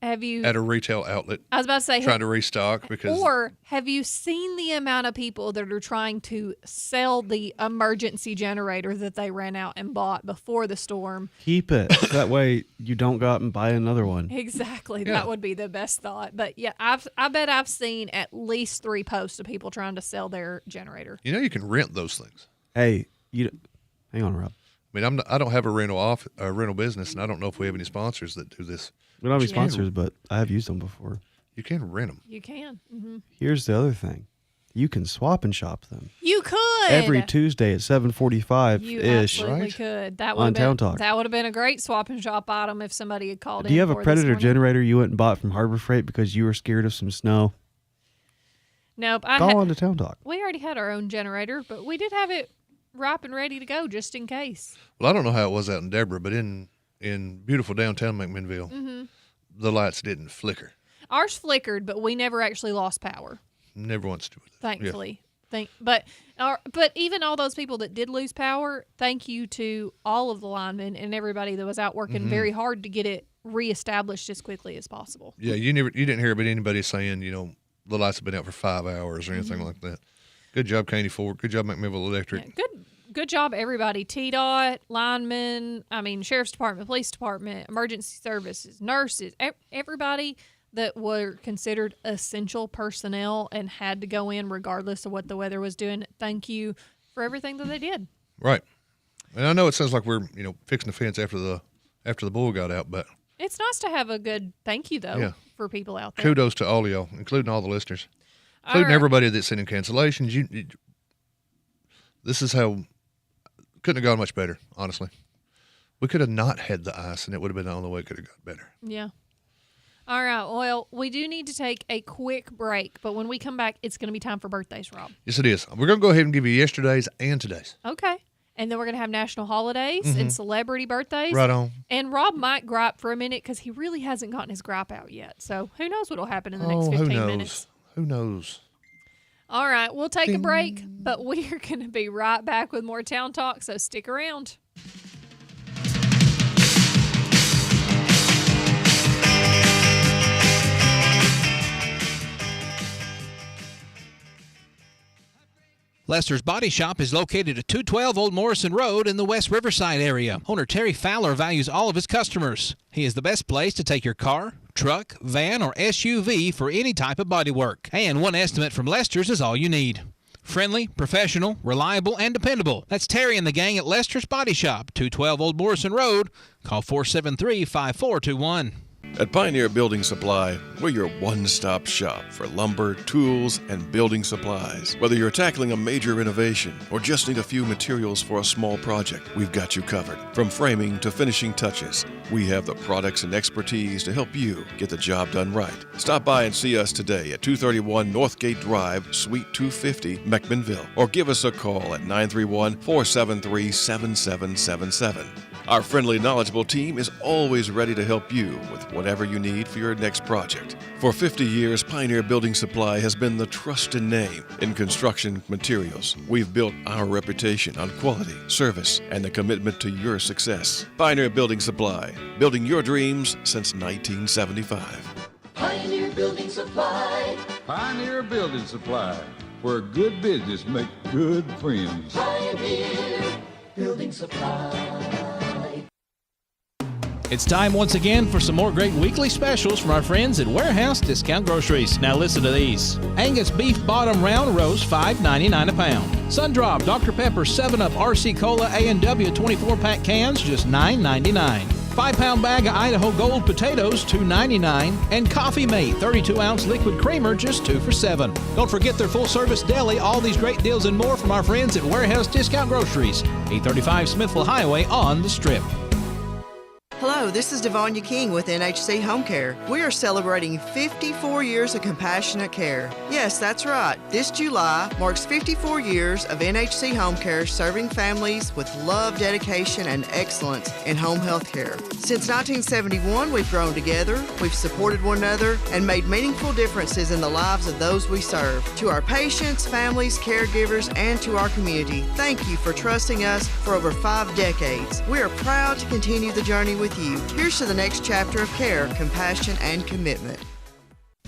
Speaker 9: Have you
Speaker 10: at a retail outlet?
Speaker 9: I was about to say
Speaker 10: trying to restock because.
Speaker 9: Or have you seen the amount of people that are trying to sell the emergency generator that they ran out and bought before the storm?
Speaker 2: Keep it. That way you don't go out and buy another one.
Speaker 9: Exactly.
Speaker 10: Yeah.
Speaker 9: That would be the best thought. But yeah, I bet I've seen at least 3 posts of people trying to sell their generator.
Speaker 10: You can rent those things.
Speaker 2: Hey, hang on, Rob.
Speaker 10: I mean, I don't have a rental business, and I don't know if we have any sponsors that do this.
Speaker 2: We don't have any sponsors, but I have used them before.
Speaker 10: You can rent them.
Speaker 9: You can. Mm-hmm.
Speaker 2: Here's the other thing. You can swap and shop them.
Speaker 9: You could.
Speaker 2: Every Tuesday at 7:45-ish.
Speaker 9: You absolutely could. That would
Speaker 2: on Town Talk.
Speaker 9: That would have been a great swap and shop item if somebody had called in.
Speaker 2: Do you have a
Speaker 9: for
Speaker 2: Predator
Speaker 9: this morning.
Speaker 2: generator you went and bought from Harbor Freight because you were scared of some snow?
Speaker 9: Nope.
Speaker 2: Call on to Town Talk.
Speaker 9: We already had our own generator, but we did have it ripe and ready to go just in case.
Speaker 10: Well, I don't know how it was out in Deborah, but in beautiful downtown McMinnville, the lights didn't flicker.
Speaker 9: Ours flickered, but we never actually lost power.
Speaker 10: Never once do it.
Speaker 9: Thankfully. But even all those people that did lose power, thank you to all of the linemen and everybody that was out working very hard to get it reestablished as quickly as possible.
Speaker 10: Yeah, you didn't hear about anybody saying, the lights have been out for 5 hours or anything like that. Good job, Caney Ford. Good job, McMinnville Electric.
Speaker 9: Yeah, good job, everybody. TDOT, linemen, Sheriff's Department, Police Department, Emergency Services, nurses, everybody that were considered essential personnel and had to go in regardless of what the weather was doing. Thank you for everything that they did.
Speaker 10: Right. And I know it sounds like we're, fixing the fence after the bull got out, but
Speaker 9: it's nice to have a good thank you, though, for people out there.
Speaker 10: Kudos to all of y'all, including all the listeners, including everybody that's sending cancellations. This is how couldn't have gone much better, honestly. We could have not had the ice, and it would have been the only way it could have got better.
Speaker 9: Yeah. All right. Well, we do need to take a quick break, but when we come back, it's going to be time for birthdays, Rob.
Speaker 10: Yes, it is. We're going to go ahead and give you yesterday's and today's.
Speaker 9: Okay. And then we're going to have national holidays and celebrity birthdays.
Speaker 10: Right on.
Speaker 9: And Rob might gripe for a minute because he really hasn't gotten his gripe out yet. So who knows what will happen in the next 15 minutes.
Speaker 10: Who knows?
Speaker 9: All right. We'll take a break, but we are going to be right back with more Town Talk, so stick around.
Speaker 7: Lester's Body Shop is located at 212 Old Morrison Road in the West Riverside area. Owner Terry Fowler values all of his customers. He is the best place to take your car, truck, van, or SUV for any type of body work. And one estimate from Lester's is all you need. Friendly, professional, reliable, and dependable. That's Terry and the gang at Lester's Body Shop, 212 Old Morrison Road. Call 473-5421.
Speaker 6: At Pioneer Building Supply, we're your one-stop shop for lumber, tools, and building supplies. Whether you're tackling a major renovation or just need a few materials for a small project, we've got you covered. From framing to finishing touches, we have the products and expertise to help you get the job done right. Stop by and see us today at 231 Northgate Drive, Suite 250, McMinnville, or give us a call at 931-473-7777. Our friendly, knowledgeable team is always ready to help you with whatever you need for your next project. For 50 years, Pioneer Building Supply has been the trusted name in construction materials. We've built our reputation on quality, service, and the commitment to your success. Pioneer Building Supply, building your dreams since 1975.
Speaker 20: Pioneer Building Supply,
Speaker 21: Pioneer Building Supply, where good business make good friends.
Speaker 20: Pioneer Building Supply.
Speaker 7: It's time once again for some more great weekly specials from our friends at Warehouse Discount Groceries. Now listen to these. Angus Beef Bottom Round Roast, $5.99 a pound. Sundrop Dr. Pepper 7-Up RC Cola A&W 24-pack cans, just $9.99. 5-pound bag of Idaho Gold potatoes, $2.99. And Coffee Mate 32-ounce liquid creamer, just 2 for $7. Don't forget their full-service deli. All these great deals and more from our friends at Warehouse Discount Groceries, 835 Smithville Highway on the Strip.
Speaker 5: Hello, this is Devanya King with NHC Home Care. We are celebrating 54 years of compassionate care. Yes, that's right. This July marks 54 years of NHC Home Care serving families with love, dedication, and excellence in home health care. Since 1971, we've grown together, we've supported one another, and made meaningful differences in the lives of those we serve. To our patients, families, caregivers, and to our community, thank you for trusting us for over 5 decades. We are proud to continue the journey with you. Here's to the next chapter of care, compassion, and commitment.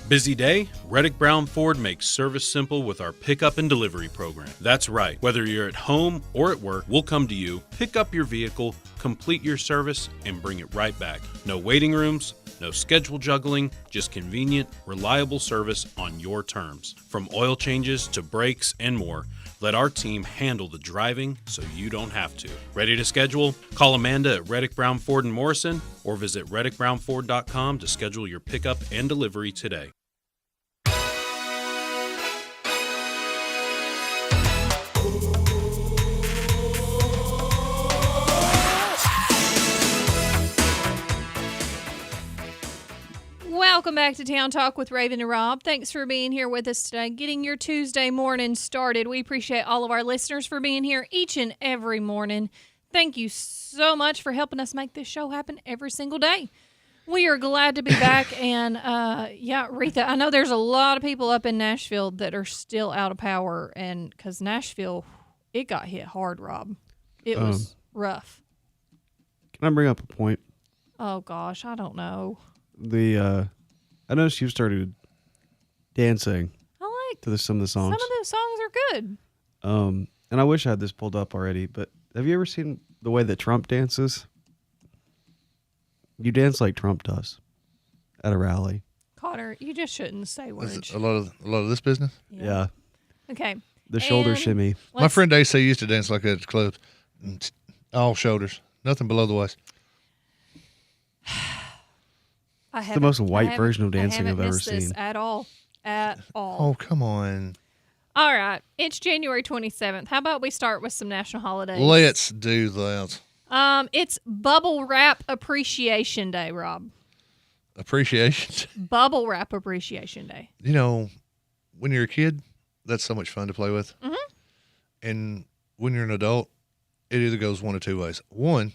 Speaker 8: Busy day? Reddick Brown Ford makes service simple with our pickup and delivery program. That's right. Whether you're at home or at work, we'll come to you, pick up your vehicle, complete your service, and bring it right back. No waiting rooms, no schedule juggling, just convenient, reliable service on your terms. From oil changes to brakes and more, let our team handle the driving so you don't have to. Ready to schedule? Call Amanda at Reddick Brown Ford in Morrison or visit reddickbrownford.com to schedule your pickup and delivery today.
Speaker 9: Welcome back to Town Talk with Raven and Rob. Thanks for being here with us today, getting your Tuesday morning started. We appreciate all of our listeners for being here each and every morning. Thank you so much for helping us make this show happen every single day. We are glad to be back. And, Retha, I know there's a lot of people up in Nashville that are still out of power. And because Nashville, it got hit hard, Rob. It was rough.
Speaker 2: Can I bring up a point?
Speaker 9: Oh, gosh, I don't know.
Speaker 2: I noticed you've started dancing.
Speaker 9: I like
Speaker 2: to some of the songs.
Speaker 9: Some of those songs are good.
Speaker 2: And I wish I had this pulled up already, but have you ever seen the way that Trump dances? You dance like Trump does at a rally.
Speaker 9: Connor, you just shouldn't say words.
Speaker 10: A lot of this business.
Speaker 2: Yeah.
Speaker 9: Okay.
Speaker 2: The shoulder shimmy.
Speaker 10: My friend AC used to dance like that at the club. All shoulders, nothing below the waist.
Speaker 2: It's the most white version of dancing I've ever seen.
Speaker 9: At all.
Speaker 10: Oh, come on.
Speaker 9: All right. It's January 27th. How about we start with some national holidays?
Speaker 10: Let's do that.
Speaker 9: It's Bubble Wrap Appreciation Day, Rob.
Speaker 10: Appreciation?
Speaker 9: Bubble Wrap Appreciation Day.
Speaker 10: You know, when you're a kid, that's so much fun to play with.
Speaker 9: Mm-hmm.
Speaker 10: And when you're an adult, it either goes one of two ways. One,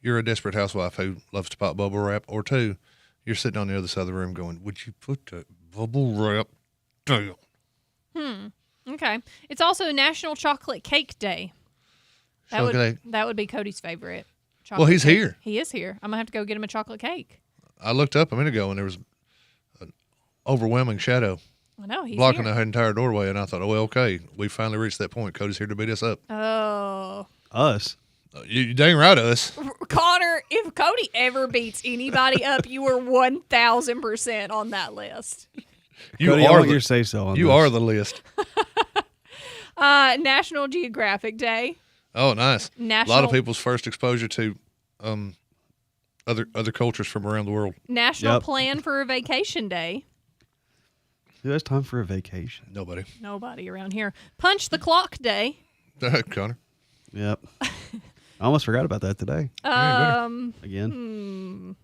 Speaker 10: you're a desperate housewife who loves to pop bubble wrap, or two, you're sitting on the other side of the room going, would you put that bubble wrap down?
Speaker 9: Okay. It's also National Chocolate Cake Day. That would be Cody's favorite.
Speaker 10: Well, he's
Speaker 9: cake.
Speaker 10: here.
Speaker 9: He is here. I'm going to have to go get him a chocolate cake.
Speaker 10: I looked up a minute ago and there was an overwhelming shadow
Speaker 9: I know. He's
Speaker 10: blocking
Speaker 9: here.
Speaker 10: the entire doorway. And I thought, oh, well, okay, we finally reached that point. Cody's here to beat us up.
Speaker 9: Oh.
Speaker 2: Us?
Speaker 10: You dang right, us.
Speaker 9: Connor, if Cody ever beats anybody up, you are 1,000% on that list.
Speaker 2: Cody, I want your say-so on
Speaker 10: You
Speaker 2: this.
Speaker 10: are the list.
Speaker 9: National Geographic Day.
Speaker 10: Oh, nice. A lot
Speaker 9: National-
Speaker 10: of people's first exposure to other cultures from around the world.
Speaker 9: National Plan for a Vacation Day.
Speaker 2: Who has time for a vacation?
Speaker 10: Nobody.
Speaker 9: Nobody around here. Punch the Clock Day.
Speaker 10: Connor.
Speaker 2: Yep. I almost forgot about that today. Again.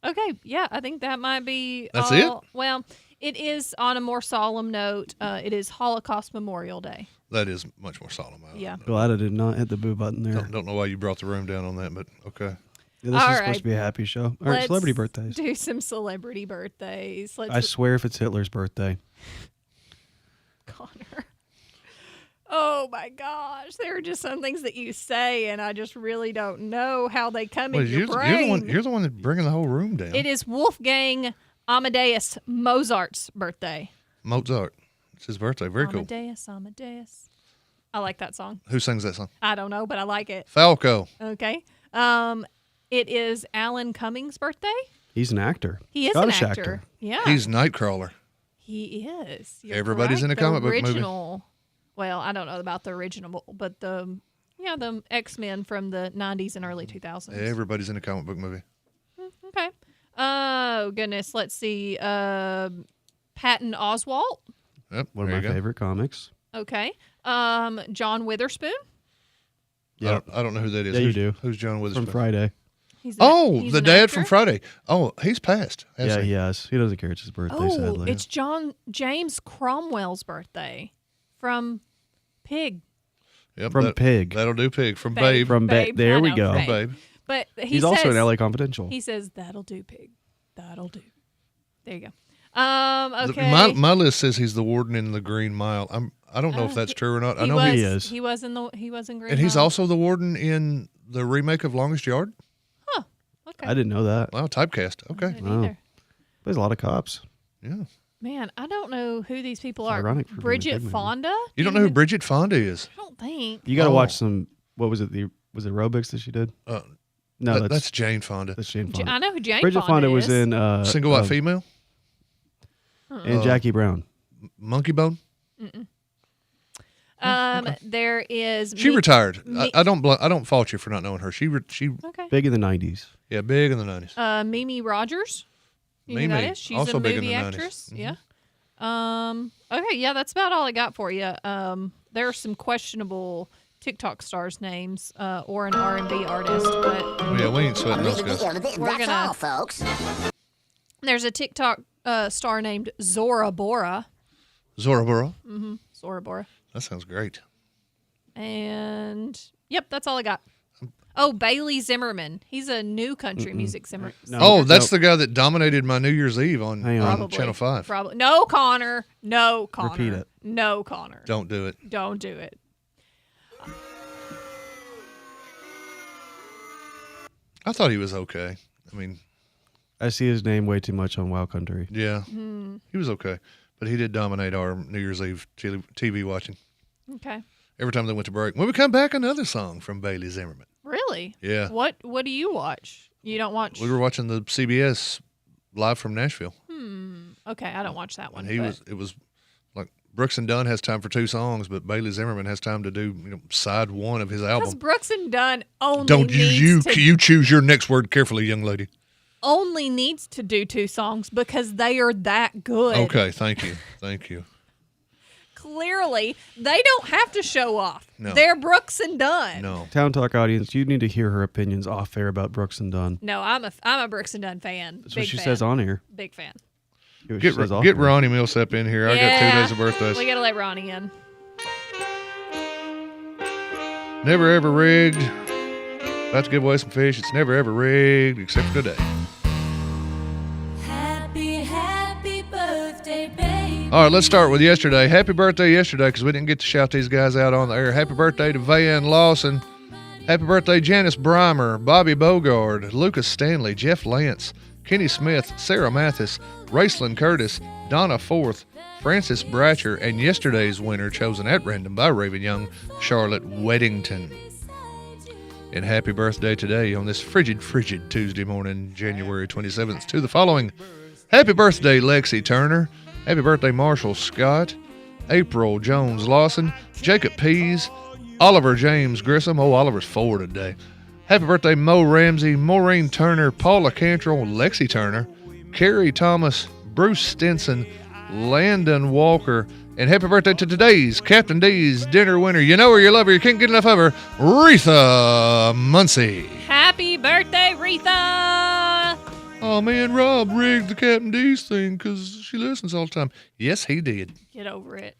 Speaker 9: Okay, yeah, I think that might be
Speaker 10: That's
Speaker 9: all.
Speaker 10: it?
Speaker 9: Well, it is on a more solemn note. It is Holocaust Memorial Day.
Speaker 10: That is much more solemn.
Speaker 9: Yeah.
Speaker 2: Glad I did not hit the boo button there.
Speaker 10: Don't know why you brought the room down on that, but okay.
Speaker 2: Yeah, this
Speaker 9: All
Speaker 2: is
Speaker 9: right.
Speaker 2: supposed to be a happy show. All right,
Speaker 9: Let's
Speaker 2: celebrity birthdays.
Speaker 9: Do some celebrity birthdays.
Speaker 2: I swear if it's Hitler's birthday.
Speaker 9: Connor. Oh my gosh, there are just some things that you say, and I just really don't know how they come in your brain.
Speaker 10: You're the one that's bringing the whole room down.
Speaker 9: It is Wolfgang Amadeus Mozart's birthday.
Speaker 10: Mozart. It's his birthday. Very cool.
Speaker 9: Amadeus. I like that song.
Speaker 10: Who sings that song?
Speaker 9: I don't know, but I like it.
Speaker 10: Falco.
Speaker 9: Okay. It is Alan Cummings' birthday.
Speaker 2: He's an actor.
Speaker 9: He is
Speaker 2: Scottish
Speaker 9: an actor. Yeah.
Speaker 10: He's Nightcrawler.
Speaker 9: He is. You're
Speaker 10: Everybody's
Speaker 9: correct.
Speaker 10: in a comic book movie.
Speaker 9: Original. Well, I don't know about the original, but the X-Men from the 90s and early 2000s.
Speaker 10: Everybody's in a comic book movie.
Speaker 9: Okay. Oh, goodness. Let's see. Patton Oswalt.
Speaker 10: Yep.
Speaker 2: One of my favorite comics.
Speaker 9: Okay. John Witherspoon.
Speaker 10: Yeah. I don't know who that is.
Speaker 2: Yeah, you do.
Speaker 10: Who's John Witherspoon?
Speaker 2: From Friday.
Speaker 9: He's
Speaker 10: the dad from Friday. Oh, he's passed.
Speaker 2: Yeah, he has. He doesn't care. It's his birthday,
Speaker 9: Oh,
Speaker 2: sadly.
Speaker 9: it's James Cromwell's birthday from Pig.
Speaker 10: Yep,
Speaker 2: From Pig.
Speaker 10: That'll do Pig. From
Speaker 9: Babe.
Speaker 10: Babe.
Speaker 2: From
Speaker 9: Babe.
Speaker 2: There
Speaker 9: I
Speaker 2: we
Speaker 9: know,
Speaker 2: go.
Speaker 9: Babe.
Speaker 10: Babe.
Speaker 9: But
Speaker 2: He's also in LA Confidential.
Speaker 9: He says, that'll do, Pig. That'll do. There you go. Okay.
Speaker 10: My list says he's the warden in the Green Mile. I don't know if that's true or not. I know
Speaker 2: he is.
Speaker 9: He was in Green
Speaker 10: And he's
Speaker 9: Mile.
Speaker 10: also the warden in the remake of Longest Yard.
Speaker 9: Okay.
Speaker 2: I didn't know that.
Speaker 10: Wow, typecast. Okay.
Speaker 2: Wow. There's a lot of cops.
Speaker 10: Yeah.
Speaker 9: Man, I don't know who these people
Speaker 2: It's
Speaker 9: are.
Speaker 2: ironic for being a
Speaker 9: Bridget
Speaker 2: kid movie.
Speaker 9: Fonda?
Speaker 10: You don't know who Bridget Fonda is?
Speaker 9: I don't think.
Speaker 2: You got to watch some. What was it? Was it aerobics that she did? No,
Speaker 10: that's Jane Fonda.
Speaker 2: That's Jane Fonda.
Speaker 9: I know who Jane
Speaker 2: Bridget Fonda was
Speaker 9: is.
Speaker 2: in
Speaker 10: Single White Female.
Speaker 2: And Jackie Brown.
Speaker 10: Monkey Bone.
Speaker 9: There is.
Speaker 10: She retired. I don't fault you for not knowing her. She
Speaker 9: Okay.
Speaker 2: Big in the 90s.
Speaker 10: Yeah, big in the 90s.
Speaker 9: Mimi Rogers. You know who that
Speaker 10: Mimi,
Speaker 9: is? She's
Speaker 10: also
Speaker 9: a
Speaker 10: big in
Speaker 9: movie
Speaker 10: the 90s.
Speaker 9: actress.
Speaker 10: Mhm.
Speaker 9: Yeah. Okay. Yeah, that's about all I got for you. There are some questionable TikTok stars' names or an R&B artist, but
Speaker 10: Yeah, we ain't sweating those guys.
Speaker 9: That's all, folks. There's a TikTok star named Zora Bora.
Speaker 10: Zora Bora.
Speaker 9: Mm-hmm. Zora Bora.
Speaker 10: That sounds great.
Speaker 9: And yep, that's all I got. Oh, Bailey Zimmerman. He's a new country music singer.
Speaker 10: That's the guy that dominated my New Year's Eve on Channel 5.
Speaker 9: Probably. No, Connor. No, Connor.
Speaker 10: Repeat it.
Speaker 9: No, Connor.
Speaker 10: Don't do it.
Speaker 9: Don't do it.
Speaker 10: I thought he was okay. I mean,
Speaker 2: I see his name way too much on Wild Country.
Speaker 10: yeah, he was okay. But he did dominate our New Year's Eve TV watching.
Speaker 9: Okay.
Speaker 10: Every time they went to break. When we come back, another song from Bailey Zimmerman.
Speaker 9: Really?
Speaker 10: Yeah.
Speaker 9: What do you watch? You don't watch?
Speaker 10: We were watching the CBS live from Nashville.
Speaker 9: Okay, I don't watch that one.
Speaker 10: And it was like Brooks and Dunn has time for 2 songs, but Bailey Zimmerman has time to do side 1 of his
Speaker 9: Because
Speaker 10: album.
Speaker 9: Brooks and Dunn only
Speaker 10: Don't
Speaker 9: needs to,
Speaker 10: you choose your next word carefully, young lady.
Speaker 9: only needs to do 2 songs because they are that good.
Speaker 10: Okay, thank you.
Speaker 9: Clearly, they don't have to show off.
Speaker 2: No.
Speaker 9: They're Brooks and Dunn.
Speaker 10: No.
Speaker 2: Town Talk audience, you need to hear her opinions off air about Brooks and Dunn.
Speaker 9: No, I'm a Brooks and Dunn fan.
Speaker 2: That's
Speaker 9: Big
Speaker 2: what she
Speaker 9: fan.
Speaker 2: says on air.
Speaker 9: Big fan.
Speaker 10: Get Ronnie Millsap in here. I got 2 days of birthdays.
Speaker 9: We gotta let Ronnie in.
Speaker 10: Never ever rigged. About to give away some fish. It's never ever rigged except for today.
Speaker 20: Happy birthday, baby.
Speaker 10: All right, let's start with yesterday. Happy birthday yesterday, because we didn't get to shout these guys out on the air. Happy birthday to Van Lawson. Happy birthday, Janice Breimer, Bobby Bogard, Lucas Stanley, Jeff Lance, Kenny Smith, Sarah Mathis, Raceland Curtis, Donna Forth, Francis Bratcher, and yesterday's winner, chosen at random by Raven Young, Charlotte Weddington. And happy birthday today on this frigid Tuesday morning, January 27th, to the following. Happy birthday, Lexi Turner. Happy birthday, Marshall Scott, April Jones Lawson, Jacob Pease, Oliver James Grissom. Oh, Oliver's 4 today. Happy birthday, Mo Ramsey, Maureen Turner, Paula Cantrell, Lexi Turner, Carrie Thomas, Bruce Stinson, Landon Walker, and happy birthday to today's Captain D's dinner winner. You know her, you love her, you can't get enough of her, Retha Muncie.
Speaker 9: Happy birthday, Retha!
Speaker 10: Oh, man, Rob rigged the Captain D's thing because she listens all the time. Yes, he did.
Speaker 9: Get over it.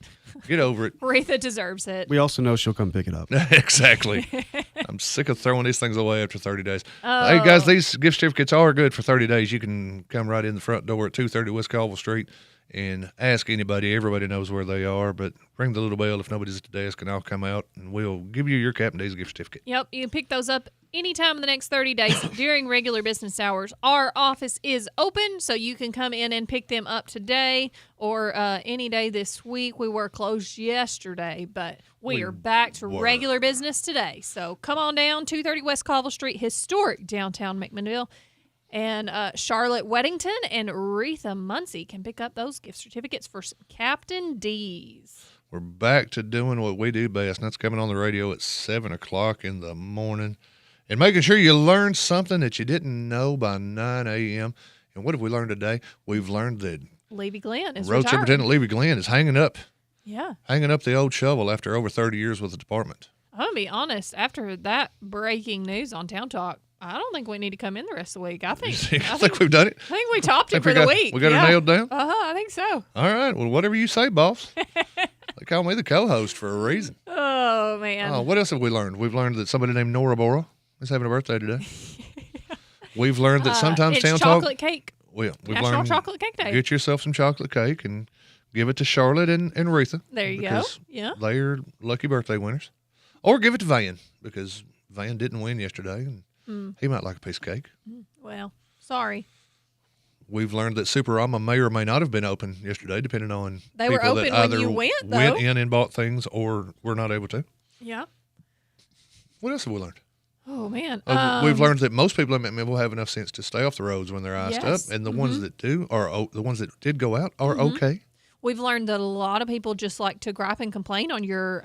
Speaker 10: Get over it.
Speaker 9: Retha deserves it.
Speaker 2: We also know she'll come pick it up.
Speaker 10: Exactly. I'm sick of throwing these things away after 30 days.
Speaker 9: Oh.
Speaker 10: Hey, guys, these gift certificates are good for 30 days. You can come right in the front door at 230 West Colville Street and ask anybody. Everybody knows where they are, but ring the little bell if nobody's at the desk, and I'll come out, and we'll give you your Captain D's gift certificate.
Speaker 9: Yep, you can pick those up anytime in the next 30 days during regular business hours. Our office is open, so you can come in and pick them up today or any day this week. We were closed yesterday, but we are back to regular business today. So come on down, 230 West Colville Street, historic downtown McMinnville. And Charlotte Weddington and Retha Muncie can pick up those gift certificates for some Captain D's.
Speaker 10: We're back to doing what we do best, and that's coming on the radio at 7 o'clock in the morning and making sure you learn something that you didn't know by 9 a.m. And what have we learned today? We've learned that
Speaker 9: Levie Glenn is
Speaker 10: Road
Speaker 9: retiring.
Speaker 10: Superintendent Levie Glenn is hanging up the old shovel after over 30 years with the department.
Speaker 9: I'm going to be honest, after that breaking news on Town Talk, I don't think we need to come in the rest of the week. I think
Speaker 10: we've done it.
Speaker 9: I think we topped it for the week.
Speaker 10: We got it nailed down?
Speaker 9: I think so.
Speaker 10: All right. Well, whatever you say, boss. They call me the co-host for a reason.
Speaker 9: Oh, man.
Speaker 10: Oh, what else have we learned? We've learned that somebody named Nora Bora is having a birthday today. We've learned that sometimes
Speaker 9: it's
Speaker 10: Town Talk.
Speaker 9: chocolate cake.
Speaker 10: Well, we've
Speaker 9: National
Speaker 10: learned
Speaker 9: Chocolate Cake Day.
Speaker 10: Get yourself some chocolate cake and give it to Charlotte and Retha.
Speaker 9: There you go.
Speaker 10: Because
Speaker 9: Yeah.
Speaker 10: they're lucky birthday winners. Or give it to Van because Van didn't win yesterday and he might like a piece of cake.
Speaker 9: Well, sorry.
Speaker 10: We've learned that Superama may or may not have been open yesterday, depending on
Speaker 9: They were
Speaker 10: people that
Speaker 9: open when
Speaker 10: either
Speaker 9: you went, though.
Speaker 10: went in and bought things or were not able to.
Speaker 9: Yeah.
Speaker 10: What else have we learned?
Speaker 9: Oh, man.
Speaker 10: We've learned that most people in McMinnville have enough sense to stay off the roads when they're iced
Speaker 9: Yes.
Speaker 10: up, and the ones that do are the ones that did go out are okay.
Speaker 9: We've learned that a lot of people just like to gripe and complain on your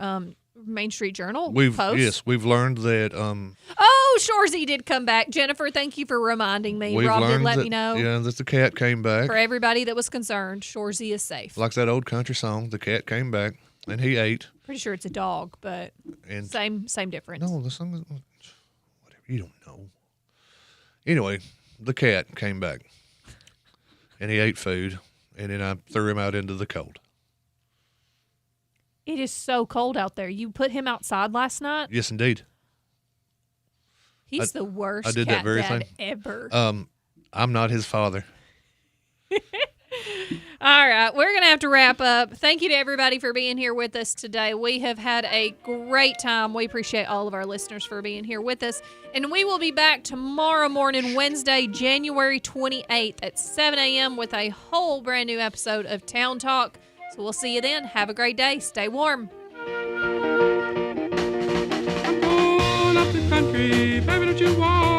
Speaker 9: Main Street Journal posts.
Speaker 10: We've learned that.
Speaker 9: Oh, Shorzy did come back. Jennifer, thank you for reminding me.
Speaker 10: We've
Speaker 9: Rob did
Speaker 10: learned
Speaker 9: let
Speaker 10: that,
Speaker 9: me know.
Speaker 10: Yeah, that the cat came back.
Speaker 9: For everybody that was concerned, Shorzy is safe.
Speaker 10: Like that old country song, the cat came back and he ate.
Speaker 9: Pretty sure it's a dog, but
Speaker 10: And-
Speaker 9: same difference.
Speaker 10: No, the song is whatever. You don't know. Anyway, the cat came back and he ate food, and then I threw him out into the cold.
Speaker 9: It is so cold out there. You put him outside last night.
Speaker 10: Yes, indeed.
Speaker 9: He's the worst
Speaker 10: I did
Speaker 9: cat
Speaker 10: that very
Speaker 9: dad
Speaker 10: thing.
Speaker 9: ever.
Speaker 10: I'm not his father.
Speaker 9: All right, we're going to have to wrap up. Thank you to everybody for being here with us today. We have had a great time. We appreciate all of our listeners for being here with us. And we will be back tomorrow morning, Wednesday, January 28th at 7 a.m. with a whole brand new episode of Town Talk. So we'll see you then. Have a great day. Stay warm.
Speaker 11: Going up the country, baby, don't you walk.